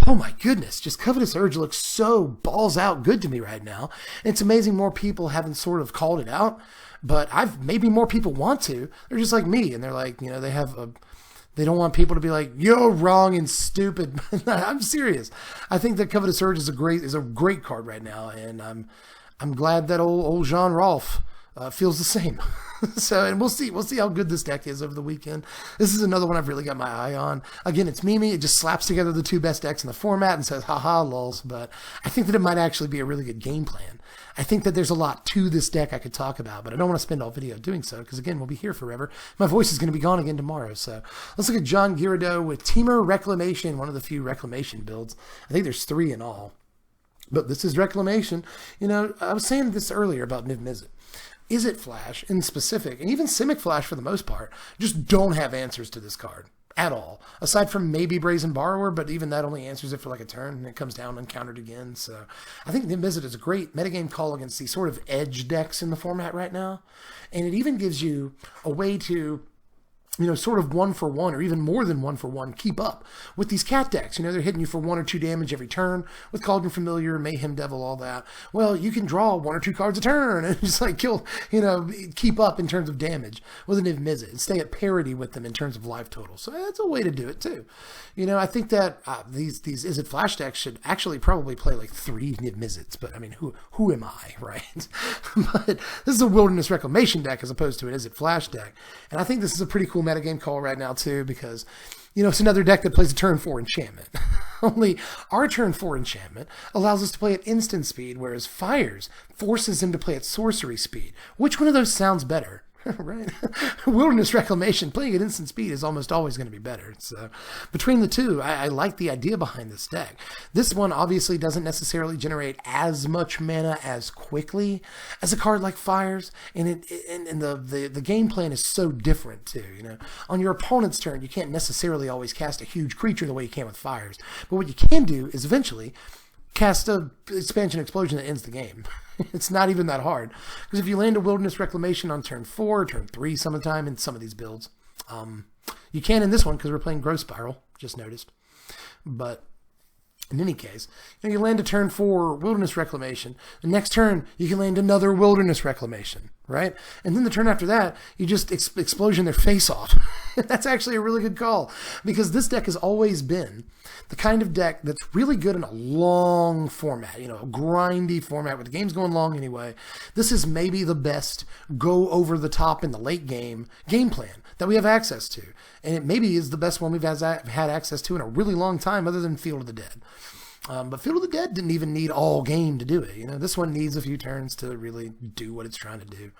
Speaker 1: oh my goodness, just Covetous Urge looks so balls out good to me right now. And it's amazing more people haven't sort of called it out, but maybe more people want to. They're just like me, and they're like, you know, they don't want people to be like, you're wrong and stupid. I'm serious. I think that Covetous Urge is a great card right now, and I'm glad that old Jean Rolfe feels the same. So, and we'll see how good this deck is over the weekend. This is another one I've really got my eye on. Again, it's memey. It just slaps together the 2 best decks in the format and says, haha, lols. But I think that it might actually be a really good game plan. I think that there's a lot to this deck I could talk about, but I don't want to spend all video doing so, because again, we'll be here forever. My voice is going to be gone again tomorrow. So let's look at John Girardeau with Temur Reclamation, one of the few Reclamation builds. I think there's 3 in all. But this is Reclamation. You know, I was saying this earlier about Niv Mizzet. Izzet Flash in specific, and even Simic Flash for the most part, just don't have answers to this card at all. Aside from maybe Brazen Borrower, but even that only answers it for like a turn, and it comes down uncountered again. So I think Niv Mizzet is a great metagame call against these sort of edge decks in the format right now. And it even gives you a way to sort of 1-for-1 or even more than 1-for-1 keep up with these cat decks. They're hitting you for 1 or 2 damage every turn with Cauldron Familiar, Mayhem Devil, all that. Well, you can draw 1 or 2 cards a turn and just like keep up in terms of damage with a Niv Mizzet and stay at parity with them in terms of life total. So that's a way to do it too. I think that these Izzet Flash decks should actually probably play like 3 Niv Mizzets, but I mean, who am I, right? But this is a Wilderness Reclamation deck as opposed to an Izzet Flash deck. And I think this is a pretty cool metagame call right now too, because it's another deck that plays a turn 4 enchantment. Only our turn 4 enchantment allows us to play at instant speed, whereas Fires forces him to play at sorcery speed. Which one of those sounds better? Right? Wilderness Reclamation, playing at instant speed is almost always going to be better. So between the two, I like the idea behind this deck. This one obviously doesn't necessarily generate as much mana as quickly as a card like Fires, and the game plan is so different too. On your opponent's turn, you can't necessarily always cast a huge creature the way you can with Fires, but what you can do is eventually cast a expansion explosion that ends the game. It's not even that hard, because if you land a Wilderness Reclamation on turn 4, turn 3 some of the time in some of these builds, you can in this one because we're playing Growth Spiral, just noticed. But in any case, you land a turn 4 Wilderness Reclamation. The next turn, you can land another Wilderness Reclamation, right? And then the turn after that, you just explosion their face off. That's actually a really good call, because this deck has always been the kind of deck that's really good in a long format, a grindy format where the game's going long anyway. This is maybe the best go over the top in the late game plan that we have access to. And it maybe is the best one we've had access to in a really long time, other than Field of the Dead. But Field of the Dead didn't even need all game to do it. This one needs a few turns to really do what it's trying to do.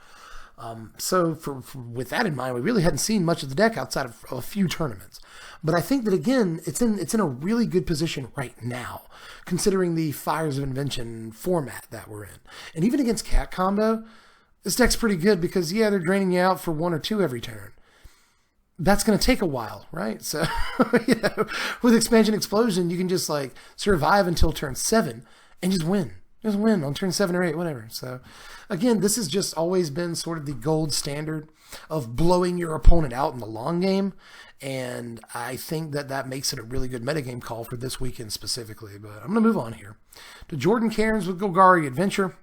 Speaker 1: So with that in mind, we really hadn't seen much of the deck outside of a few tournaments. But I think that, again, it's in a really good position right now, considering the Fires of Invention format that we're in. And even against Cat Combo, this deck's pretty good because, yeah, they're draining you out for 1 or 2 every turn. That's going to take a while, right? So, with Expansion Explosion, you can just survive until turn 7 and just win. Just win on turn 7 or 8, whatever. So, again, this has just always been sort of the gold standard of blowing your opponent out in the long game. And I think that makes it a really good metagame call for this weekend specifically. But I'm going to move on here to Jordan Cairns with Gogari Adventure.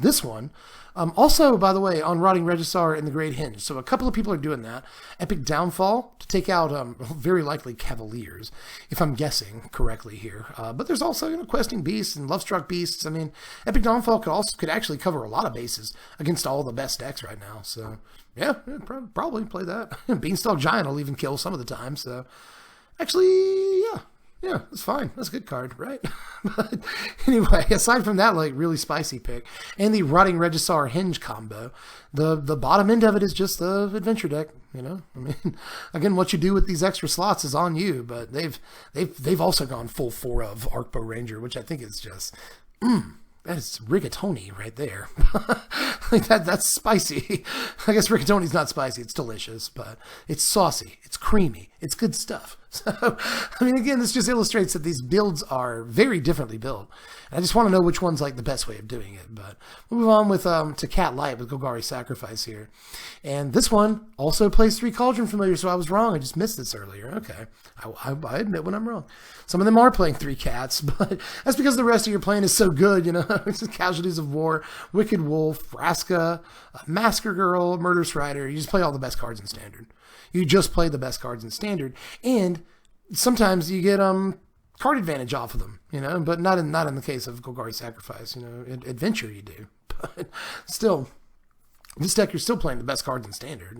Speaker 1: This one, also, by the way, on Rotting Regisaur and the Great Hinge. So a couple of people are doing that. Epic Downfall to take out very likely Cavaliers, if I'm guessing correctly here. But there's also Questing Beasts and Lovestruck Beasts. I mean, Epic Downfall could actually cover a lot of bases against all the best decks right now. So yeah, probably play that. Beanstalk Giant will even kill some of the time. So actually, yeah, that's fine. That's a good card, right? But anyway, aside from that, really spicy pick and the Rotting Regisaur Hinge combo, the bottom end of it is just the adventure deck. I mean, again, what you do with these extra slots is on you. But they've also gone full 4 of Arcbow Ranger, which I think is just that is rigatoni right there. That's spicy. I guess rigatoni's not spicy. It's delicious, but it's saucy. It's creamy. It's good stuff. So, I mean, again, this just illustrates that these builds are very differently built. And I just want to know which one's the best way of doing it. But we'll move on with to Cat Light with Gogari Sacrifice here. And this one also plays 3 Cauldron Familiar, so I was wrong. I just missed this earlier. Okay. I admit when I'm wrong. Some of them are playing 3 cats, but that's because the rest of your plan is so good, It's Casualties of War, Wicked Wolf, Vraska, Masker Girl, Murderous Rider. You just play all the best cards in Standard. You just play the best cards in Standard, and sometimes you get card advantage off of them, but not in the case of Gogari Sacrifice. Adventure you do, but still, this deck you're still playing the best cards in Standard.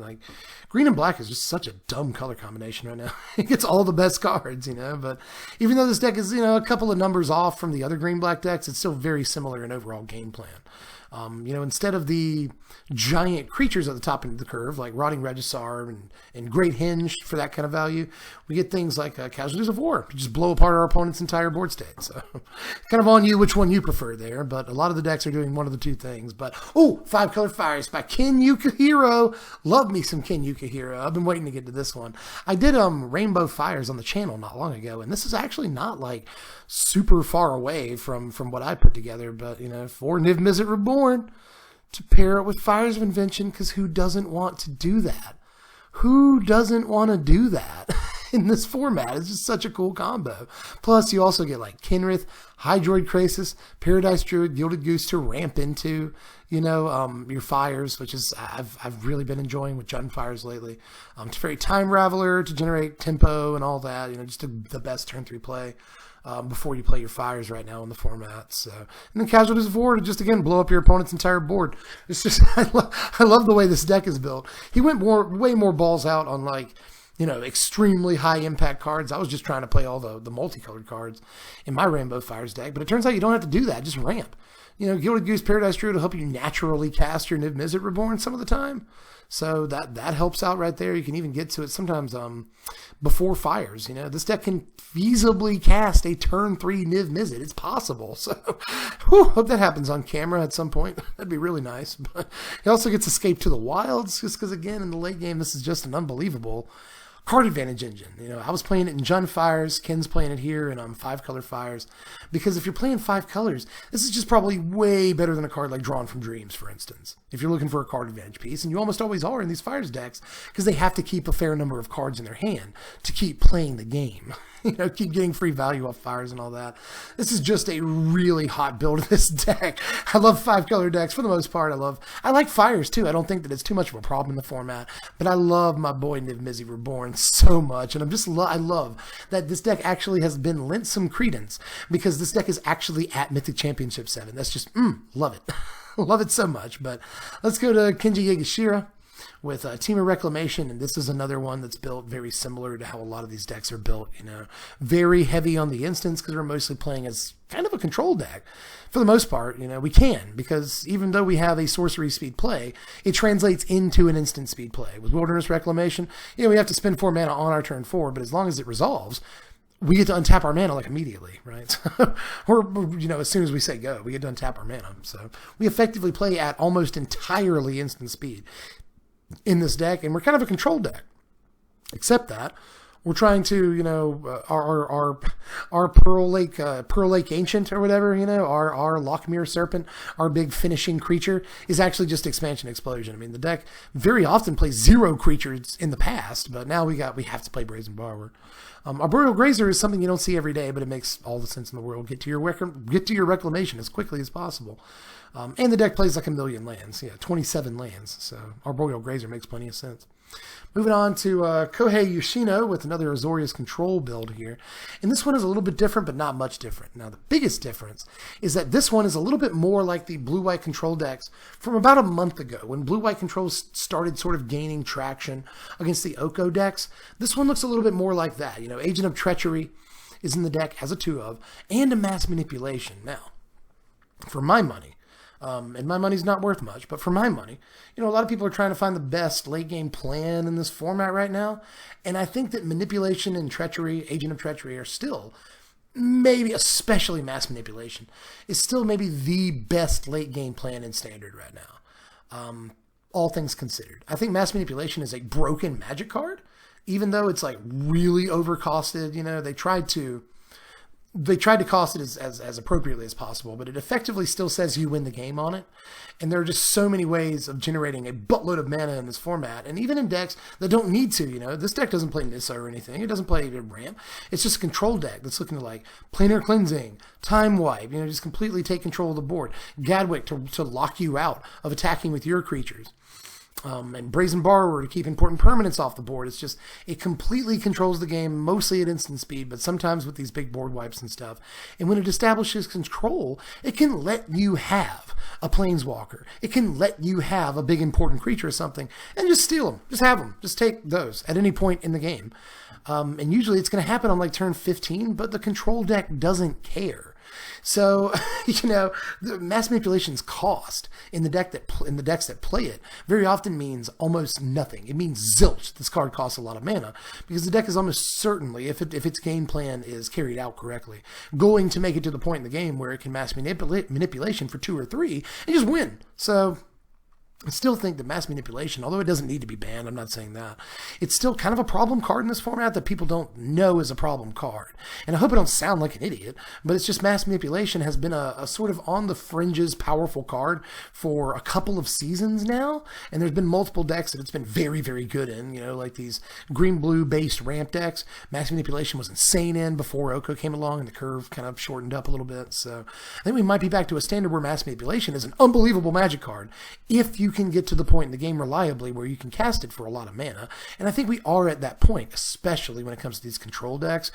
Speaker 1: Green and black is just such a dumb color combination right now. It gets all the best cards, but even though this deck is a couple of numbers off from the other green black decks, it's still very similar in overall game plan. Instead of the giant creatures at the top end of the curve, like Rotting Regisaur and Great Hinge for that kind of value, we get things like Casualties of War, to just blow apart our opponent's entire board state. So kind of on you which one you prefer there, but a lot of the decks are doing one of the two things. But, 5 Color Fires by Ken Yukihiro. Love me some Ken Yukihiro. I've been waiting to get to this one. I did Rainbow Fires on the channel not long ago, and this is actually not super far away from what I put together, but, for Niv Mizzet Reborn, to pair it with Fires of Invention, because who doesn't want to do that? Who doesn't want to do that in this format? It's just such a cool combo. Plus, you also get like Kinrith, Hydroid Krasis, Paradise Druid, Gilded Goose to ramp into, your fires, which is I've really been enjoying with Jun fires lately. Teferi Time Raveler to generate tempo and all that. Just the best turn 3 play. Before you play your fires right now in the format. So, and then Casualties of War to just again blow up your opponent's entire board. It's just I love the way this deck is built. He went way more balls out on like extremely high impact cards. I was just trying to play all the multicolored cards in my Rainbow Fires deck, but it turns out you don't have to do that. Just ramp. Gilded Goose, Paradise Druid will help you naturally cast your Niv Mizzet Reborn some of the time. So that helps out right there. You can even get to it sometimes before fires. This deck can feasibly cast a turn 3 Niv Mizzet. It's possible. So hope that happens on camera at some point. That'd be really nice. But he also gets Escape to the Wilds, just because again in the late game this is just an unbelievable card advantage engine. I was playing it in Jun Fires, Ken's playing it here in 5-color Fires, because if you're playing 5 colors, this is just probably way better than a card like Drawn from Dreams, for instance. If you're looking for a card advantage piece, and you almost always are in these Fires decks, because they have to keep a fair number of cards in their hand to keep playing the game. Keep getting free value off Fires and all that. This is just a really hot build of this deck. I love 5-color decks for the most part. I like Fires too. I don't think that it's too much of a problem in the format, but I love my boy Niv Mizzet Reborn so much, and I love that this deck actually has been lent some credence, because this deck is actually at Mythic Championship 7. That's just, love it. Love it so much. But let's go to Kenji Yagishira with Team of Reclamation, and this is another one that's built very similar to how a lot of these decks are built, very heavy on the instants, because we're mostly playing as kind of a control deck. For the most part, we can, because even though we have a sorcery speed play, it translates into an instant speed play. With Wilderness Reclamation, we have to spend 4 mana on our turn 4, but as long as it resolves, we get to untap our mana like immediately, right? Or, as soon as we say go, we get to untap our mana. So we effectively play at almost entirely instant speed in this deck, and we're kind of a control deck, except that we're trying to, our Pearl Lake Ancient or whatever, our Lochmere Serpent, our big finishing creature is actually just Expansion Explosion. I mean, the deck very often plays 0 creatures in the past, but now we have to play Brazen Borrower. Arboreal Grazer is something you don't see every day, but it makes all the sense in the world. Get to your Reclamation as quickly as possible. And the deck plays like 1 million lands. 27 lands. So Arboreal Grazer makes plenty of sense. Moving on to Kohei Yoshino with another Azorius Control build here. And this one is a little bit different, but not much different. Now, the biggest difference is that this one is a little bit more like the Blue-White Control decks from about a month ago, when Blue-White Control started sort of gaining traction against the Oko decks. This one looks a little bit more like that. Agent of Treachery is in the deck as a 2-of, and a Mass Manipulation. Now, for my money, and my money's not worth much, but for my money, a lot of people are trying to find the best late game plan in this format right now. And I think that Manipulation and Treachery, Agent of Treachery, are still, maybe especially Mass Manipulation, is still maybe the best late game plan in Standard right now. All things considered. I think Mass Manipulation is a broken Magic card, even though it's like really overcosted. They tried to cost it as appropriately as possible, but it effectively still says you win the game on it. And there are just so many ways of generating a buttload of mana in this format. And even in decks that don't need to, this deck doesn't play Nissa or anything. It doesn't play Ramp. It's just a control deck that's looking to like Planar Cleansing, Time Wipe, just completely take control of the board. Gadwick to lock you out of attacking with your creatures. And Brazen Borrower to keep important permanents off the board. It's just, it completely controls the game, mostly at instant speed, but sometimes with these big board wipes and stuff. And when it establishes control, it can let you have a Planeswalker. It can let you have a big important creature or something, and just steal them. Just have them. Just take those at any point in the game. And usually it's going to happen on like turn 15, but the control deck doesn't care. So, the Mass Manipulation's cost in the decks that play it very often means almost nothing. It means zilch. This card costs a lot of mana, because the deck is almost certainly, if its game plan is carried out correctly, going to make it to the point in the game where it can Mass Manipulation for 2 or 3 and just win. So, I still think that mass manipulation, although it doesn't need to be banned, I'm not saying that, it's still kind of a problem card in this format that people don't know is a problem card. And I hope I don't sound like an idiot, but it's just mass manipulation has been a sort of on the fringes powerful card for a couple of seasons now, and there's been multiple decks that it's been very, very good in, like these green-blue based ramp decks. Mass manipulation was insane in before Oko came along and the curve kind of shortened up a little bit, so I think we might be back to a standard where mass manipulation is an unbelievable Magic card if you can get to the point in the game reliably where you can cast it for a lot of mana. And I think we are at that point, especially when it comes to these control decks.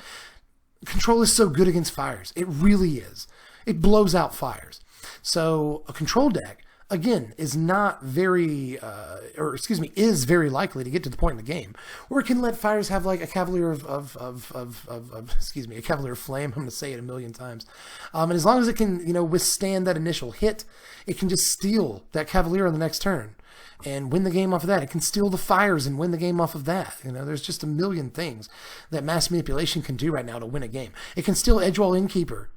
Speaker 1: Control is so good against fires. It really is. It blows out fires. So a control deck, again, is is very likely to get to the point in the game where it can let fires have like a Cavalier of Flame. I'm going to say it a million times. And as long as it can, withstand that initial hit, it can just steal that Cavalier on the next turn and win the game off of that. It can steal the fires and win the game off of that. There's just a million things that mass manipulation can do right now to win a game. It can steal Edgewall Innkeeper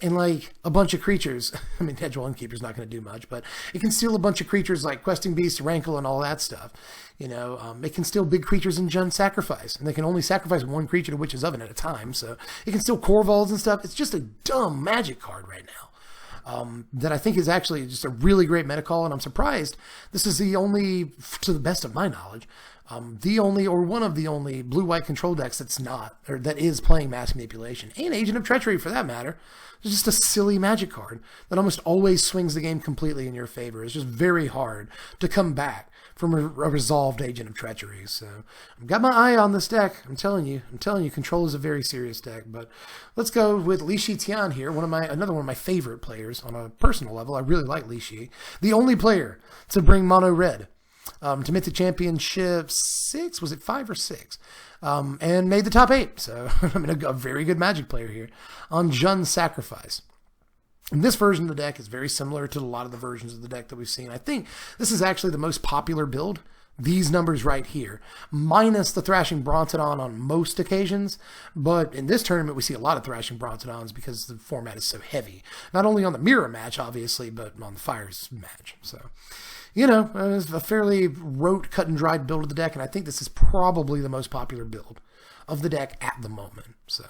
Speaker 1: and like a bunch of creatures. I mean, Edgewall Innkeeper's not going to do much, but it can steal a bunch of creatures like Questing Beast, Rankle, and all that stuff. It can steal big creatures in Jund Sacrifice, and they can only sacrifice one creature to Witch's Oven at a time, so it can steal Corvalds and stuff. It's just a dumb Magic card right now. That I think is actually just a really great meta call, and I'm surprised this is the only, to the best of my knowledge, the only or one of the only blue-white control decks that is playing mass manipulation, and Agent of Treachery for that matter. It's just a silly Magic card that almost always swings the game completely in your favor. It's just very hard to come back from a resolved Agent of Treachery. So I've got my eye on this deck. I'm telling you, Control is a very serious deck. But let's go with Li Shi Tian here, another one of my favorite players on a personal level. I really like Li Shi. The only player to bring mono red to Mythic Championship 6, was it 5 or 6? And made the top 8. So I mean, a very good Magic player here on Jund Sacrifice. And this version of the deck is very similar to a lot of the versions of the deck that we've seen. I think this is actually the most popular build. These numbers right here, minus the Thrashing Brontodon on most occasions. But in this tournament, we see a lot of Thrashing Brontodons because the format is so heavy. Not only on the mirror match, obviously, but on the Fires match. So, it's a fairly rote, cut and dried build of the deck, and I think this is probably the most popular build of the deck at the moment. So,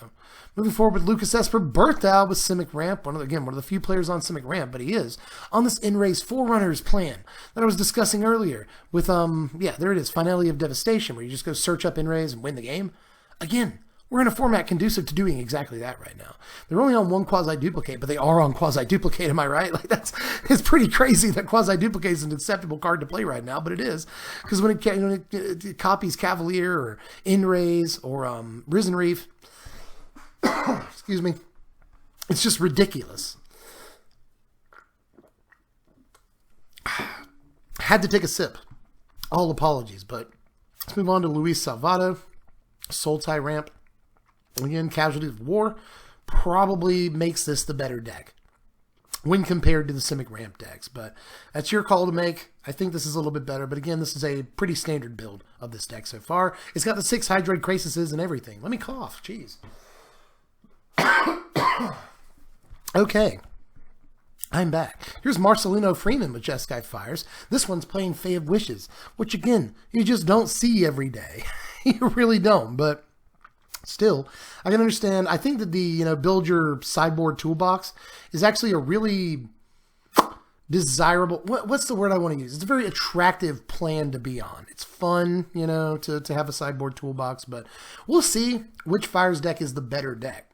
Speaker 1: moving forward with Lucas Esper Berthal with Simic Ramp. One of the few players on Simic Ramp, but he is on this In-Race Forerunners plan that I was discussing earlier with, there it is, Finale of Devastation, where you just go search up In-Raise and win the game. Again, we're in a format conducive to doing exactly that right now. They're only on one Quasi-Duplicate, but they are on Quasi-Duplicate, am I right? It's pretty crazy that Quasi-Duplicate is an acceptable card to play right now, but it is. Because when it copies Cavalier or In-Raise or Risen Reef, excuse me, it's just ridiculous. Had to take a sip. All apologies, but let's move on to Luis Salvato, Sultai Ramp. Again, Casualties of War probably makes this the better deck when compared to the Simic Ramp decks, but that's your call to make. I think this is a little bit better, but again, this is a pretty standard build of this deck so far. It's got the 6 Hydroid Crasises and everything. Let me cough, jeez. Okay, I'm back. Here's Marcelino Freeman with Just Skyfires. This one's playing Fae of Wishes, which again, you just don't see every day. You really don't, but still, I can understand. I think that the, build your sideboard toolbox is actually a really desirable, what's the word I want to use? It's a very attractive plan to be on. It's fun, to have a sideboard toolbox, but we'll see which Fires deck is the better deck.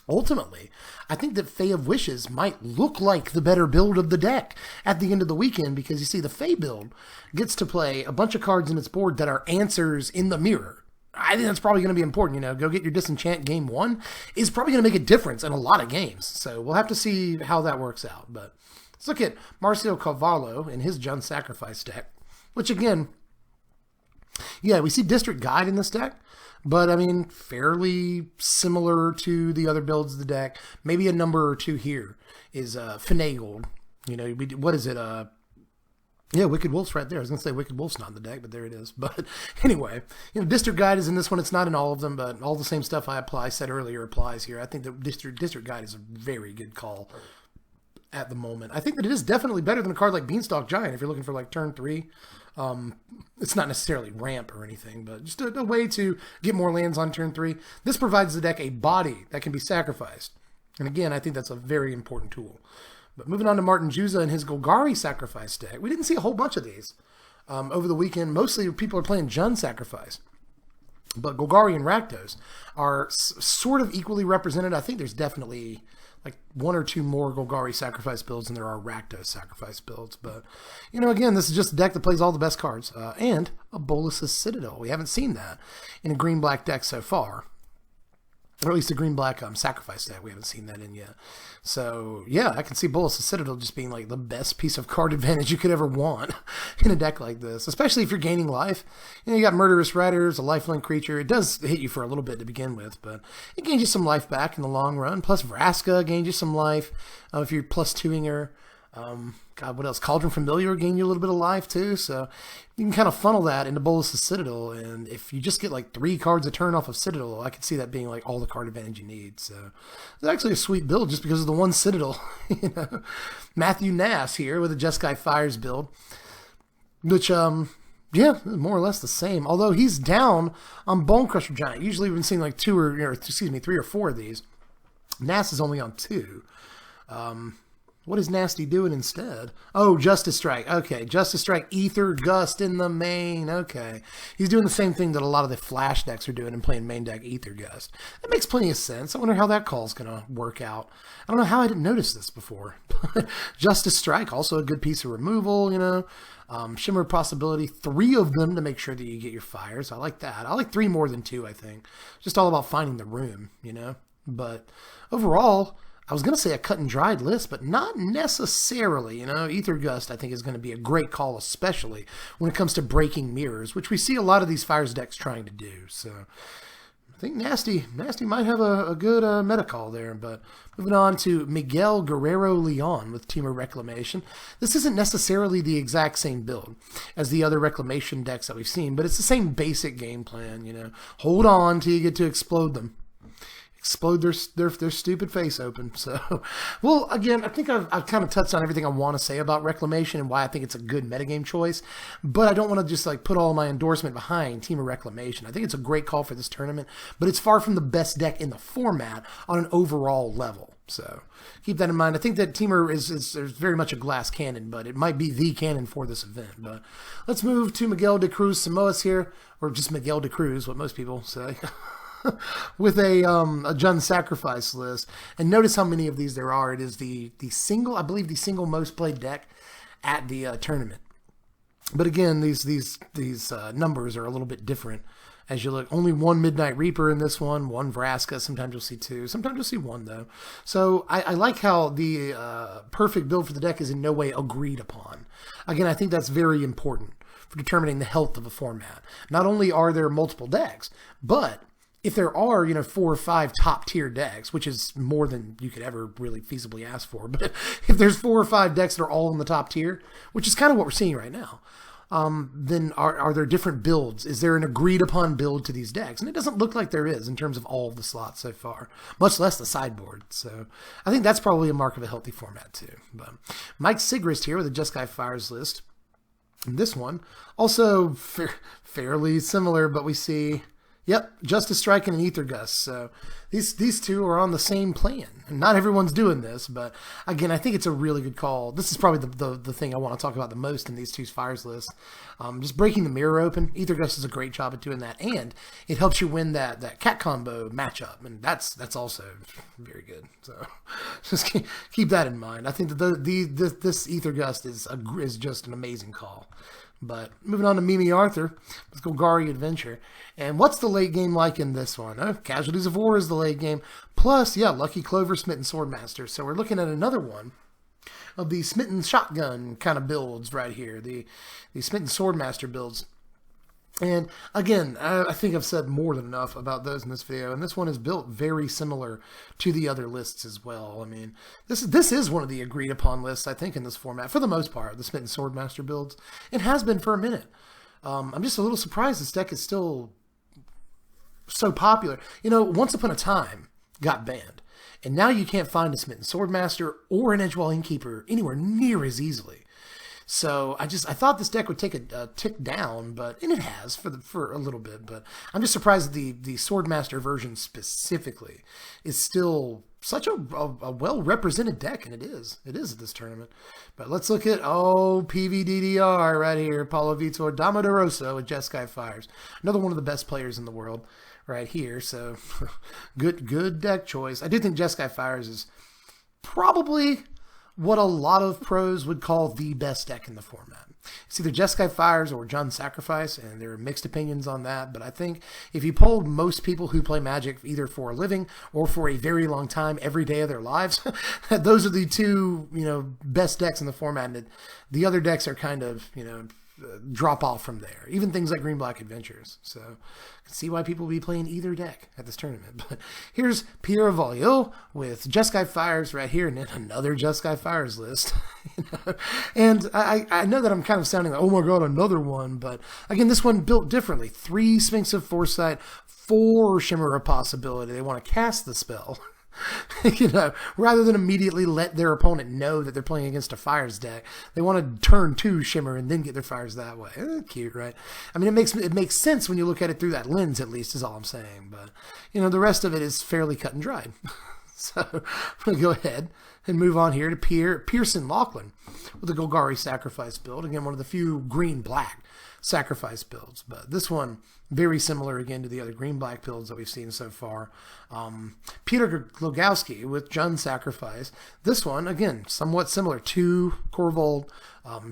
Speaker 1: Ultimately, I think that Fae of Wishes might look like the better build of the deck at the end of the weekend, because you see the Fae build gets to play a bunch of cards in its board that are answers in the mirror. I think that's probably going to be important. Go get your Disenchant game 1 is probably going to make a difference in a lot of games. So we'll have to see how that works out. But let's look at Marcio Cavallo in his Jund Sacrifice deck, which again, yeah, we see District Guide in this deck, but I mean, fairly similar to the other builds of the deck. Maybe a number or two here is Finagled. What is it? Yeah, Wicked Wolf's right there. I was going to say Wicked Wolf's not in the deck, but there it is. But anyway, District Guide is in this one. It's not in all of them, but all the same stuff I said earlier applies here. I think the District Guide is a very good call at the moment. I think that it is definitely better than a card like Beanstalk Giant if you're looking for like turn 3. It's not necessarily ramp or anything, but just a way to get more lands on turn 3. This provides the deck a body that can be sacrificed. And again, I think that's a very important tool. But moving on to Martin Juza and his Gogari sacrifice deck. We didn't see a whole bunch of these over the weekend. Mostly people are playing Jund sacrifice. But Gogari and Rakdos are sort of equally represented. I think there's definitely like 1 or 2 more Gogari sacrifice builds than there are Rakdos sacrifice builds. But, you know, again, this is just a deck that plays all the best cards. And a Bolas's Citadel. We haven't seen that in a green-black deck so far. Or at least a green-black sacrifice deck. We haven't seen that in yet. So, yeah, I can see Bolas's Citadel just being like the best piece of card advantage you could ever want in a deck like this. Especially if you're gaining life. You know, you got Murderous Riders, a lifelink creature. It does hit you for a little bit to begin with, but it gains you some life back in the long run. Plus Vraska gains you some life if you're +2ing her. God, what else? Cauldron Familiar gain you a little bit of life too, so you can kind of funnel that into Bolas's Citadel, and if you just get like 3 cards a turn off of Citadel, I could see that being like all the card advantage you need. So it's actually a sweet build just because of the one Citadel. You know, Matthew Nass here with a Just Skyfires build, which yeah, more or less the same. Although he's down on Bone Crusher Giant. Usually we've been seeing like 3 or 4 of these. Nass is only on 2. What is Nasty doing instead? Oh, Justice Strike. Okay, Justice Strike, Ether Gust in the main. Okay. He's doing the same thing that a lot of the Flash decks are doing and playing main deck Ether Gust. That makes plenty of sense. I wonder how that call's going to work out. I don't know how I didn't notice this before. Justice Strike, also a good piece of removal, you know. Shimmer Possibility, 3 of them to make sure that you get your fires. I like that. I like 3 more than 2, I think. Just all about finding the room, you know. But overall, I was going to say a cut and dried list, but not necessarily. You know, Ether Gust, I think, is going to be a great call, especially when it comes to breaking mirrors, which we see a lot of these Fires decks trying to do. So I think Nasty might have a good meta call there. But moving on to Miguel Guerrero Leon with Teamer Reclamation. This isn't necessarily the exact same build as the other Reclamation decks that we've seen, but it's the same basic game plan. You know, hold on till you get to explode them. Explode their stupid face open. So, well, again, I think I've kind of touched on everything I want to say about Reclamation and why I think it's a good metagame choice, but I don't want to just like put all my endorsement behind Team of Reclamation. I think it's a great call for this tournament, but it's far from the best deck in the format on an overall level. So keep that in mind. I think that Teamer is very much a glass cannon, but it might be the cannon for this event. But let's move to Miguel de Cruz Samoas here, or just Miguel de Cruz, what most people say. With a Jund sacrifice list, and notice how many of these there are. It is the single, I believe, the single most played deck at the tournament. But again, these numbers are a little bit different as you look. Only 1 Midnight Reaper in this one, 1 Vraska. Sometimes you'll see 2. Sometimes you'll see 1 though. So I like how the perfect build for the deck is in no way agreed upon. Again, I think that's very important for determining the health of a format. Not only are there multiple decks, but if there are, 4 or 5 top tier decks, which is more than you could ever really feasibly ask for, but if there's 4 or 5 decks that are all in the top tier, which is kind of what we're seeing right now, then are there different builds? Is there an agreed upon build to these decks? And it doesn't look like there is in terms of all of the slots so far, much less the sideboard. So I think that's probably a mark of a healthy format too. But Mike Sigrist here with a Just Skyfires list. And this one, also fairly similar, but we see... Yep, Justice Strike and an Ether Gust. So these two are on the same plan. And not everyone's doing this, but again, I think it's a really good call. This is probably the thing I want to talk about the most in these two Fires lists. Just breaking the mirror open. Ether Gust does a great job at doing that, and it helps you win that cat combo matchup, and that's also very good. So just keep that in mind. I think that this Ether Gust is just an amazing call. But moving on to Mimi Arthur, let's go Gogari Adventure. And what's the late game like in this one? Casualties of War is the late game. Plus, yeah, Lucky Clover, Smitten Swordmaster. So we're looking at another one of the Smitten Shotgun kind of builds right here. The Smitten Swordmaster builds. And again, I think I've said more than enough about those in this video, and this one is built very similar to the other lists as well. I mean, this is one of the agreed upon lists, I think, in this format, for the most part, the Smitten Swordmaster builds. It has been for a minute. I'm just a little surprised this deck is still so popular. Once Upon a Time got banned. And now you can't find a Smitten Swordmaster or an Edgewall Innkeeper anywhere near as easily. So I thought this deck would take a tick down, and it has for a little bit. But I'm just surprised that the Swordmaster version specifically is still such a well-represented deck, and it is at this tournament. But let's look at, PVDDR right here, Paulo Vitor DeRosa with Skyfires. Another one of the best players in the world right here. So good deck choice. I do think Skyfires is probably what a lot of pros would call the best deck in the format. It's either Skyfires or Jund Sacrifice, and there are mixed opinions on that, but I think if you polled most people who play Magic either for a living or for a very long time every day of their lives, those are the two, best decks in the format, and the other decks are kind of, drop off from there. Even things like Green-Black Adventures. So I can see why people will be playing either deck at this tournament. But here's Pierre Valio with Skyfires right here, and then another Skyfires list. And I know that I'm kind of sounding like, oh my god, another one. But again, this one built differently. 3 Sphinx of Foresight, 4 Shimmer of Possibility. They want to cast the spell. Rather than immediately let their opponent know that they're playing against a Fires deck, they want to turn 2 Shimmer and then get their Fires that way. Cute, right? I mean, it makes sense when you look at it through that lens, at least, is all I'm saying. But, the rest of it is fairly cut and dried. So, I'm going to go ahead and move on here to Pearson Lachlan with the Gogari Sacrifice build. Again, one of the few green-black Sacrifice builds. But this one, very similar again to the other green-black builds that we've seen so far. Peter Glogowski with Jund Sacrifice. This one, again, somewhat similar. 2 Corvold,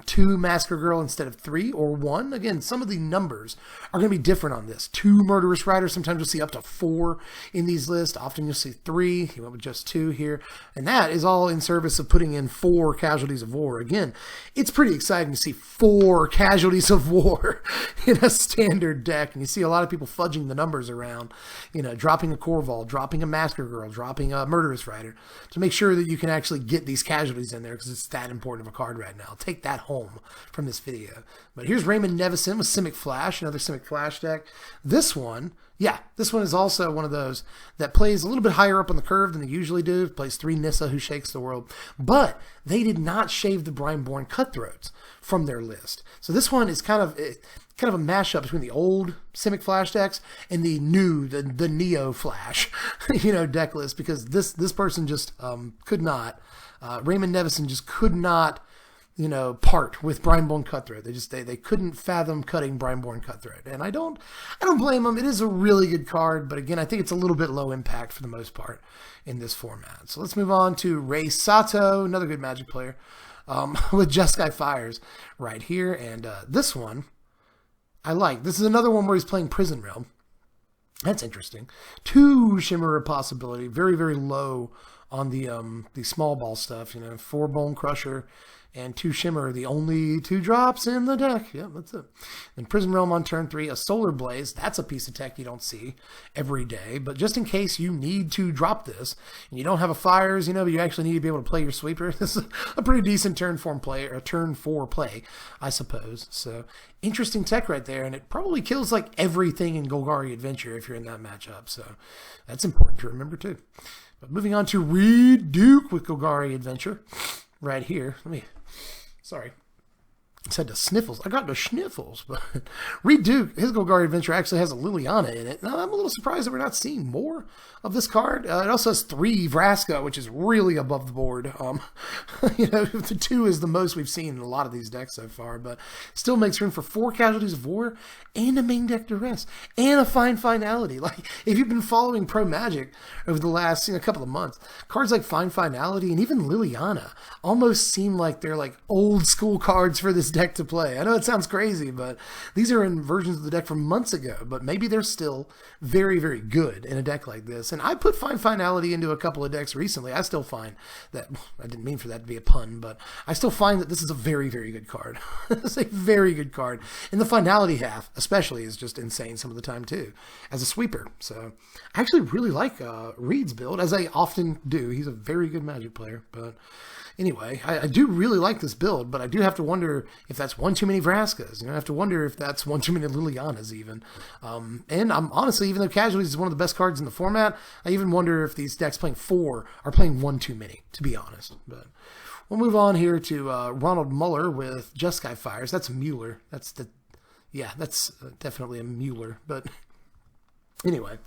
Speaker 1: 2 Masker Girl instead of 3 or 1. Again, some of the numbers are going to be different on this. 2 Murderous Riders. Sometimes you'll see up to 4 in these lists. Often you'll see 3. He went with just 2 here. And that is all in service of putting in 4 Casualties of War. Again, it's pretty exciting to see 4 Casualties of War in a standard deck. And you see a lot of people fudging the numbers around, dropping a Corvold, dropping a Masker Girl, dropping a Murderous Rider to make sure that you can actually get these casualties in there because it's that important of a card right now. Take that home from this video. But here's Raymond Nevison with Simic Flash, another Simic Flash deck. This one is also one of those that plays a little bit higher up on the curve than they usually do. It plays 3 Nissa, Who Shakes the World. But they did not shave the Brineborn Cutthroats from their list. So this one is kind of a mashup between the old Simic Flash decks and the new, the Neo Flash, deck list, because this person just could not, Raymond Nevison just could not, part with Brineborn Cutthroat. They couldn't fathom cutting Brineborn Cutthroat. And I don't blame them. It is a really good card, but again, I think it's a little bit low impact for the most part in this format. So let's move on to Ray Sato, another good Magic player, with Skyfires right here. And this one, I like. This is another one where he's playing Prison Realm. That's interesting. 2 Shimmer of Possibility, very, very low on the small ball stuff. 4 Bone Crusher and 2 Shimmer, the only 2 drops in the deck. Yeah, that's it. And Prison Realm on turn 3, a Solar Blaze. That's a piece of tech you don't see every day. But just in case you need to drop this, and you don't have a Fires, but you actually need to be able to play your sweeper, this is a pretty decent turn 4 play, I suppose. So, interesting tech right there, and it probably kills like everything in Gogari Adventure if you're in that matchup. So, that's important to remember too. But moving on to Reed Duke with Gogari Adventure right here. Sorry. I said the sniffles. I got the sniffles. But Reed Duke, his Gogari Adventure actually has a Liliana in it. Now, I'm a little surprised that we're not seeing more of this card. It also has 3 Vraska, which is really above the board. The 2 is the most we've seen in a lot of these decks so far, but still makes room for 4 Casualties of War and a main deck Duress and a Fine Finality. Like, if you've been following Pro Magic over the last couple of months, cards like Fine Finality and even Liliana almost seem like they're like old school cards for this deck to play. I know it sounds crazy, but these are in versions of the deck from months ago, but maybe they're still very, very good in a deck like this. And I put Fine Finality into a couple of decks recently. I still find that, I didn't mean for that to be a pun, but I still find that this is a very, very good card. It's a very good card. And the Finality half, especially, is just insane some of the time too, as a sweeper. So I actually really like Reed's build, as I often do. He's a very good Magic player, but Anyway, I do really like this build, but I do have to wonder if that's one too many Vraskas. You know, I have to wonder if that's one too many Lilianas even. And I'm honestly, even though Casualties is one of the best cards in the format, I even wonder if these decks playing 4 are playing one too many, to be honest. But we'll move on here to Ronald Muller with Just Skyfires. That's Mueller. That's definitely a Mueller. But anyway,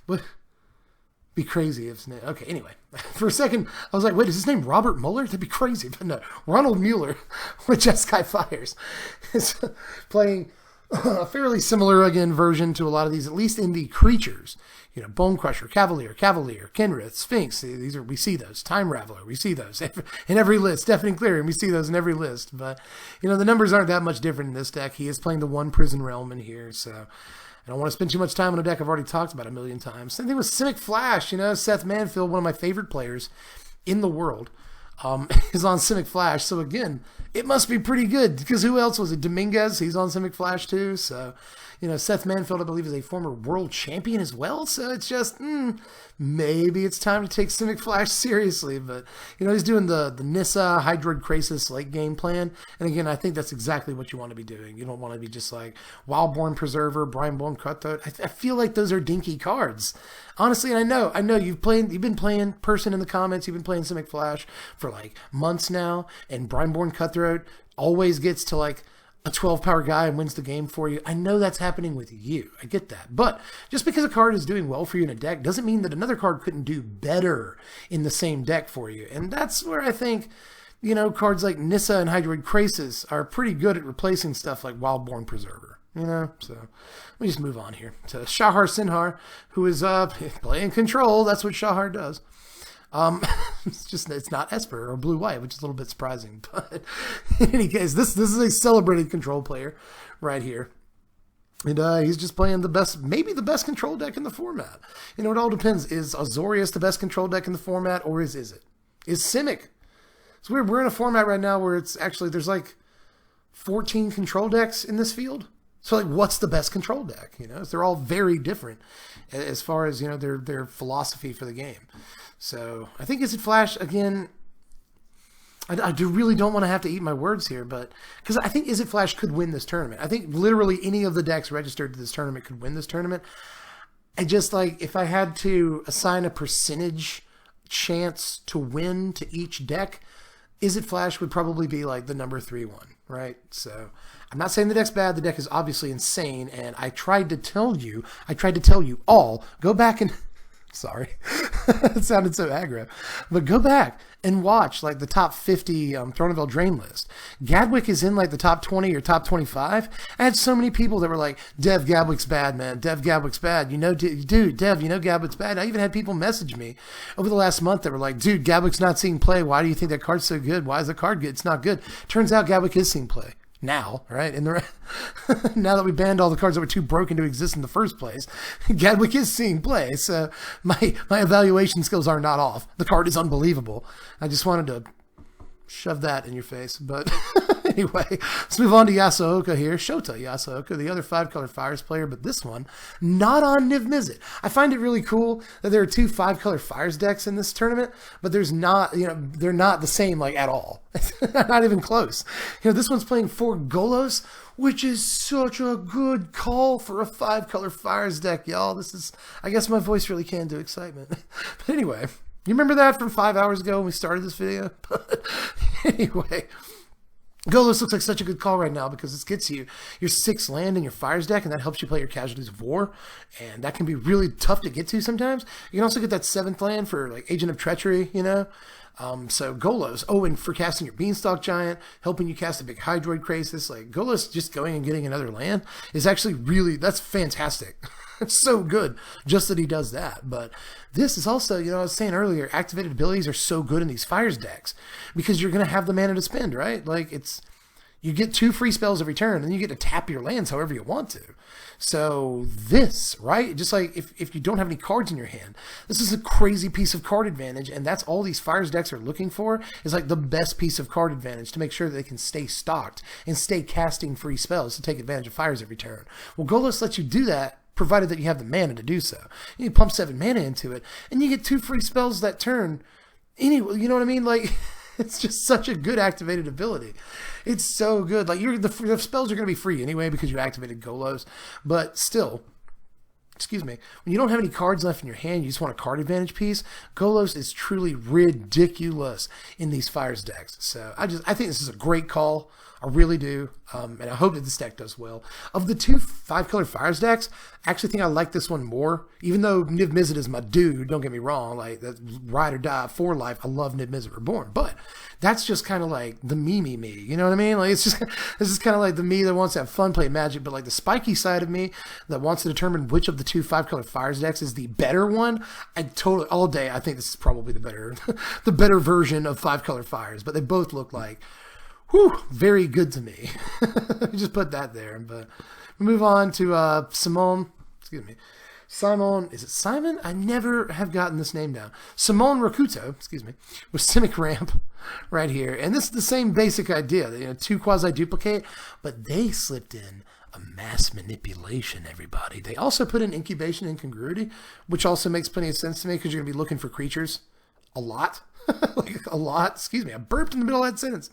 Speaker 1: but be crazy if okay. Anyway, for a second I was like, wait, is his name Robert Mueller? That'd be crazy. But no, Ronald Mueller with Just Skyfires is playing a fairly similar again version to a lot of these, at least in the creatures. You know, Bone Crusher, Cavalier, Kenrith, Sphinx. We see those. Time Raveler, we see those in every list. Deafening Clearing, we see those in every list. But you know, the numbers aren't that much different in this deck. He is playing the one Prison Realm in here, so I don't want to spend too much time on a deck I've already talked about a million times. Same thing with Simic Flash. You know, Seth Manfield, one of my favorite players in the world, is on Simic Flash. So again, it must be pretty good, because who else was it? Dominguez, he's on Simic Flash too. So, you know, Seth Manfield, I believe, is a former world champion as well. So it's just, maybe it's time to take Simic Flash seriously. But, you know, he's doing the Nissa, Hydroid Krasis late game plan. And again, I think that's exactly what you want to be doing. You don't want to be just like Wildborn Preserver, Brineborn Cutthroat. I feel like those are dinky cards. Honestly, and I know you've been playing, person in the comments, you've been playing Simic Flash for like months now, and Brineborn Cutthroat always gets to like a 12 power guy and wins the game for you. I know that's happening with you. I get that. But just because a card is doing well for you in a deck doesn't mean that another card couldn't do better in the same deck for you. And that's where I think, you know, cards like Nissa and Hydroid Krasis are pretty good at replacing stuff like Wildborn Preserver. You know, so let me just move on here to Shahar Sinhar, who is playing Control. That's what Shahar does. It's not Esper or Blue White, which is a little bit surprising. But in any case, this is a celebrated Control player right here. And he's just playing maybe the best Control deck in the format. You know, it all depends. Is Azorius the best Control deck in the format, or is it? Is Simic? It's weird. We're in a format right now where it's actually, there's like 14 Control decks in this field. So, like, what's the best Control deck? You know, they're all very different as far as, you know, their philosophy for the game. So, I think Is It Flash, again, I really don't want to have to eat my words here, but because I think Is It Flash could win this tournament. I think literally any of the decks registered to this tournament could win this tournament. I just, like, if I had to assign a percentage chance to win to each deck, Is It Flash would probably be like the number 3 one, right? So I'm not saying the deck's bad. The deck is obviously insane, and I tried to tell you all, go back and sorry, it sounded so aggro, but go back and watch like the top 50 Throne of Eldraine list. Gadwick is in like the top 20 or top 25. I had so many people that were like, Dev, Gadwick's bad, man. Dev, Gadwick's bad. You know, dude, Dev, you know Gadwick's bad. I even had people message me over the last month that were like, dude, Gadwick's not seeing play. Why do you think that card's so good? Why is the card good? It's not good. Turns out Gadwick is seeing play. Now, right? Now that we banned all the cards that were too broken to exist in the first place, Gadwick is seeing play. So my evaluation skills are not off. The card is unbelievable. I just wanted to shove that in your face. But anyway, let's move on to Yasuoka here. Shota Yasuoka, the other 5-color Fires player, but this one not on Niv Mizzet. I find it really cool that there are 2 5-color Fires decks in this tournament, but there's not, you know, they're not the same like at all. Not even close. You know, this one's playing 4 Golos, which is such a good call for a 5-color Fires deck, y'all. This is, I guess my voice really can do excitement. But anyway, you remember that from 5 hours ago when we started this video? But anyway, Golos looks like such a good call right now because this gets you your 6 land in your Fires deck, and that helps you play your Casualties of War, and that can be really tough to get to sometimes. You can also get that 7th land for like Agent of Treachery, you know? So Golos, and for casting your Beanstalk Giant, helping you cast a big Hydroid Krasis, like Golos just going and getting another land is actually really, that's fantastic. It's so good just that he does that. But this is also, you know, I was saying earlier, activated abilities are so good in these Fires decks because you're going to have the mana to spend, right? Like you get 2 free spells every turn, and you get to tap your lands however you want to. So this, right? Just like if you don't have any cards in your hand, this is a crazy piece of card advantage, and that's all these Fires decks are looking for, is like the best piece of card advantage to make sure that they can stay stocked and stay casting free spells to take advantage of Fires every turn. Well, Golos lets you do that, provided that you have the mana to do so. You pump 7 mana into it, and you get 2 free spells that turn. Anyway, you know what I mean? Like, It's just such a good activated ability. It's so good. Like the spells are going to be free anyway because you activated Golos, but still, excuse me, when you don't have any cards left in your hand, you just want a card advantage piece, Golos is truly ridiculous in these Fires decks. So I think this is a great call. I really do. And I hope that this deck does well. Of the two 5-color Fires decks, I actually think I like this one more. Even though Niv Mizzet is my dude, don't get me wrong, like that's ride or die for life. I love Niv Mizzet Reborn, but that's just kind of like the me. You know what I mean? Like this is kind of like the me that wants to have fun, play Magic, but like the spiky side of me that wants to determine which of the two 5-color Fires decks is the better one. I totally all day. I think this is probably the better version of 5-color Fires, but they both look like. Whew, very good to me. Just put that there. But we move on to Simone. Excuse me. Simon, is it Simon? I never have gotten this name down. Simone Rakuto, excuse me, with Simic Ramp right here. And this is the same basic idea. You know, 2 quasi-duplicate, but they slipped in a mass manipulation, everybody. They also put in incubation and congruity, which also makes plenty of sense to me because you're going to be looking for creatures a lot. Like a lot. Excuse me, I burped in the middle of that sentence.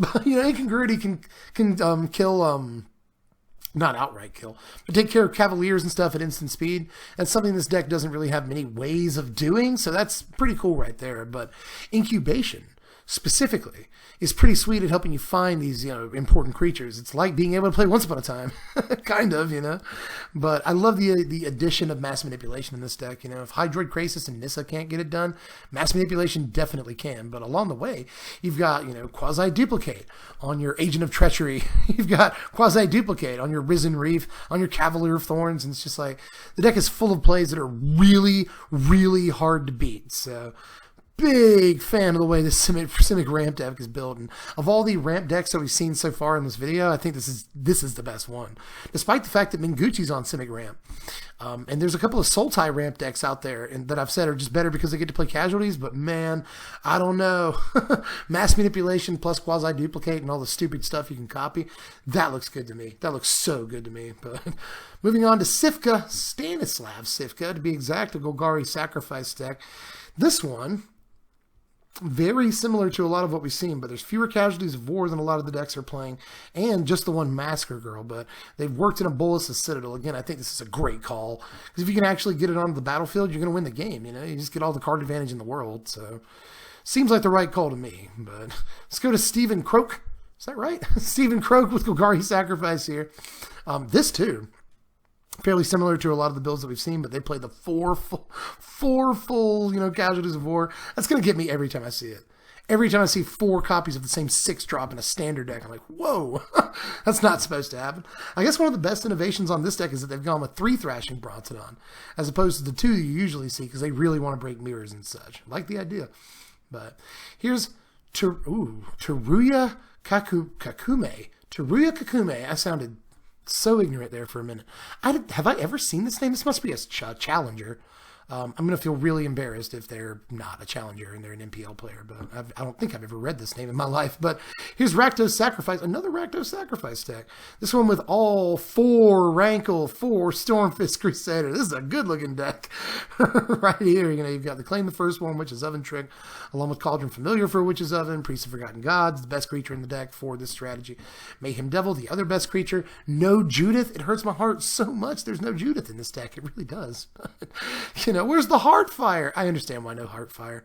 Speaker 1: But, you know, incongruity can kill, not outright kill, but take care of Cavaliers and stuff at instant speed. That's something this deck doesn't really have many ways of doing, so that's pretty cool right there. But incubation, specifically, is pretty sweet at helping you find these, you know, important creatures. It's like being able to play Once Upon a Time, kind of, you know. But I love the addition of mass manipulation in this deck. You know, if Hydroid Krasis and Nissa can't get it done, mass manipulation definitely can. But along the way, you've got, you know, quasi-duplicate on your Agent of Treachery. You've got quasi-duplicate on your Risen Reef, on your Cavalier of Thorns, and it's just like the deck is full of plays that are really, really hard to beat. So big fan of the way this Simic ramp deck is built, and of all the ramp decks that we've seen so far in this video, I think this is the best one, despite the fact that Mingucci's on Simic ramp. And there's a couple of Sultai ramp decks out there and that I've said are just better because they get to play casualties, but man, I don't know. Mass manipulation plus quasi-duplicate and all the stupid stuff you can copy, that looks good to me. That looks so good to me. But moving on to Sifka, Stanislav Sifka, to be exact, a Gogari Sacrifice deck. This one, very similar to a lot of what we've seen, but there's fewer casualties of war than a lot of the decks are playing, and just the one Massacre Girl, but they've worked in a Bolas' Citadel. Again, I think this is a great call, because if you can actually get it onto the battlefield, you're going to win the game, you know? You just get all the card advantage in the world, so seems like the right call to me. But let's go to Stephen Croak. Is that right? Stephen Croak with Gogari Sacrifice here. This, too, fairly similar to a lot of the builds that we've seen, but they play the four full, you know, casualties of war. That's going to get me every time I see it. Every time I see 4 copies of the same 6-drop in a standard deck, I'm like, whoa, that's not supposed to happen. I guess one of the best innovations on this deck is that they've gone with 3 Thrashing Brontodon, as opposed to the 2 you usually see, because they really want to break mirrors and such. I like the idea. But here's Teruya Kakume. Teruya Kakume. I sounded so ignorant there for a minute. Have I ever seen this name? This must be a challenger. I'm going to feel really embarrassed if they're not a challenger and they're an MPL player, but I don't think I've ever read this name in my life. But here's Rakdos Sacrifice, another Rakdos Sacrifice deck. This one with all 4 Rankle, 4 Stormfist Crusader. This is a good-looking deck right here. You know, you've got the Claim the First one, Witch's Oven trick, along with Cauldron Familiar for Witch's Oven, Priest of Forgotten Gods, the best creature in the deck for this strategy. Mayhem Devil, the other best creature. No Judith. It hurts my heart so much there's no Judith in this deck. It really does. You know, where's the Heartfire? I understand why no Heartfire,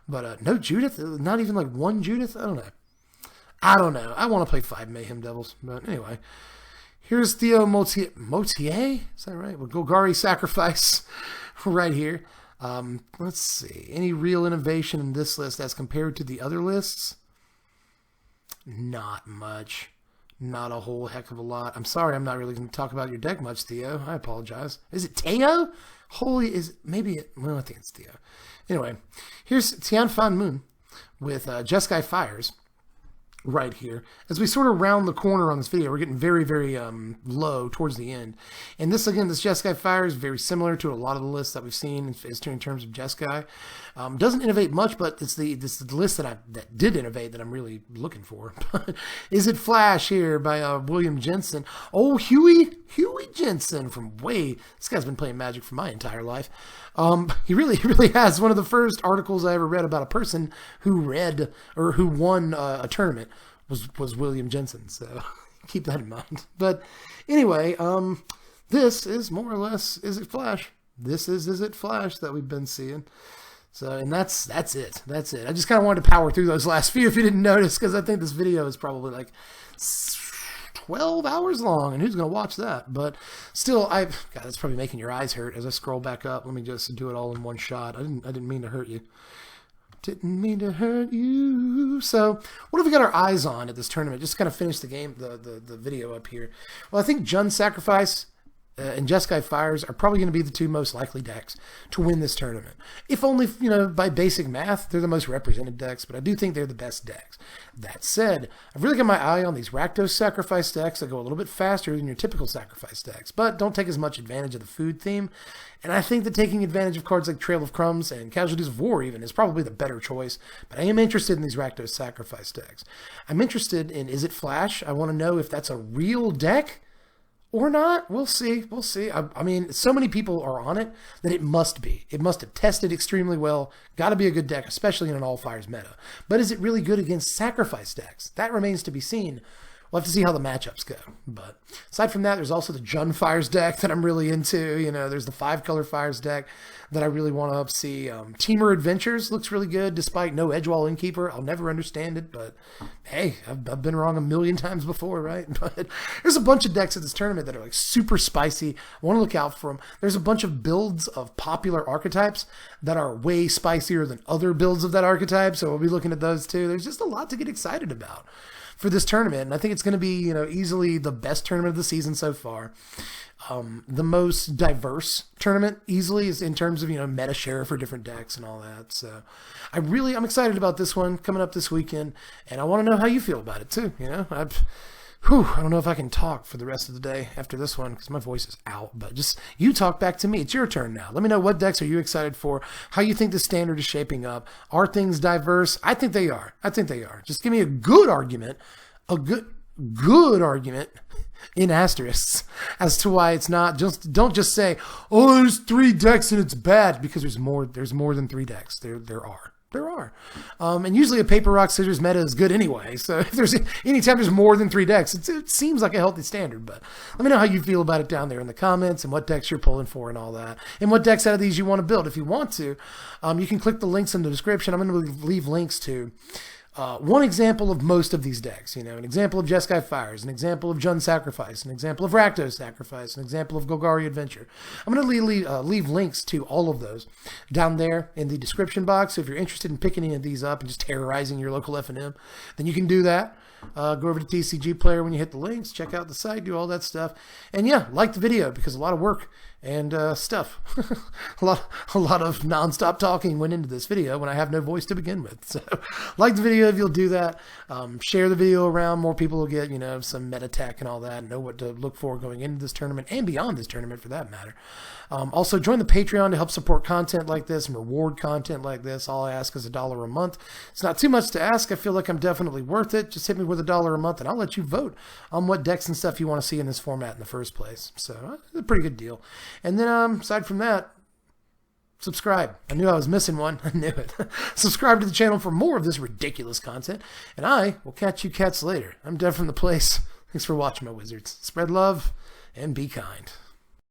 Speaker 1: but no Judith? Not even like 1 Judith? I don't know. I want to play 5 Mayhem Devils, but anyway. Here's Theo Motier? Is that right? With Gogari Sacrifice right here. Let's see. Any real innovation in this list as compared to the other lists? Not much. Not a whole heck of a lot. I'm sorry, I'm not really going to talk about your deck much, Theo. I apologize. Is it Teo? Well, I think it's Theo. Anyway, here's Tian Fan Moon with Jeskai Fires right here. As we sort of round the corner on this video, we're getting very, very low towards the end. And this, again, this Jeskai Fire is very similar to a lot of the lists that we've seen in terms of Jeskai. Doesn't innovate much, but it's the list that did innovate that I'm really looking for. Is It Flash here by William Jensen? Oh, Huey Huey Jensen from this guy's been playing Magic for my entire life. He really has. One of the first articles I ever read about a person who won a tournament was William Jensen. So keep that in mind. But anyway, this is more or less Is It Flash. This is It Flash that we've been seeing. So, and that's it. That's it. I just kind of wanted to power through those last few if you didn't notice, because I think this video is probably like 12 hours long, and who's going to watch that? But still, God, that's probably making your eyes hurt as I scroll back up. Let me just do it all in one shot. I didn't mean to hurt you. Didn't mean to hurt you. So, what have we got our eyes on at this tournament? Just kind of finish the game, the video up here. Well, I think Jund Sacrifice and Skyfires are probably going to be the two most likely decks to win this tournament. If only, by basic math, they're the most represented decks, but I do think they're the best decks. That said, I've really got my eye on these Rakdos Sacrifice decks that go a little bit faster than your typical Sacrifice decks, but don't take as much advantage of the food theme. And I think that taking advantage of cards like Trail of Crumbs and Casualties of War even is probably the better choice, but I am interested in these Rakdos Sacrifice decks. I'm interested in Is It Flash? I want to know if that's a real deck or not. We'll see. We'll see. I mean, so many people are on it that it must be. It must have tested extremely well. Got to be a good deck, especially in an All Fires meta. But is it really good against Sacrifice decks? That remains to be seen. We'll have to see how the matchups go. But aside from that, there's also the Jund Fires deck that I'm really into. There's the 5-color Fires deck that I really want to see. Teamer Adventures looks really good despite no Edgewall Innkeeper. I'll never understand it, but hey, I've been wrong a million times before, right? But there's a bunch of decks at this tournament that are like super spicy. I want to look out for them. There's a bunch of builds of popular archetypes that are way spicier than other builds of that archetype, so we'll be looking at those too. There's just a lot to get excited about for this tournament, and I think it's going to be, easily the best tournament of the season so far. The most diverse tournament, easily, is in terms of, meta share for different decks and all that. So I'm excited about this one coming up this weekend, and I want to know how you feel about it too. I don't know if I can talk for the rest of the day after this one because my voice is out, but just you talk back to me. It's your turn now. Let me know, what decks are you excited for? How you think the standard is shaping up? Are things diverse? I think they are. Just give me a good argument, good argument in asterisks as to why it's not. Don't just say, oh, there's 3 decks and it's bad, because there's more than 3 decks. There are. And usually a paper, rock, scissors meta is good anyway. So if anytime there's more than 3 decks, it seems like a healthy standard. But let me know how you feel about it down there in the comments, and what decks you're pulling for and all that. And what decks out of these you want to build. If you want to, you can click the links in the description. I'm going to leave links to one example of most of these decks, an example of Skyfires, an example of Jund Sacrifice, an example of Rakdos Sacrifice, an example of Gogari Adventure. I'm going to leave links to all of those down there in the description box. So if you're interested in picking any of these up and just terrorizing your local F&M, then you can do that. Go over to TCG Player when you hit the links, check out the site, do all that stuff. And yeah, like the video, because a lot of work and stuff. a lot of nonstop talking went into this video when I have no voice to begin with. So like the video if you'll do that. Share the video around. More people will get, some meta tech and all that, and know what to look for going into this tournament and beyond this tournament for that matter. Also, join the Patreon to help support content like this and reward content like this. All I ask is $1 a month. It's not too much to ask. I feel like I'm definitely worth it. Just hit me with $1 a month, and I'll let you vote on what decks and stuff you want to see in this format in the first place. So it's a pretty good deal. And then aside from that, subscribe. I knew I was missing one. I knew it. Subscribe to the channel for more of this ridiculous content, and I will catch you cats later. I'm Dev from the Place. Thanks for watching, my wizards. Spread love and be kind.